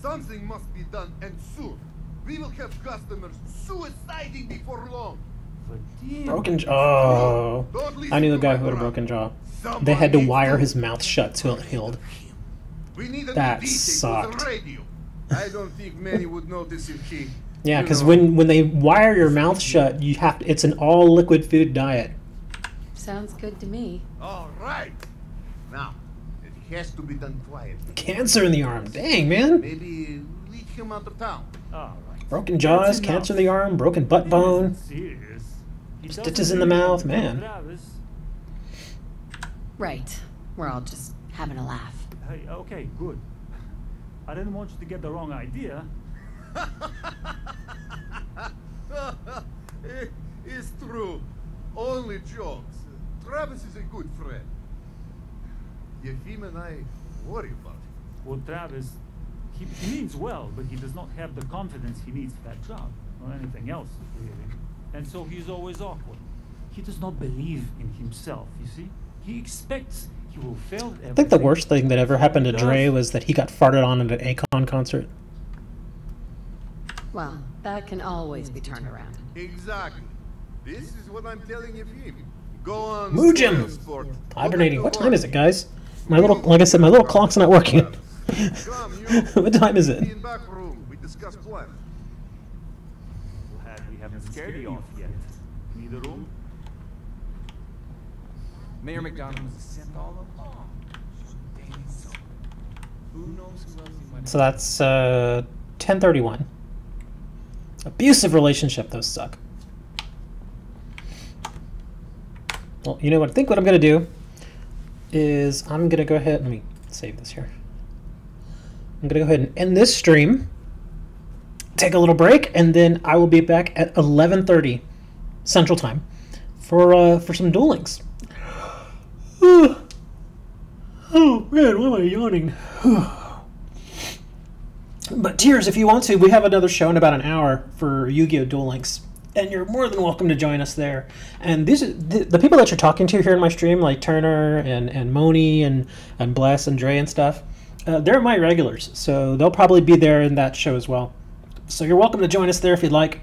Something must be done, and soon. We will have customers suiciding before long. Broken jaw. Oh, I knew the guy who had a broken jaw. They had to wire his mouth shut till it healed. That sucked. I don't think many would notice if he. Yeah, because when they wire your mouth shut, you have to, it's an all liquid food diet. Sounds good to me. All right. Now, it has to be done quietly. Cancer in the arm. Dang, man. Maybe lead him out of town. All right. Broken jaws, cancer in the arm, broken butt bone, Serious. He stitches doesn't in the really mouth, know man. Travis. Right. We're all just having a laugh. Hey, okay, good. I didn't want you to get the wrong idea. It's true. Only jokes. Travis is a good friend. Yefim and I worry about him. Well, Travis, he means well, but he does not have the confidence he needs for that job, or anything else, really. And so he's always awkward. He does not believe in himself, you see? He expects he will fail at everything. I think the worst thing that ever happened to Dre was that he got farted on at an Akon concert. Well, that can always be turned around. Exactly. This is what I'm telling Yefim. Go on. Mujim! Sport. Hibernating. What time is it, guys? My little, like I said, my little clock's not working. Come, you. What time is it? In back room. We discuss plans. Glad we haven't scared you off yet. Need a room? Mayor McDonald was a simp all along. So, who knows who else he might So that's 10:31. Abusive relationship. Those suck. Well, you know what? I think what I'm gonna do is I'm gonna go ahead. Let me save this here. I'm gonna go ahead and end this stream. Take a little break, and then I will be back at 11:30 Central Time for some Duel Links. Oh man, why am I yawning? But Tears, if you want to, we have another show in about an hour for Yu-Gi-Oh! Duel Links, and you're more than welcome to join us there. And these are the people that you're talking to here in my stream, like Turner and Moni and Bless and Dre and stuff. They're my regulars, so they'll probably be there in that show as well. So you're welcome to join us there if you'd like.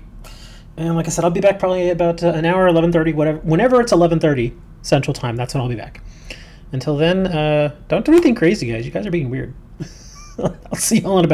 And like I said, I'll be back probably about an hour, 11:30, whatever. Whenever it's 11:30 Central Time, that's when I'll be back. Until then, don't do anything crazy, guys. You guys are being weird. I'll see you all in about